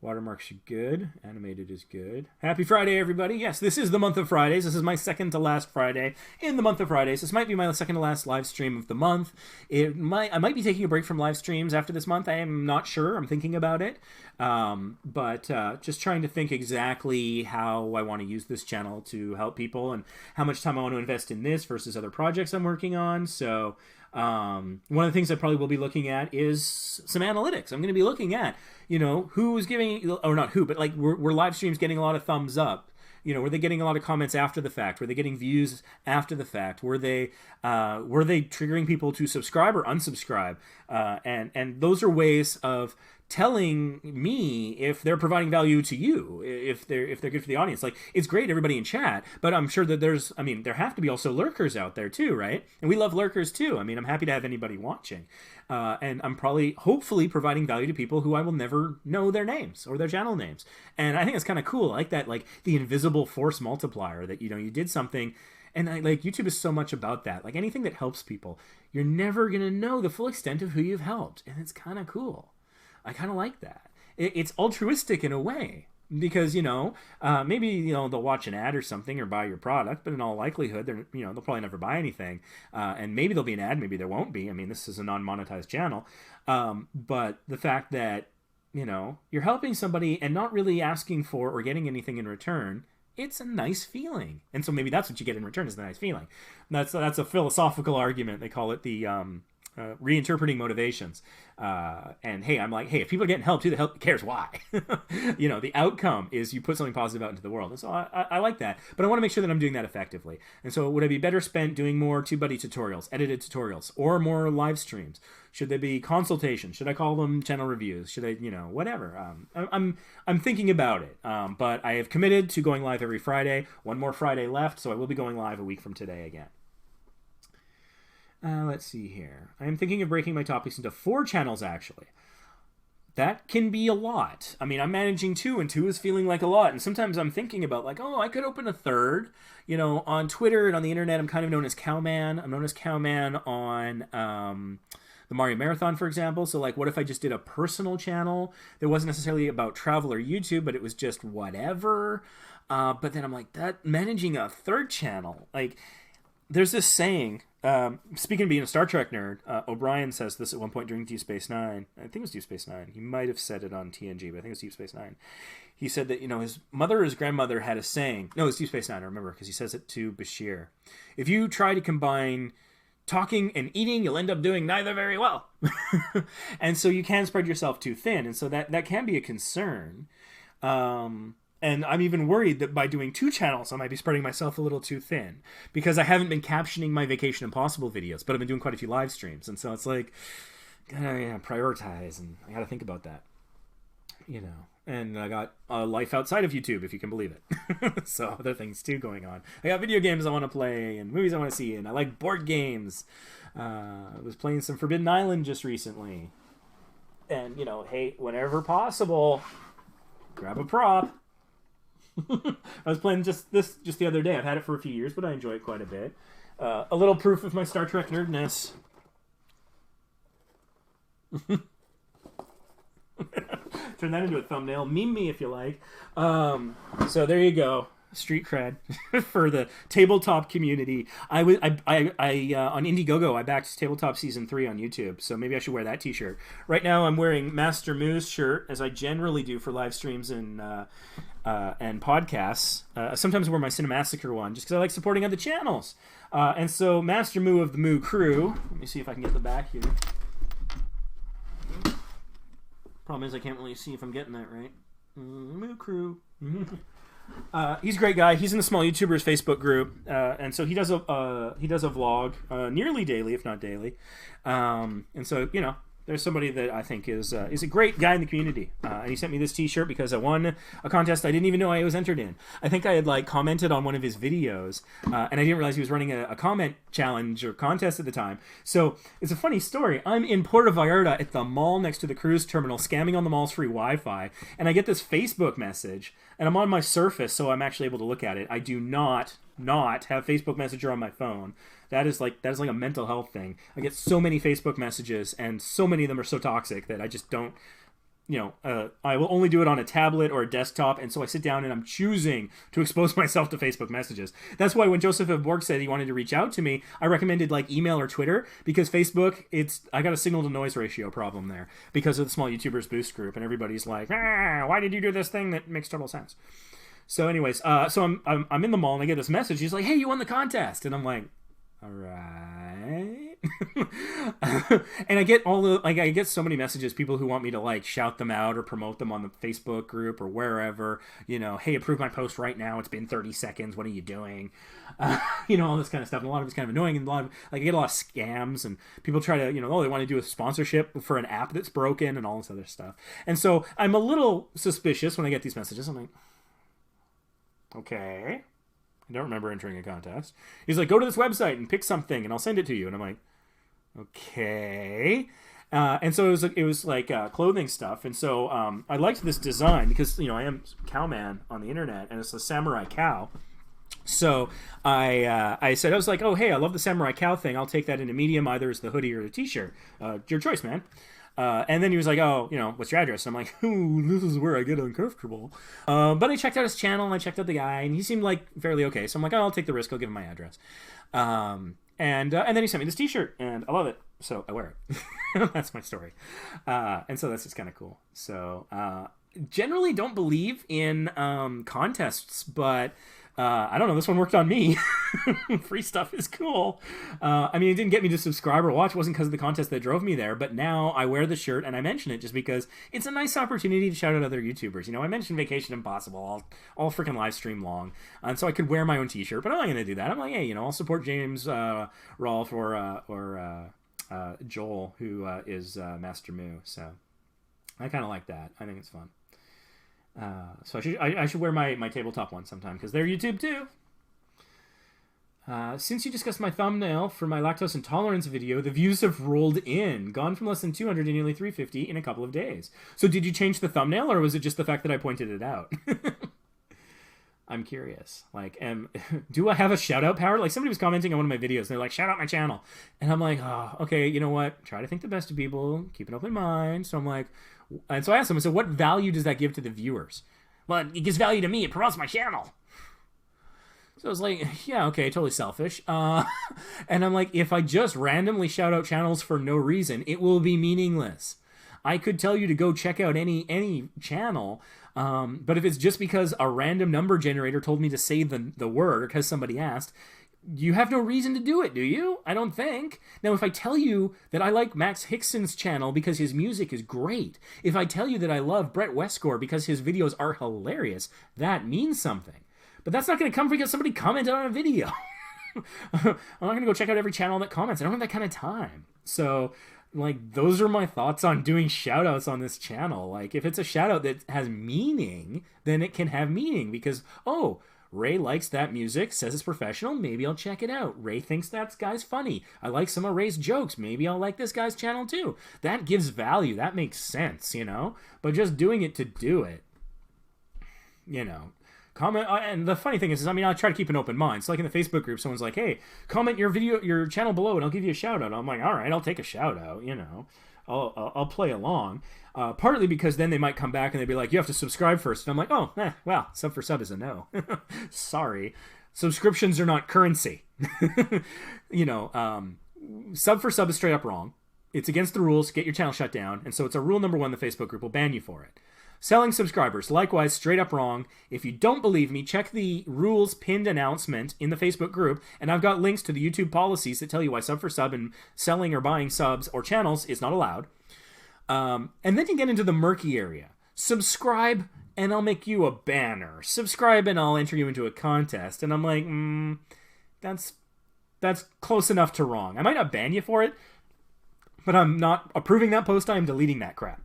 Watermarks are good. Animated is good. Happy Friday, everybody. Yes, this is the month of Fridays. This is my second to last Friday in the month of Fridays. This might be my second to last live stream of the month. I might be taking a break from live streams after this month. I am not sure. I'm thinking about it. But just trying to think exactly how I want to use this channel to help people and how much time I want to invest in this versus other projects I'm working on. So one of the things I probably will be looking at is some analytics. I'm going to be looking at, you know, who's giving, or not who, but like were live streams getting a lot of thumbs up? You know, were they getting a lot of comments after the fact? Were they getting views after the fact? Were they triggering people to subscribe or unsubscribe? And those are ways of telling me if they're providing value to you, if they're good for the audience. Like, it's great, everybody in chat, but I'm sure that there have to be also lurkers out there too, right? And we love lurkers too. I mean, I'm happy to have anybody watching. And I'm hopefully providing value to people who I will never know their names or their channel names. And I think it's kind of cool. I like that, like the invisible force multiplier that, you know, you did something. And like YouTube is so much about that. Like anything that helps people, you're never going to know the full extent of who you've helped. And it's kind of cool. I kind of like that. It's altruistic in a way because, you know, maybe, you know, they'll watch an ad or something or buy your product, but in all likelihood, they'll probably never buy anything. And maybe there'll be an ad, maybe there won't be. I mean, this is a non-monetized channel. But the fact that, you know, you're helping somebody and not really asking for or getting anything in return, it's a nice feeling. And so maybe that's what you get in return, is the nice feeling. That's a philosophical argument. They call it the reinterpreting motivations. And hey, I'm like, hey, if people are getting help, who the hell cares why? You know, the outcome is you put something positive out into the world. And so I like that, but I want to make sure that I'm doing that effectively. And so would I be better spent doing more TubeBuddy tutorials, edited tutorials, or more live streams? Should they be consultations? Should I call them channel reviews? Should I, you know, whatever. I'm thinking about it. But I have committed to going live every Friday. One more Friday left, so I will be going live a week from today again. Let's see here. I am thinking of breaking my topics into 4 channels, actually. That can be a lot. I mean, I'm managing 2, and 2 is feeling like a lot. And sometimes I'm thinking about, like, oh, I could open a 3rd. You know, on Twitter and on the internet, I'm kind of known as Cowman. I'm known as Cowman on the Mario Marathon, for example. So, like, what if I just did a personal channel that wasn't necessarily about travel or YouTube, but it was just whatever? But then I'm like, that managing a 3rd channel, like, there's this saying, speaking of being a Star Trek nerd, O'Brien says this at one point during Deep Space Nine. I think it was Deep Space Nine. He might have said it on TNG, but I think it was Deep Space Nine. He said that, you know, his mother or his grandmother had a saying. No, it's Deep Space Nine, I remember, because he says it to Bashir. If you try to combine talking and eating, you'll end up doing neither very well. And so you can spread yourself too thin. And so that can be a concern. And I'm even worried that by doing 2 channels, I might be spreading myself a little too thin because I haven't been captioning my Vacation Impossible videos, but I've been doing quite a few live streams. And so it's like, gotta prioritize, and I gotta think about that, you know. And I got a life outside of YouTube, if you can believe it. So other things too going on. I got video games I want to play and movies I want to see, and I like board games. I was playing some Forbidden Island just recently. And, you know, hey, whenever possible, grab a prop. I was playing just the other day. I've had it for a few years, but I enjoy it quite a bit. A little proof of my Star Trek nerdness. Turn that into a thumbnail. Meme me if you like. So there you go. Street cred for the tabletop community. I on Indiegogo, I backed Tabletop Season 3 on YouTube, so maybe I should wear that t-shirt. Right now I'm wearing Master Moo's shirt, as I generally do for live streams and podcasts. Sometimes I wear my Cinemassacre one, just because I like supporting other channels. And so Master Moo of the Moo Crew, let me see if I can get the back here. Problem is I can't really see if I'm getting that right. Moo Crew. He's a great guy. He's in the Small YouTubers Facebook group, and so he does a vlog nearly daily, if not daily. And so there's somebody that I think is a great guy in the community. And he sent me this T-shirt because I won a contest I didn't even know I was entered in. I think I had commented on one of his videos, and I didn't realize he was running a comment challenge or contest at the time. So it's a funny story. I'm in Puerto Vallarta at the mall next to the cruise terminal, scamming on the mall's free Wi-Fi, and I get this Facebook message, and I'm on my Surface, so I'm actually able to look at it. I do not have Facebook Messenger on my phone. That is like a mental health thing. I get so many Facebook messages, and so many of them are so toxic that I just don't, I will only do it on a tablet or a desktop, and so I sit down and I'm choosing to expose myself to Facebook messages. That's why when Joseph F. Borg said he wanted to reach out to me, I recommended email or Twitter, because Facebook, I got a signal to noise ratio problem there because of the Small YouTubers Boost group, and everybody's like, why did you do this thing that makes total sense? So anyways, so I'm in the mall and I get this message. He's like, hey, you won the contest. And I'm like, all right. And I get I get so many messages, people who want me to shout them out or promote them on the Facebook group or wherever, hey, approve my post right now. It's been 30 seconds. What are you doing? All this kind of stuff. And a lot of it's kind of annoying. And I get a lot of scams, and people try to, they want to do a sponsorship for an app that's broken and all this other stuff. And so I'm a little suspicious when I get these messages. I'm like, okay. I don't remember entering a contest. He's like, go to this website and pick something and I'll send it to you. And I'm like, okay. And so it was clothing stuff. And so I liked this design because, I am cowman on the internet, and it's a samurai cow. So I said, I was like, oh, hey, I love the samurai cow thing. I'll take that into medium, either as the hoodie or the t-shirt. Your choice, man. And then he was like, oh, what's your address? And I'm like, ooh, this is where I get uncomfortable. But I checked out his channel, and I checked out the guy, and he seemed fairly okay. So I'm like, oh, I'll take the risk. I'll give him my address. And then he sent me this t-shirt, and I love it. So I wear it. That's my story. And so that's just kind of cool. So generally don't believe in contests, but I don't know. This one worked on me. Free stuff is cool. It didn't get me to subscribe or watch. It wasn't because of the contest that drove me there. But now I wear the shirt and I mention it just because it's a nice opportunity to shout out other YouTubers. I mentioned Vacation Impossible all freaking live stream long. And so I could wear my own t-shirt. But I'm not going to do that. I'm like, hey, I'll support James Rolfe or Joel, who is Master Moo. So I kind of like that. I think it's fun. So I should wear my tabletop one sometime, because they're YouTube too. Since you discussed my thumbnail for my lactose intolerance video, the views have rolled in, gone from less than 200 to nearly 350 in a couple of days. So did you change the thumbnail, or was it just the fact that I pointed it out? I'm curious. Do I have a shout out power? Somebody was commenting on one of my videos, and they're like, shout out my channel. And I'm like, oh, okay, you know what? Try to think the best of people, keep an open mind. So I'm like, and so I asked him, I said, what value does that give to the viewers? Well, it gives value to me. It promotes my channel. So I was like, yeah, okay, totally selfish. And I'm like, if I just randomly shout out channels for no reason, it will be meaningless. I could tell you to go check out any channel, but if it's just because a random number generator told me to say the word, or because somebody asked, you have no reason to do it, do you? I don't think. Now, if I tell you that I like Max Hickson's channel because his music is great, if I tell you that I love Brett Westgore because his videos are hilarious, that means something. But that's not going to come because somebody commented on a video. I'm not going to go check out every channel that comments. I don't have that kind of time. So, those are my thoughts on doing shout-outs on this channel. If it's a shout-out that has meaning, then it can have meaning because, oh, Ray likes that music, says it's professional, maybe I'll check it out. Ray thinks that guy's funny. I like some of Ray's jokes, maybe I'll like this guy's channel too. That gives value, that makes sense, But just doing it to do it, comment, and the funny thing is, I try to keep an open mind. So in the Facebook group, someone's like, hey, comment your channel below and I'll give you a shout out. I'm like, all right, I'll take a shout out, I'll play along. Partly because then they might come back and they'd be like, you have to subscribe first. And I'm like, oh, well, sub for sub is a no. Sorry. Subscriptions are not currency. Sub for sub is straight up wrong. It's against the rules. Get your channel shut down. And so it's a rule number 1. The Facebook group will ban you for it. Selling subscribers, likewise, straight up wrong. If you don't believe me, check the rules pinned announcement in the Facebook group, and I've got links to the YouTube policies that tell you why sub for sub and selling or buying subs or channels is not allowed. And then you get into the murky area. Subscribe and I'll make you a banner. Subscribe and I'll enter you into a contest. And I'm like, that's close enough to wrong. I might not ban you for it, but I'm not approving that post. I'm deleting that crap.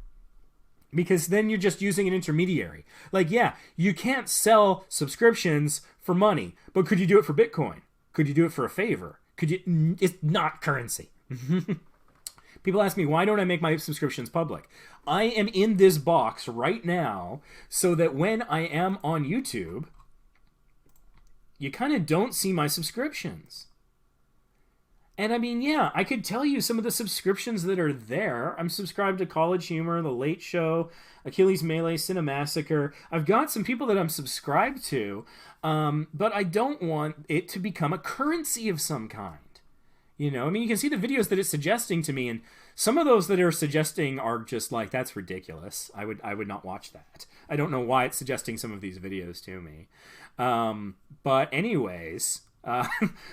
Because then you're just using an intermediary. Like, yeah, you can't sell subscriptions for money, but could you do it for Bitcoin? Could you do it for a favor? Could you? It's not currency. People ask me, why don't I make my subscriptions public? I am in this box right now so that when I am on YouTube, you kind of don't see my subscriptions. And I mean, yeah, I could tell you some of the subscriptions that are there. I'm subscribed to College Humor, The Late Show, Achilles Melee, Cinemassacre. I've got some people that I'm subscribed to, but I don't want it to become a currency of some kind. You know, I mean, you can see the videos that it's suggesting to me, and some of those that are suggesting are just like, that's ridiculous. I would not watch that. I don't know why it's suggesting some of these videos to me. But anyways...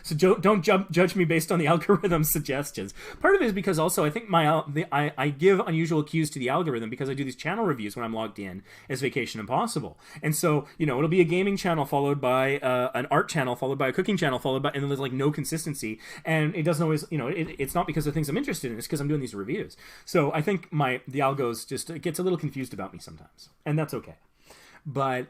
so don't judge me based on the algorithm suggestions. Part of it is because also I think I give unusual cues to the algorithm because I do these channel reviews when I'm logged in as Vacation Impossible. And so, you know, it'll be a gaming channel followed by an art channel followed by a cooking channel followed by, and then there's like no consistency. And it doesn't always, you know, it's not because of things I'm interested in. It's because I'm doing these reviews. So I think the algos just it gets a little confused about me sometimes, and that's okay. But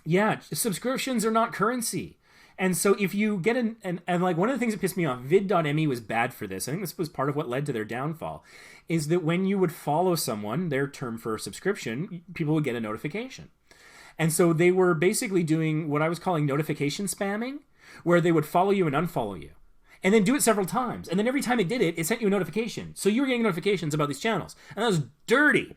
yeah, subscriptions are not currency. And so if you get and like one of the things that pissed me off, vid.me was bad for this. I think this was part of what led to their downfall, is that when you would follow someone, their term for subscription, people would get a notification. And so they were basically doing what I was calling notification spamming, where they would follow you and unfollow you. And then do it several times. And then every time it did it, it sent you a notification. So you were getting notifications about these channels. And that was dirty.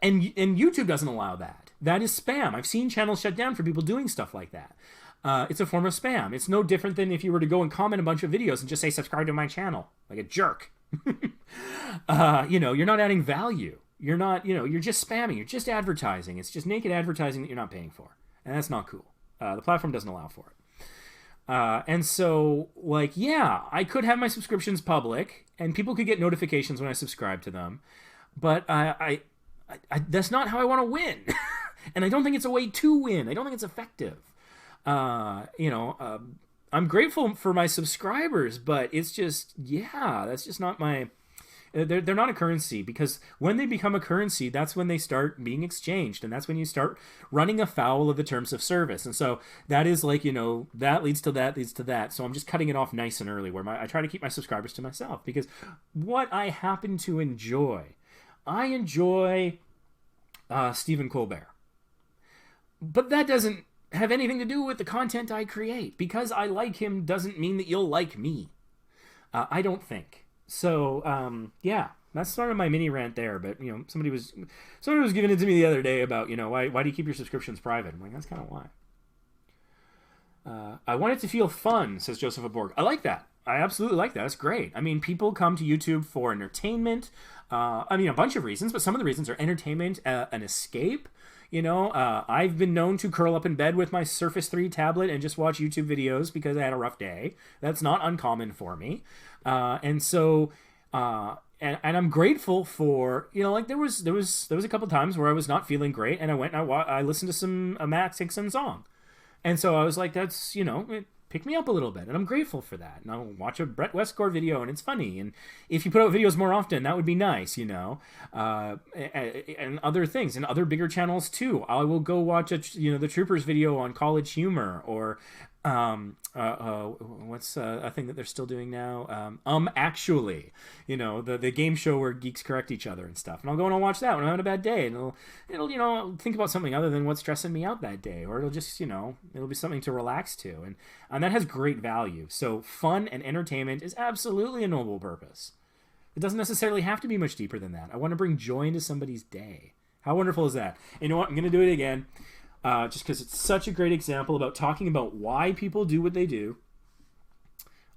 And YouTube doesn't allow that. That is spam. I've seen channels shut down for people doing stuff like that. It's a form of spam. It's no different than if you were to go and comment a bunch of videos and just say, subscribe to my channel, like a jerk. You know, you're not adding value. You're not, you know, you're just spamming. You're just advertising. It's just naked advertising that you're not paying for. And that's not cool. The platform doesn't allow for it. And so, like, yeah, I could have my subscriptions public and people could get notifications when I subscribe to them. But I that's not how I want to win. And I don't think it's a way to win. I don't think it's effective. You know, I'm grateful for my subscribers, but it's just, yeah, that's just not my, they're not a currency, because when they become a currency, that's when they start being exchanged. And that's when you start running afoul of the terms of service. And so that is like, you know, that leads to that, leads to that. So I'm just cutting it off nice and early, where I try to keep my subscribers to myself, because what I happen to enjoy, I enjoy, Stephen Colbert, but that doesn't have anything to do with the content I create. Because I like him doesn't mean that you'll like me. I don't think. So, yeah, that's sort of my mini rant there. But, you know, somebody was giving it to me the other day about, you know, why do you keep your subscriptions private? I'm like, that's kind of why. I want it to feel fun, says Joseph Aborg. I like that. I absolutely like that. That's great. I mean, people come to YouTube for entertainment. I mean, a bunch of reasons, but some of the reasons are entertainment, an escape. You know, I've been known to curl up in bed with my Surface 3 tablet and just watch YouTube videos because I had a rough day. That's not uncommon for me. And so, and I'm grateful for, you know, like there was a couple times where I was not feeling great, and I went and I listened to some Matt Hickson song. And so I was like, that's, you know, it picked me up a little bit, and I'm grateful for that. And I'll watch a Brett Westgore video, and it's funny. And if you put out videos more often, that would be nice, you know. And other things, and other bigger channels too. I will go watch the Troopers video on College Humor, or what's a thing that they're still doing now? Actually, you know, the game show where geeks correct each other and stuff. And I'll go and I'll watch that when I'm having a bad day, and it'll you know, think about something other than what's stressing me out that day, or it'll just, you know, it'll be something to relax to, and that has great value. So fun and entertainment is absolutely a noble purpose. It doesn't necessarily have to be much deeper than that. I want to bring joy into somebody's day. How wonderful is that? And you know what? I'm going to do it again. Just because it's such a great example about talking about why people do what they do.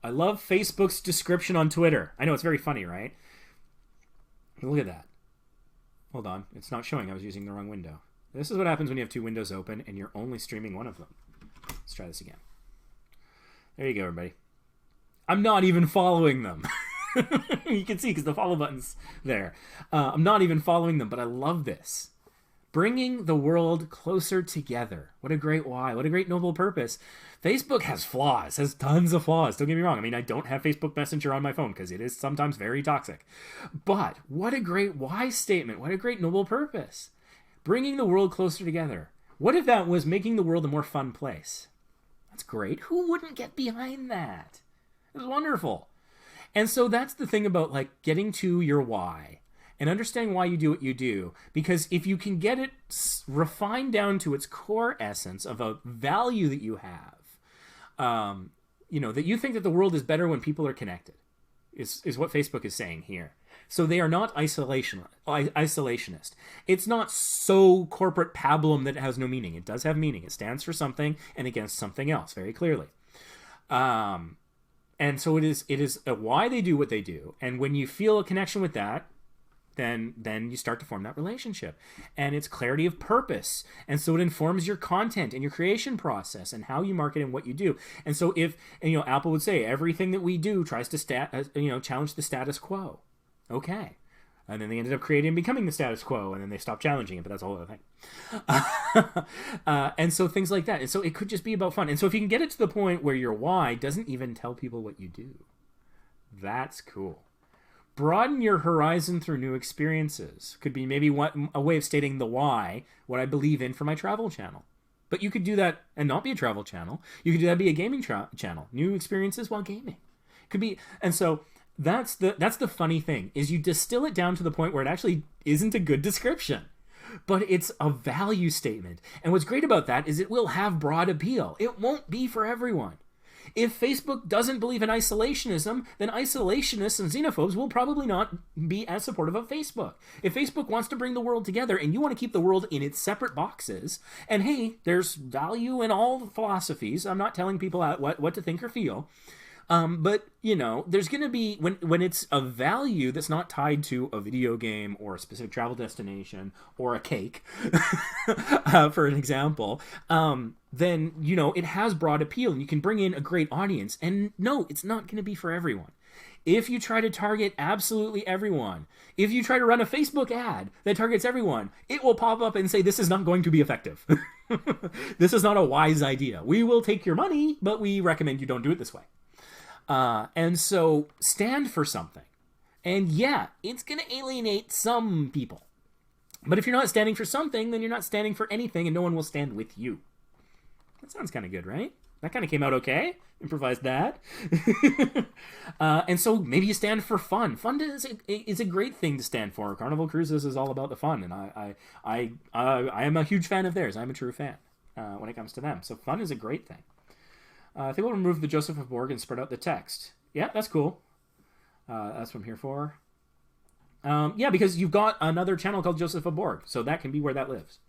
I love Facebook's description on Twitter. I know, it's very funny, right? Look at that. Hold on. It's not showing. I was using the wrong window. This is what happens when you have two windows open and you're only streaming one of them. Let's try this again. There you go, everybody. I'm not even following them. You can see because the follow button's there. I'm not even following them, but I love this. Bringing the world closer together. What a great why. What a great noble purpose. Facebook has flaws, has tons of flaws. Don't get me wrong. I mean, I don't have Facebook Messenger on my phone because it is sometimes very toxic. But what a great why statement. What a great noble purpose. Bringing the world closer together. What if that was making the world a more fun place? That's great. Who wouldn't get behind that? It's wonderful. And so that's the thing about like getting to your why and understanding why you do what you do. Because if you can get it refined down to its core essence of a value that you have, that you think that the world is better when people are connected, is what Facebook is saying here. So they are not isolationist. It's not so corporate pablum that it has no meaning. It does have meaning. It stands for something and against something else very clearly. And so it is why they do what they do. And when you feel a connection with that, then you start to form that relationship. And it's clarity of purpose. And so it informs your content and your creation process and how you market and what you do. And so Apple would say everything that we do tries to challenge the status quo. Okay. And then they ended up creating and becoming the status quo, and then they stopped challenging it, but that's a whole other thing. And so things like that. And so it could just be about fun. And so if you can get it to the point where your why doesn't even tell people what you do, that's cool. Broaden your horizon through new experiences. Could be maybe a way of stating the why, what I believe in for my travel channel. But you could do that and not be a travel channel. You could do that be a gaming channel. New experiences while gaming. Could be, and so that's the funny thing, is you distill it down to the point where it actually isn't a good description, but it's a value statement. And what's great about that is it will have broad appeal. It won't be for everyone. If Facebook doesn't believe in isolationism, then isolationists and xenophobes will probably not be as supportive of Facebook. If Facebook wants to bring the world together and you want to keep the world in its separate boxes, and hey, there's value in all philosophies. I'm not telling people what to think or feel. But, there's going to be, when it's a value that's not tied to a video game or a specific travel destination or a cake, for an example, then, it has broad appeal and you can bring in a great audience. And no, it's not going to be for everyone. If you try to target absolutely everyone, if you try to run a Facebook ad that targets everyone, it will pop up and say, this is not going to be effective. This is not a wise idea. We will take your money, but we recommend you don't do it this way. And so stand for something. And yeah, it's going to alienate some people. But if you're not standing for something, then you're not standing for anything and no one will stand with you. That sounds kind of good, right? That kind of came out okay. Improvised that. And so maybe you stand for fun. Fun is a great thing to stand for. Carnival Cruises is all about the fun. And I am a huge fan of theirs. I'm a true fan when it comes to them. So fun is a great thing. I think we'll remove the Joseph of Borg and spread out the text. Yeah, that's cool. That's what I'm here for. Yeah, because you've got another channel called Joseph of Borg, so that can be where that lives.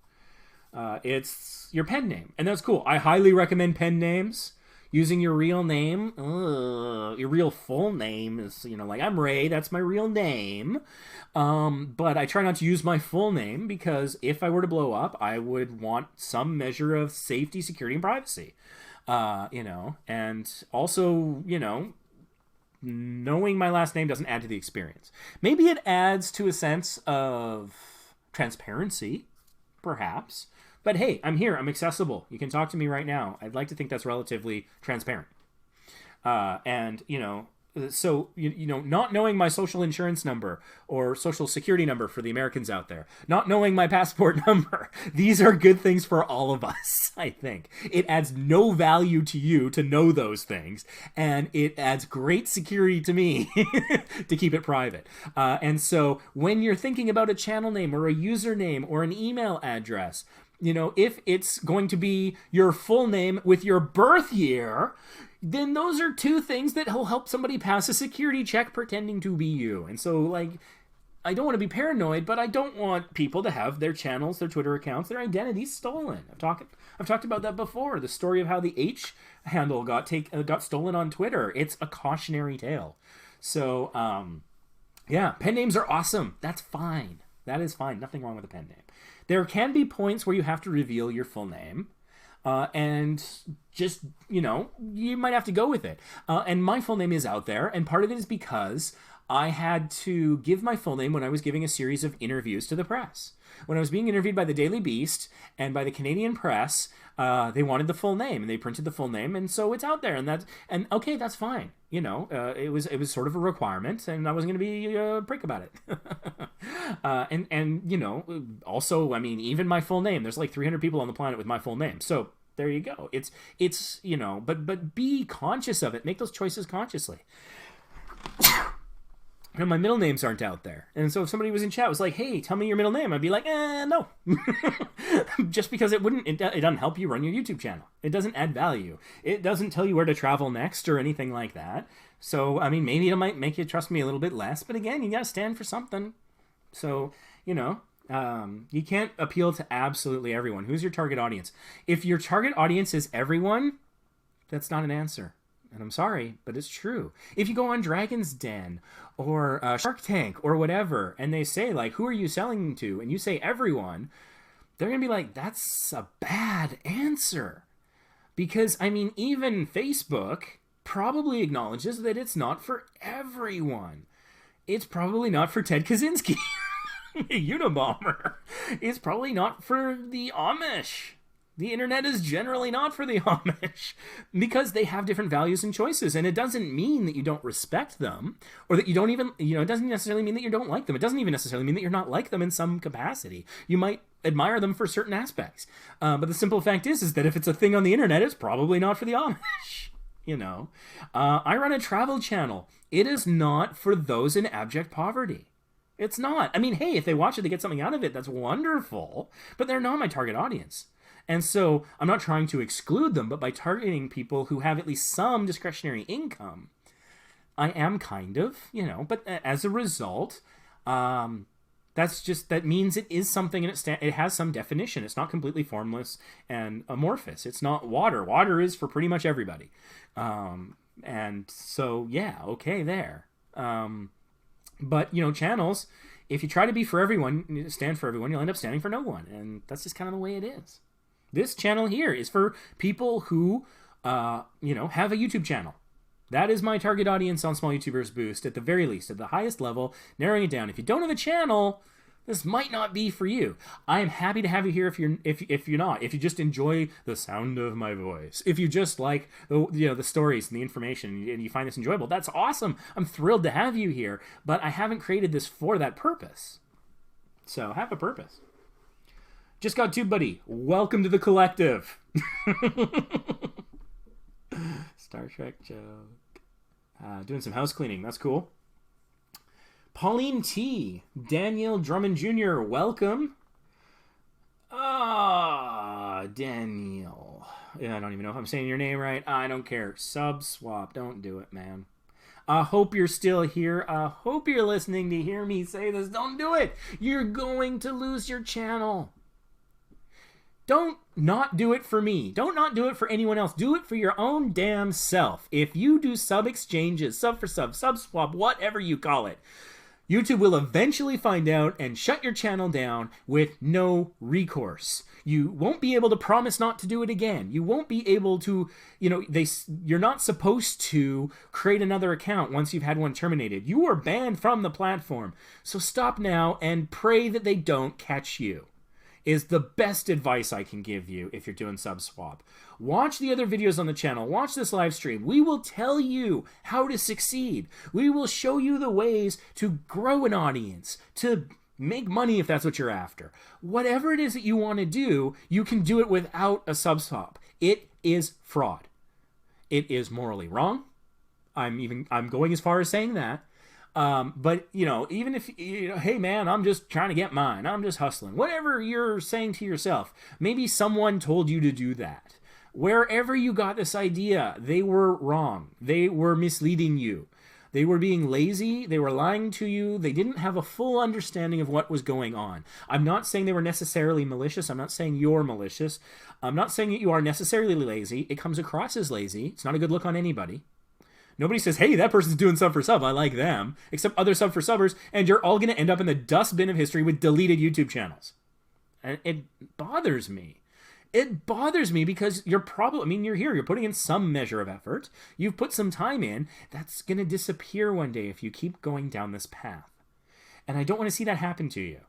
It's your pen name, and that's cool. I highly recommend pen names. Using your real name, your real full name is, like I'm Ray, that's my real name. But I try not to use my full name because if I were to blow up, I would want some measure of safety, security, and privacy. And also, knowing my last name doesn't add to the experience. Maybe it adds to a sense of transparency, perhaps. But hey, I'm here. I'm accessible. You can talk to me right now. I'd like to think that's relatively transparent. So, not knowing my social insurance number or social security number for the Americans out there, not knowing my passport number, these are good things for all of us, I think. It adds no value to you to know those things, and it adds great security to me to keep it private. And so when you're thinking about a channel name or a username or an email address, if it's going to be your full name with your birth year, then those are two things that will help somebody pass a security check pretending to be you. And so, I don't want to be paranoid, but I don't want people to have their channels, their Twitter accounts, their identities stolen. I've talked about that before. The story of how the H handle got stolen on Twitter. It's a cautionary tale. So, yeah, pen names are awesome. That's fine. That is fine. Nothing wrong with a pen name. There can be points where you have to reveal your full name. And just, you might have to go with it. And my full name is out there, and part of it is because I had to give my full name when I was giving a series of interviews to the press. When I was being interviewed by the Daily Beast and by the Canadian Press, they wanted the full name, and they printed the full name, and so it's out there, and okay, that's fine. You know, it was sort of a requirement, and I wasn't going to be a prick about it. And you know, also, I mean, even my full name, there's like 300 people on the planet with my full name, so there you go. It's you know, but be conscious of it. Make those choices consciously. You know, my middle names aren't out there. And so if somebody was in chat was like, hey, tell me your middle name, I'd be like, no. Just because it doesn't help you run your YouTube channel. It doesn't add value. It doesn't tell you where to travel next or anything like that. So, I mean, maybe it might make you trust me a little bit less, but again, you gotta stand for something. So, you know, you can't appeal to absolutely everyone. Who's your target audience? If your target audience is everyone, that's not an answer. And I'm sorry, but it's true. If you go on Dragon's Den or Shark Tank or whatever, and they say, like, who are you selling to? And you say everyone, they're going to be like, that's a bad answer. Because, I mean, even Facebook probably acknowledges that it's not for everyone. It's probably not for Ted Kaczynski, Unabomber. It's probably not for the Amish. The internet is generally not for the Amish because they have different values and choices. And it doesn't mean that you don't respect them or that you don't even, you know, it doesn't necessarily mean that you don't like them. It doesn't even necessarily mean that you're not like them in some capacity. You might admire them for certain aspects. But the simple fact is that if it's a thing on the internet, it's probably not for the Amish. You know, I run a travel channel. It is not for those in abject poverty. It's not. I mean, hey, if they watch it, they get something out of it. That's wonderful. But they're not my target audience. And so I'm not trying to exclude them, but by targeting people who have at least some discretionary income, I am kind of, you know, but as a result, that means it is something and it has some definition. It's not completely formless and amorphous. It's not water. Water is for pretty much everybody. And so, yeah, okay, there. But, you know, channels, if you try to be for everyone, stand for everyone, you'll end up standing for no one. And that's just kind of the way it is. This channel here is for people who, you know, have a YouTube channel. That is my target audience on Small YouTubers Boost, at the very least, at the highest level, narrowing it down. If you don't have a channel, this might not be for you. I am happy to have you here if you're not. If you just enjoy the sound of my voice, if you just like the stories and the information, and you find this enjoyable, that's awesome. I'm thrilled to have you here. But I haven't created this for that purpose. So have a purpose. Just got to, buddy. Welcome to the collective. Star Trek joke. Doing some house cleaning. That's cool. Pauline T. Daniel Drummond Jr. Welcome. Daniel. Yeah, I don't even know if I'm saying your name right. I don't care. Sub swap. Don't do it, man. I hope you're still here. I hope you're listening to hear me say this. Don't do it. You're going to lose your channel. Don't not do it for me. Don't not do it for anyone else. Do it for your own damn self. If you do sub exchanges, sub for sub, sub swap, whatever you call it, YouTube will eventually find out and shut your channel down with no recourse. You won't be able to promise not to do it again. You won't be able to, you know, you're not supposed to create another account once you've had one terminated. You are banned from the platform. So stop now and pray that they don't catch you. Is the best advice I can give you if you're doing sub swap. Watch the other videos on the channel. Watch this live stream. We will tell you how to succeed. We will show you the ways to grow an audience, to make money if that's what you're after. Whatever it is that you want to do, you can do it without a sub swap. It is fraud. It is morally wrong. I'm going as far as saying that. But, you know, even if, you know, hey, man, I'm just trying to get mine. I'm just hustling. Whatever you're saying to yourself, maybe someone told you to do that. Wherever you got this idea, they were wrong. They were misleading you. They were being lazy. They were lying to you. They didn't have a full understanding of what was going on. I'm not saying they were necessarily malicious. I'm not saying you're malicious. I'm not saying that you are necessarily lazy. It comes across as lazy. It's not a good look on anybody. Nobody says, hey, that person's doing sub for sub. I like them. Except other sub for subbers. And you're all going to end up in the dustbin of history with deleted YouTube channels. And it bothers me. It bothers me because you're here, you're putting in some measure of effort. You've put some time in. That's going to disappear one day if you keep going down this path. And I don't want to see that happen to you.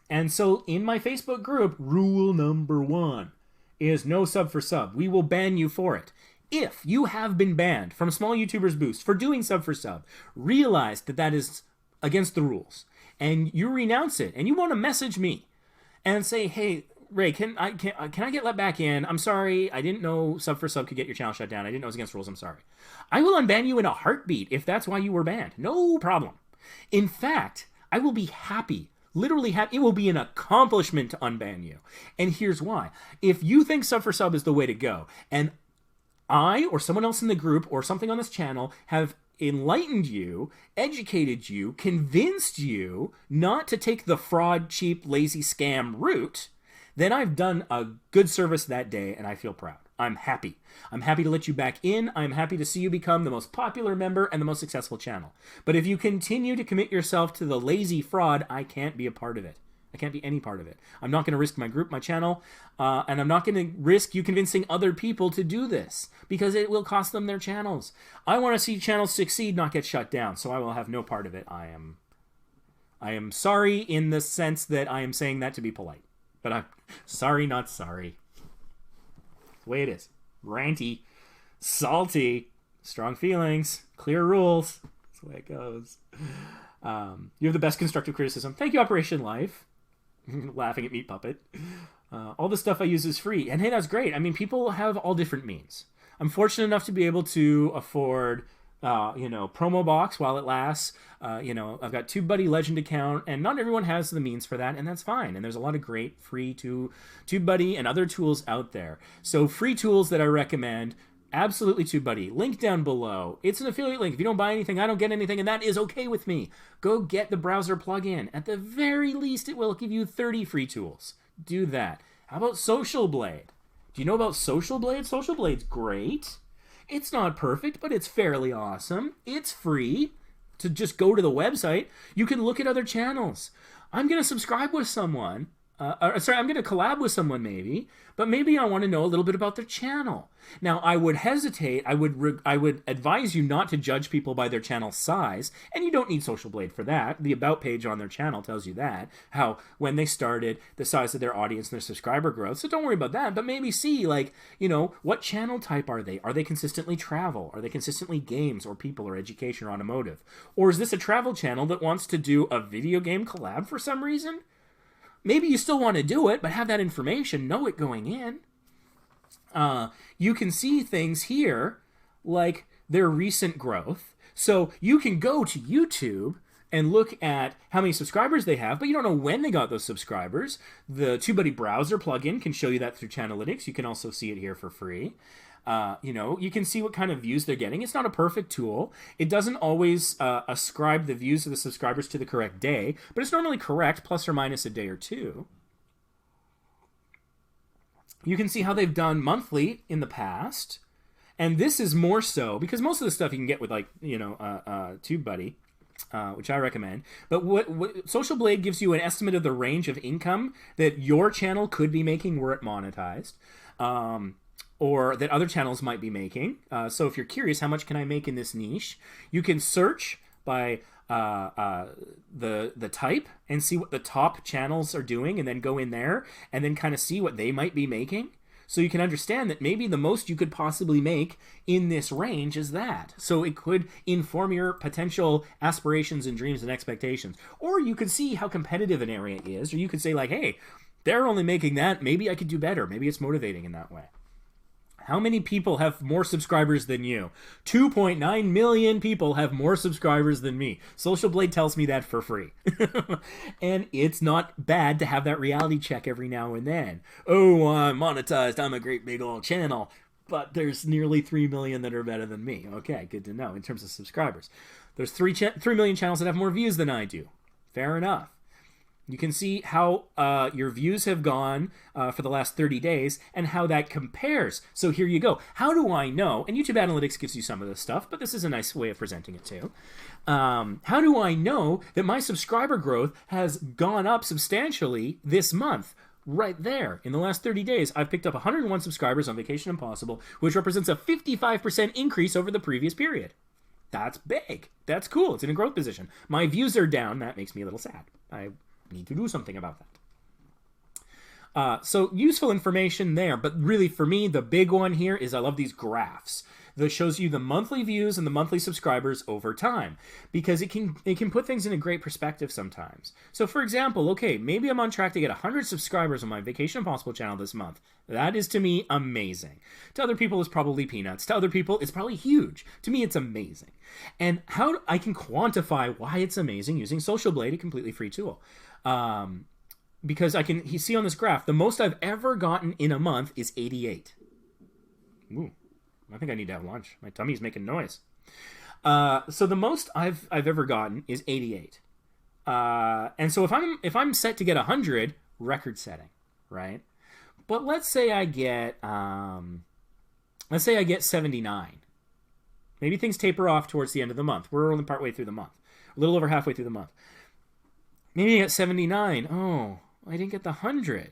And so in my Facebook group, rule number 1 is no sub for sub. We will ban you for it. If you have been banned from Small YouTubers Boost for doing sub for sub, realize that that is against the rules. And you renounce it. And you want to message me and say, hey, Ray, can I get let back in? I'm sorry. I didn't know sub for sub could get your channel shut down. I didn't know it was against rules. I'm sorry. I will unban you in a heartbeat if that's why you were banned. No problem. In fact, I will be happy. Literally happy. It will be an accomplishment to unban you. And here's why. If you think sub for sub is the way to go, and I or someone else in the group or something on this channel have enlightened you, educated you, convinced you not to take the fraud, cheap, lazy scam route, then I've done a good service that day, and I feel proud. I'm happy. I'm happy to let you back in. I'm happy to see you become the most popular member and the most successful channel. But if you continue to commit yourself to the lazy fraud, I can't be a part of it. I can't be any part of it. I'm not going to risk my group, my channel, and I'm not going to risk you convincing other people to do this because it will cost them their channels. I want to see channels succeed, not get shut down, so I will have no part of it. I am sorry in the sense that I am saying that to be polite. But I'm sorry, not sorry. That's the way it is. Ranty, salty, strong feelings, clear rules. That's the way it goes. You have the best constructive criticism. Thank you, Operation Life. Laughing at Meat Puppet. All the stuff I use is free. And hey, that's great. I mean, people have all different means. I'm fortunate enough to be able to afford promo box while it lasts. I've got TubeBuddy Legend account, and not everyone has the means for that, and that's fine. And there's a lot of great free TubeBuddy and other tools out there. So free tools that I recommend, absolutely TubeBuddy. Link down below. It's an affiliate link. If you don't buy anything, I don't get anything, and that is okay with me. Go get the browser plugin. At the very least, it will give you 30 free tools. Do that. How about Social Blade? Do you know about Social Blade? Social Blade's great. It's not perfect, but it's fairly awesome. It's free to just go to the website. You can look at other channels. I'm going to subscribe with someone. I'm going to collab with someone maybe, but maybe I want to know a little bit about their channel. Now, I would hesitate. I would advise you not to judge people by their channel size, and you don't need Social Blade for that. The About page on their channel tells you that, how when they started, the size of their audience and their subscriber growth. So don't worry about that, but maybe see, what channel type are they? Are they consistently travel? Are they consistently games or people or education or automotive? Or is this a travel channel that wants to do a video game collab for some reason? Maybe you still want to do it, but have that information, know it going in. You can see things here like their recent growth. So you can go to YouTube and look at how many subscribers they have, but you don't know when they got those subscribers. The TubeBuddy browser plugin can show you that through Channelytics. You can also see it here for free. You can see what kind of views they're getting. It's not a perfect tool. It doesn't always ascribe the views of the subscribers to the correct day, but it's normally correct, plus or minus a day or two. You can see how they've done monthly in the past, and this is more so, because most of the stuff you can get with, TubeBuddy, which I recommend. But what Social Blade gives you an estimate of the range of income that your channel could be making were it monetized. Or that other channels might be making. So if you're curious, how much can I make in this niche? You can search by the type and see what the top channels are doing, and then go in there and then kind of see what they might be making. So you can understand that maybe the most you could possibly make in this range is that. So it could inform your potential aspirations and dreams and expectations. Or you could see how competitive an area is, or you could say hey, they're only making that. Maybe I could do better. Maybe it's motivating in that way. How many people have more subscribers than you? 2.9 million people have more subscribers than me. Social Blade tells me that for free. And it's not bad to have that reality check every now and then. Oh, I'm monetized. I'm a great big old channel. But there's nearly 3 million that are better than me. Okay, good to know in terms of subscribers. There's 3 million channels that have more views than I do. Fair enough. You can see how your views have gone for the last 30 days and how that compares. So here you go. How do I know? And YouTube Analytics gives you some of this stuff, but this is a nice way of presenting it too. How do I know that my subscriber growth has gone up substantially this month? right there. In the last 30 days, I've picked up 101 subscribers on Vacation Impossible, which represents a 55% increase over the previous period. That's big. That's cool. It's in a growth position. My views are down. That makes me a little sad. I need to do something about that. So useful information there, but really for me, the big one here is I love these graphs that shows you the monthly views and the monthly subscribers over time, because it can put things in a great perspective sometimes. So for example, okay, maybe I'm on track to get 100 subscribers on my Vacation Impossible channel this month. That is to me amazing. To other people, it's probably peanuts. To other people, it's probably huge. To me, it's amazing. And how I can quantify why it's amazing using Social Blade, a completely free tool. Because I can see on this graph, the most I've ever gotten in a month is 88. Ooh, I think I need to have lunch. My tummy's making noise. So the most I've ever gotten is 88. And so if I'm set to get 100, record setting, right? But let's say I get 79. Maybe things taper off towards the end of the month. We're only partway through the month, a little over halfway through the month. Maybe I get 79. Oh, I didn't get the 100.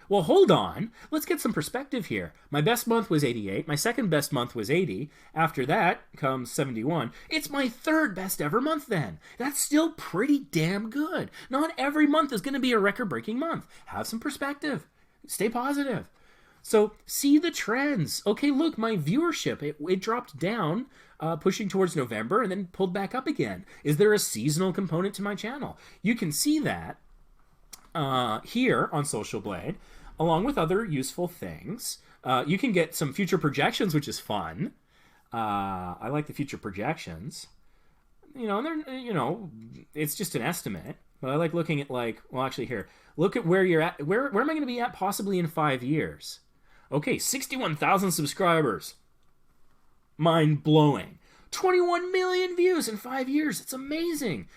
Well, hold on. Let's get some perspective here. My best month was 88. My second best month was 80. After that comes 71. It's my third best ever month then. That's still pretty damn good. Not every month is going to be a record-breaking month. Have some perspective. Stay positive. So see the trends. Okay, look, my viewership, it dropped down, pushing towards November and then pulled back up again. Is there a seasonal component to my channel? You can see that here on Social Blade, along with other useful things. You can get some future projections, which is fun. I like the future projections. It's just an estimate. But I like looking at here, look at where you're at. Where am I going to be at possibly in 5 years? Okay, 61,000 subscribers. Mind-blowing. 21 million views in 5 years. It's amazing.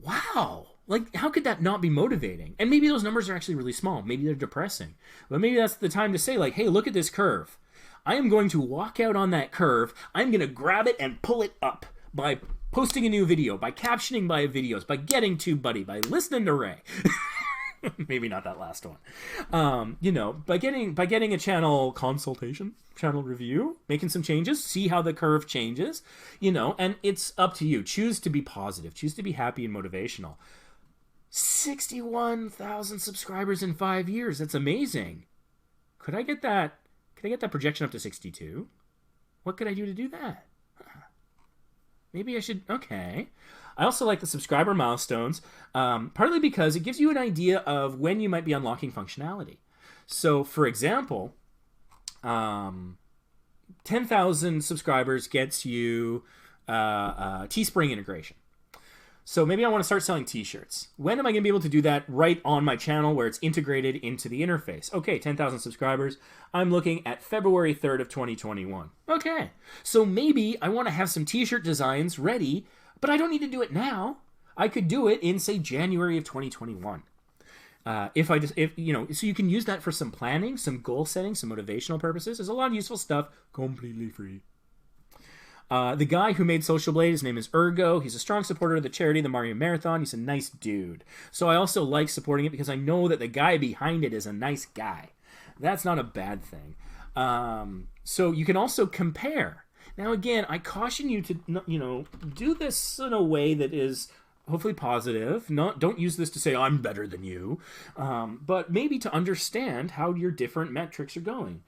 Wow. How could that not be motivating? And maybe those numbers are actually really small. Maybe they're depressing. But maybe that's the time to say, hey, look at this curve. I am going to walk out on that curve. I'm going to grab it and pull it up by posting a new video, by captioning my videos, by getting TubeBuddy, by listening to Ray. Maybe not that last one. By getting a channel consultation, channel review, making some changes, see how the curve changes, and it's up to you. Choose to be positive. Choose to be happy and motivational. 61,000 subscribers in 5 years. That's amazing. Could I get that projection up to 62? What could I do to do that? Maybe I should. Okay. I also like the subscriber milestones, partly because it gives you an idea of when you might be unlocking functionality. So, for example, 10,000 subscribers gets you Teespring integration. So maybe I want to start selling t-shirts. When am I going to be able to do that right on my channel where it's integrated into the interface? Okay, 10,000 subscribers. I'm looking at February 3rd of 2021. Okay, so maybe I want to have some t-shirt designs ready, but I don't need to do it now. I could do it in, say, January of 2021. So you can use that for some planning, some goal setting, some motivational purposes. There's a lot of useful stuff, completely free. The guy who made Social Blade, his name is Ergo. He's a strong supporter of the charity, the Mario Marathon. He's a nice dude. So I also like supporting it because I know that the guy behind it is a nice guy. That's not a bad thing. So you can also compare. Now, again, I caution you to, do this in a way that is hopefully positive. Don't use this to say I'm better than you, but maybe to understand how your different metrics are going.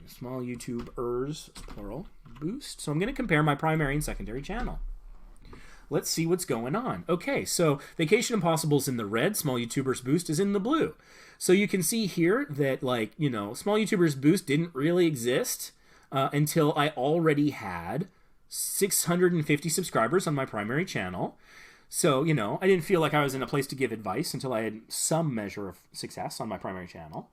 Small YouTubers, plural, boost. So I'm going to compare my primary and secondary channel. Let's see what's going on. Okay, so Vacation Impossible's in the red, Small YouTubers Boost is in the blue. So you can see here that, Small YouTubers Boost didn't really exist until I already had 650 subscribers on my primary channel. So, I didn't feel like I was in a place to give advice until I had some measure of success on my primary channel.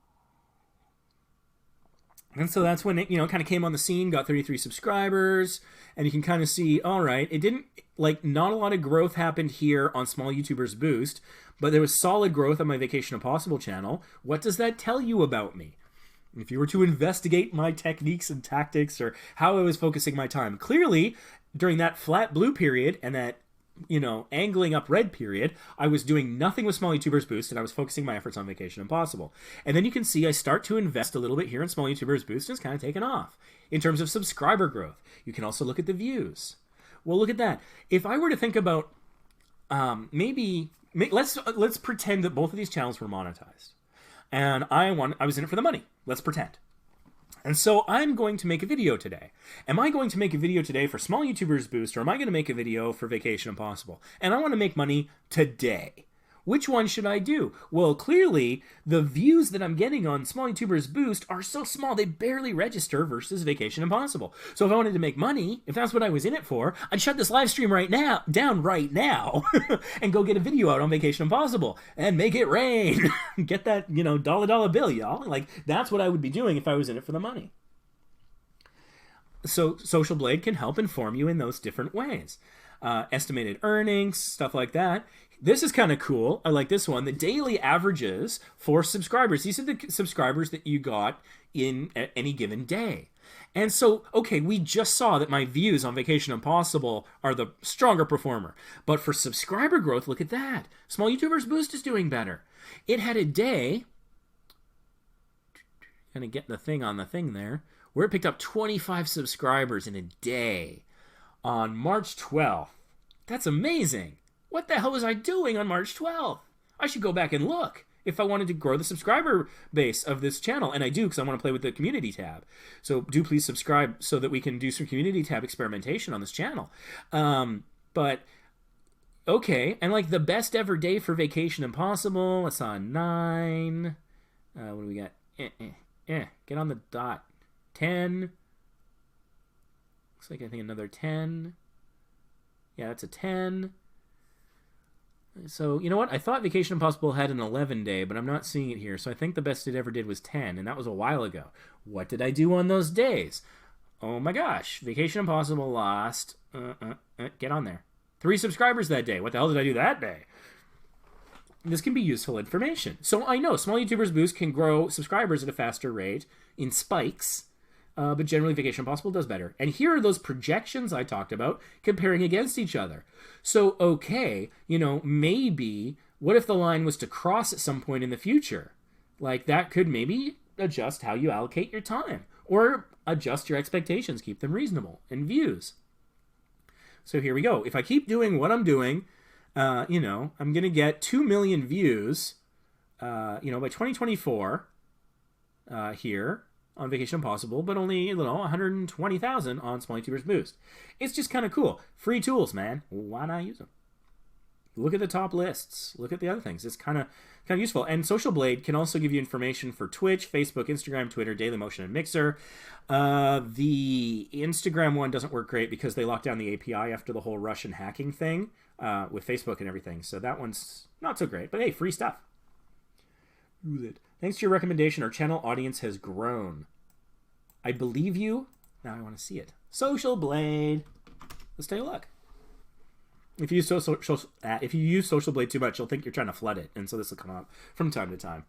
And so that's when it, kind of came on the scene, got 33 subscribers, and you can kind of see, all right, it didn't, not a lot of growth happened here on Small YouTubers Boost, but there was solid growth on my Vacation Impossible channel. What does that tell you about me? If you were to investigate my techniques and tactics or how I was focusing my time, clearly, during that flat blue period and that angling up red period, I was doing nothing with Small YouTubers Boost, and I was focusing my efforts on Vacation Impossible. And then you can see I start to invest a little bit here in Small YouTubers Boost, and it's kind of taken off. In terms of subscriber growth, you can also look at the views. Well, look at that. If I were to think about let's pretend that both of these channels were monetized, and I was in it for the money. Let's pretend. And so I'm going to make a video today. Am I going to make a video today for Small YouTubers Boost, or am I going to make a video for Vacation Impossible? And I want to make money today. Which one should I do? Well, clearly, the views that I'm getting on Small YouTubers Boost are so small, they barely register versus Vacation Impossible. So if I wanted to make money, if that's what I was in it for, I'd shut this live stream down right now, and go get a video out on Vacation Impossible and make it rain. Get that, dollar bill, y'all. Like, that's what I would be doing if I was in it for the money. So Social Blade can help inform you in those different ways. Estimated earnings, stuff like that. This is kind of cool. I like this one. The daily averages for subscribers. These are the subscribers that you got in any given day. And so, okay, we just saw that my views on Vacation Impossible are the stronger performer. But for subscriber growth, look at that. Small YouTubers Boost is doing better. It had a day, kind of getting the thing on the thing there, where it picked up 25 subscribers in a day on March 12th. That's amazing. What the hell was I doing on March 12th? I should go back and look if I wanted to grow the subscriber base of this channel. And I do, because I want to play with the community tab. So do please subscribe so that we can do some community tab experimentation on this channel. But, okay. And like the best ever day for Vacation Impossible, it's on 9. What do we got? Get on the dot. 10. Looks like I think another 10. Yeah, that's a 10. So, you know what? I thought Vacation Impossible had an 11 day, but I'm not seeing it here. So I think the best it ever did was 10, and that was a while ago. What did I do on those days? Oh my gosh. Vacation Impossible lost. Get on there. 3 subscribers that day. What the hell did I do that day? This can be useful information. So I know Small YouTubers Boost can grow subscribers at a faster rate in spikes, but generally Vacation Impossible does better. And here are those projections I talked about comparing against each other. So, okay, maybe, what if the line was to cross at some point in the future? Like, that could maybe adjust how you allocate your time, or adjust your expectations, keep them reasonable, and views. So here we go. If I keep doing what I'm doing, I'm going to get 2 million views, by 2024 here on Vacation Impossible, but only 120,000 on Small YouTubers Boost. It's just kind of cool. Free tools, man. Why not use them? Look at the top lists. Look at the other things. It's kind of useful. And Social Blade can also give you information for Twitch, Facebook, Instagram, Twitter, Dailymotion, and Mixer. The Instagram one doesn't work great because they locked down the API after the whole Russian hacking thing with Facebook and everything. So that one's not so great. But hey, free stuff. Use it. Thanks to your recommendation, our channel audience has grown. I believe you. Now I want to see it. Social Blade. Let's take a look. If you use Social Blade too much, you'll think you're trying to flood it, and so this will come up from time to time.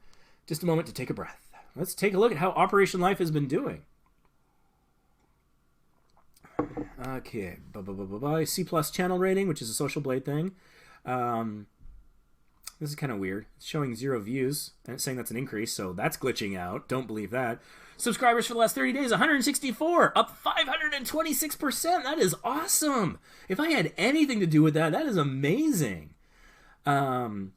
Just a moment to take a breath. Let's take a look at how Operation Life has been doing. Okay, C+ channel rating, which is a Social Blade thing. This is kind of weird. It's showing 0 views, and it's saying that's an increase, so that's glitching out. Don't believe that. Subscribers for the last 30 days, 164, up 526%. That is awesome. If I had anything to do with that, that is amazing. So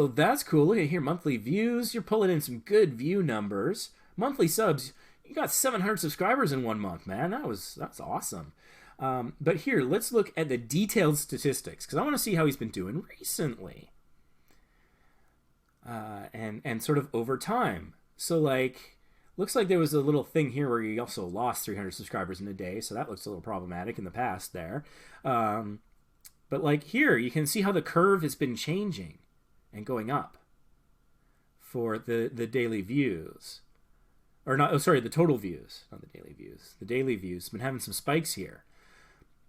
that's cool. Look at here, monthly views. You're pulling in some good view numbers. Monthly subs, you got 700 subscribers in 1 month, man. That's awesome. But here, let's look at the detailed statistics, because I want to see how he's been doing recently. And sort of over time. So, like, looks like there was a little thing here where he also lost 300 subscribers in a day, so that looks a little problematic in the past there. But, like, here, you can see how the curve has been changing and going up for the daily views. Or not, the total views, not the daily views. The daily views, been having some spikes here.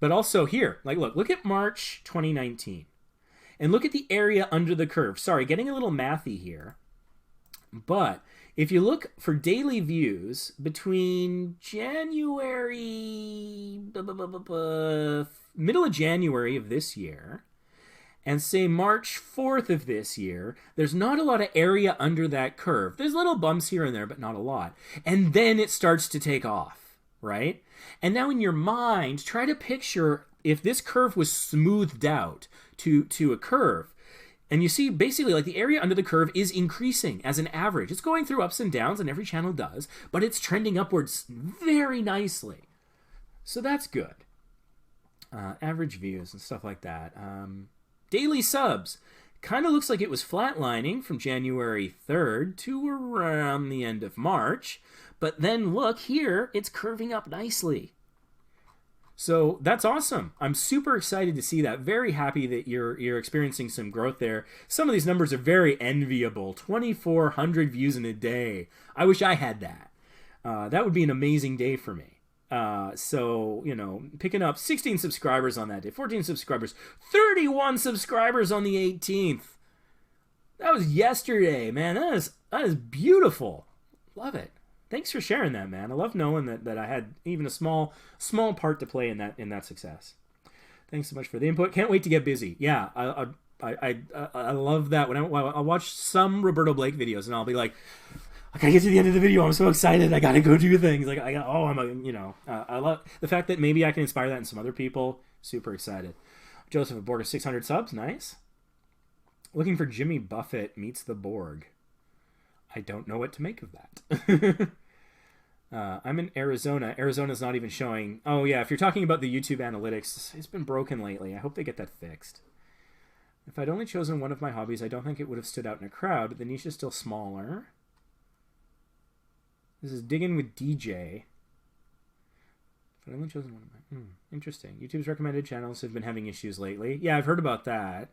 But also here, like, look at March 2019. And look at the area under the curve. Sorry, getting a little mathy here. But If you look for daily views between January, middle of January of this year, and say March 4th of this year, there's not a lot of area under that curve. There's little bumps here and there, but not a lot. And then it starts to take off, right? And now in your mind, try to picture if this curve was smoothed out to a curve. And you see, basically, like the area under the curve is increasing as an average. It's going through ups and downs, and every channel does, but it's trending upwards very nicely. So that's good. Average views and stuff like that. Daily subs. Kind of looks like it was flatlining from January 3rd to around the end of March. But then look here, it's curving up nicely. So that's awesome. I'm super excited to see that. Very happy that you're experiencing some growth there. Some of these numbers are very enviable. 2,400 views in a day. I wish I had that. That would be an amazing day for me. So, you know, picking up 16 subscribers on that day, 14 subscribers, 31 subscribers on the 18th. That was yesterday, man. That is beautiful. Love it. Thanks for sharing that, man. I love knowing that I had even a small part to play in that success. Thanks so much for the input. Can't wait to get busy. Yeah, I love that. When I watch some Roberto Blake videos, and I'll be like, I gotta get to the end of the video. I'm so excited. I gotta go do things. Like I love the fact that maybe I can inspire that in some other people. Super excited. Joseph Borg 600 subs. Nice. Looking for Jimmy Buffett meets the Borg. I don't know what to make of that. I'm in Arizona. Arizona's not even showing. Oh, yeah. If you're talking about the YouTube analytics, it's been broken lately. I hope they get that fixed. If I'd only chosen one of my hobbies, I don't think it would have stood out in a crowd, but the niche is still smaller. This is Digging with DJ. If I'd only chosen one of my... interesting. YouTube's recommended channels have been having issues lately. Yeah, I've heard about that.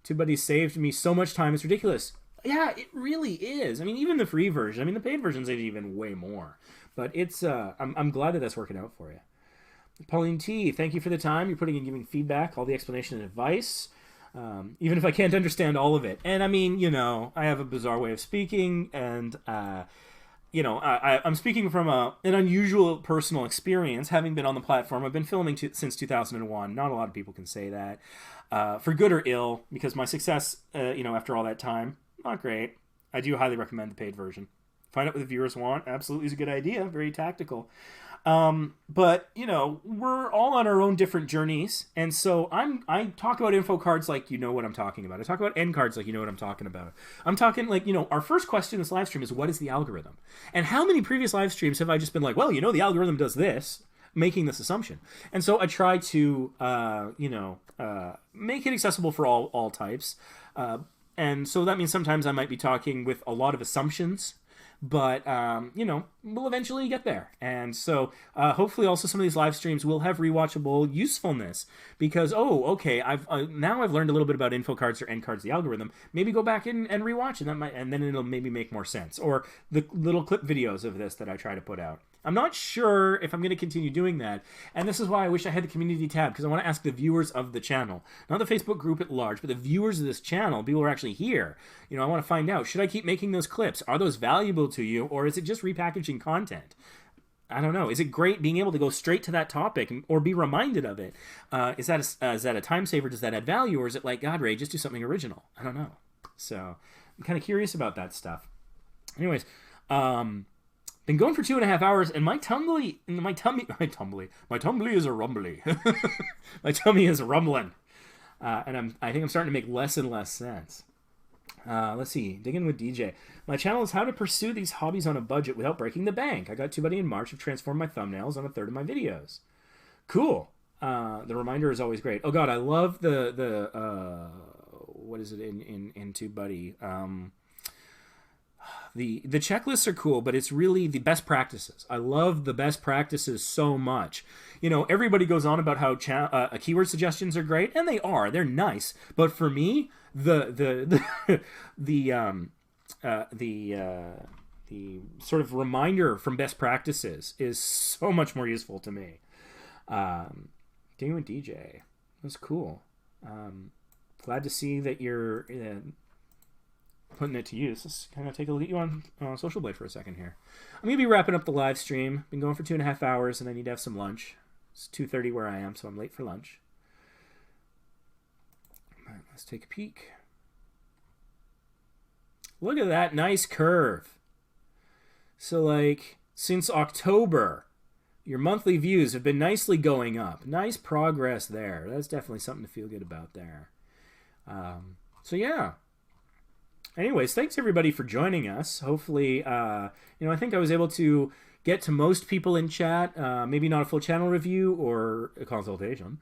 TubeBuddy saved me so much time. It's ridiculous. Yeah, it really is. I mean, even the free version. I mean, the paid version saves even way more. But it's... I'm glad that that's working out for you. Pauline T, thank you for the time you're putting in giving feedback, all the explanation and advice, even if I can't understand all of it. And I mean, you know, I have a bizarre way of speaking, and you know, I'm speaking from an unusual personal experience, having been on the platform. I've been filming since 2001. Not a lot of people can say that, for good or ill, because my success, you know, after all that time, not great. I do highly recommend the paid version. Find out what the viewers want. Absolutely is a good idea. Very tactical. But, you know, we're all on our own different journeys. And so I talk about info cards like you know what I'm talking about. I talk about end cards like you know what I'm talking about. I'm talking like, you know, our first question in this live stream is what is the algorithm? And how many previous live streams have I just been like, well, you know, the algorithm does this, making this assumption. And so I try to, you know, make it accessible for all types. And so that means sometimes I might be talking with a lot of assumptions, but, you know, we'll eventually get there. And so hopefully also some of these live streams will have rewatchable usefulness because, oh, okay, now I've learned a little bit about info cards or end cards, the algorithm. Maybe go back and rewatch it, and then it'll maybe make more sense. Or the little clip videos of this that I try to put out. I'm not sure if I'm going to continue doing that, and this is why I wish I had the community tab, because I want to ask the viewers of the channel, not the Facebook group at large, but the viewers of this channel, people who are actually here. You know, I want to find out, should I keep making those clips? Are those valuable to you, or is it just repackaging content? I don't know. Is it great being able to go straight to that topic or be reminded of it? Is that a time saver? Does that add value, or is it like, God, Ray, just do something original? I don't know. So I'm kind of curious about that stuff. Anyways, been going for 2.5 hours, and my tummy is a rumbly. My tummy is rumbling, and I think I'm starting to make less and less sense. Let's see, digging with DJ. My channel is how to pursue these hobbies on a budget without breaking the bank. I got TubeBuddy in March. I've transformed my thumbnails on a third of my videos. Cool. The reminder is always great. Oh God, I love the what is it in TubeBuddy? The checklists are cool, but it's really the best practices. I love the best practices so much. You know, everybody goes on about how keyword suggestions are great, and they are. They're nice. But for me, the sort of reminder from best practices is so much more useful to me. Dealing with DJ, that's cool. Glad to see that you're putting it to use, let's kind of take a look at you on Social Blade for a second here. I'm going to be wrapping up the live stream. Been going for 2.5 hours, and I need to have some lunch. It's 2:30 where I am, so I'm late for lunch. All right, let's take a peek. Look at that nice curve. So, like, since October, your monthly views have been nicely going up. Nice progress there. That's definitely something to feel good about there. So, yeah. Anyways, thanks everybody for joining us. Hopefully, I think I was able to get to most people in chat. Maybe not a full channel review or a consultation,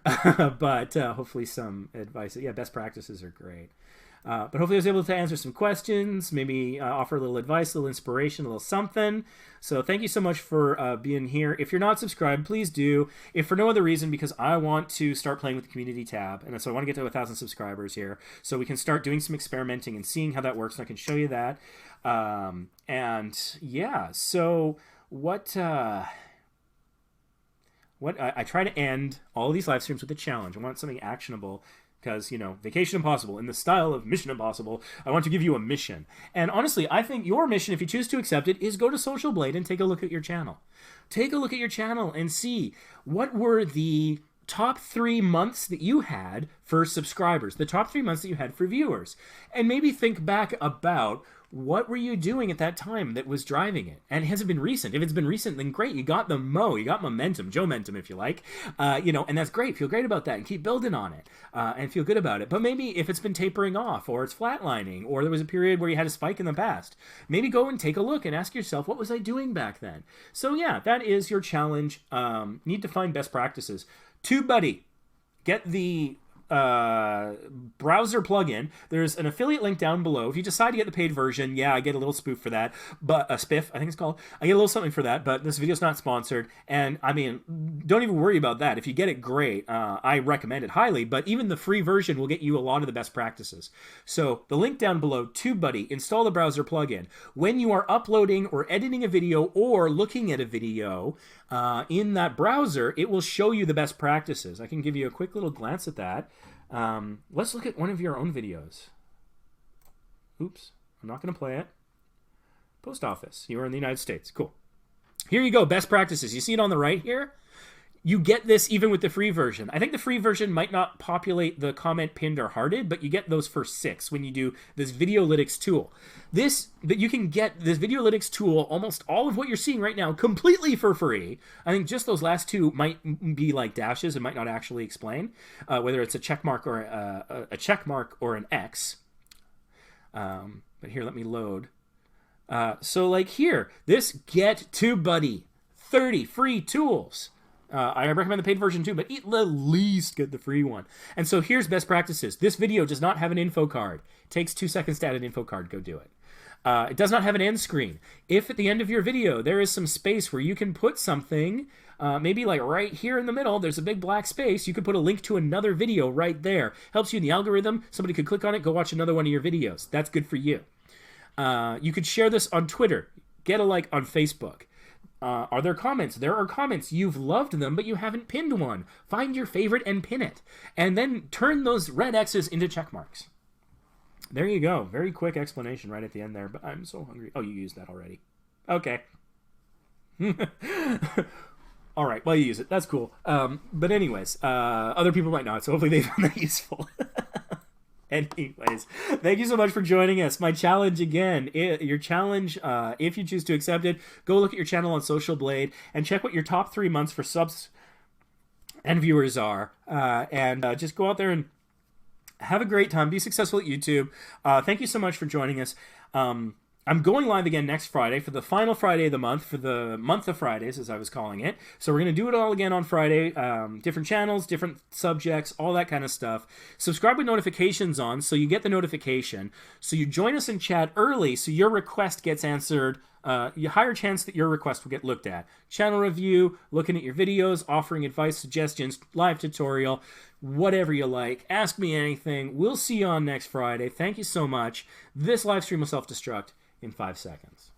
but hopefully some advice. Yeah, best practices are great. But hopefully I was able to answer some questions, maybe offer a little advice, a little inspiration, a little something. So thank you so much for being here. If you're not subscribed, please do. If for no other reason, because I want to start playing with the community tab. And so I want to get to 1,000 subscribers here so we can start doing some experimenting and seeing how that works. And I can show you that. And yeah, so what I try to end all of these live streams with a challenge. I want something actionable. Because, Vacation Impossible, in the style of Mission Impossible, I want to give you a mission. And honestly, I think your mission, if you choose to accept it, is go to Social Blade and take a look at your channel. Take a look at your channel and see what were the top 3 months that you had for subscribers, the top 3 months that you had for viewers. And maybe think back about what were you doing at that time that was driving it? And has it been recent? If it's been recent, then great. You got the you got momentum, Joe-mentum, if you like. And that's great. Feel great about that and keep building on it and feel good about it. But maybe if it's been tapering off or it's flatlining or there was a period where you had a spike in the past, maybe go and take a look and ask yourself, what was I doing back then? So yeah, that is your challenge. Need to find best practices. TubeBuddy, get the browser plugin. There's an affiliate link down below. If you decide to get the paid version, yeah, I get a little spoof for that, but a spiff, I think it's called. I get a little something for that, but this video's not sponsored. And I mean, don't even worry about that. If you get it, great. I recommend it highly, but even the free version will get you a lot of the best practices. So the link down below, TubeBuddy, install the browser plugin. When you are uploading or editing a video or looking at a video in that browser, it will show you the best practices. I can give you a quick little glance at that. Let's look at one of your own videos. Oops, I'm not going to play it. Post office. You are in the United States. Cool. Here you go. Best practices. You see it on the right here? You get this even with the free version. I think the free version might not populate the comment pinned or hearted, but you get those first 6 when you do this Videolytics tool. You can get this Videolytics tool, almost all of what you're seeing right now, completely for free. I think just those last 2 might be like dashes and might not actually explain whether it's a check mark or an X. But here, let me load. So like here, this Get TubeBuddy, 30 free tools. I recommend the paid version too, but at least get the free one. And so here's best practices. This video does not have an info card. It takes 2 seconds to add an info card. Go do it. It does not have an end screen. If at the end of your video there is some space where you can put something, maybe like right here in the middle, there's a big black space, you could put a link to another video right there. Helps you in the algorithm. Somebody could click on it, go watch another one of your videos. That's good for you. You could share this on Twitter. Get a like on Facebook. Are there comments? There are comments. You've loved them, but you haven't pinned one. Find your favorite and pin it. And then turn those red X's into check marks. There you go. Very quick explanation right at the end there, but I'm so hungry. Oh, you used that already. Okay. All right. Well, you use it. That's cool. But anyways, other people might not, so hopefully they found that useful. Anyways, thank you so much for joining us. My challenge again, your challenge, if you choose to accept it, go look at your channel on Social Blade and check what your top 3 months for subs and viewers are. And just go out there and have a great time. Be successful at YouTube. Thank you so much for joining us. I'm going live again next Friday for the final Friday of the month, for the month of Fridays, as I was calling it. So we're going to do it all again on Friday. Different channels, different subjects, all that kind of stuff. Subscribe with notifications on so you get the notification. So you join us in chat early so your request gets answered. You higher chance that your request will get looked at. Channel review, looking at your videos, offering advice, suggestions, live tutorial, whatever you like. Ask me anything. We'll see you on next Friday. Thank you so much. This live stream will self-destruct in 5 seconds.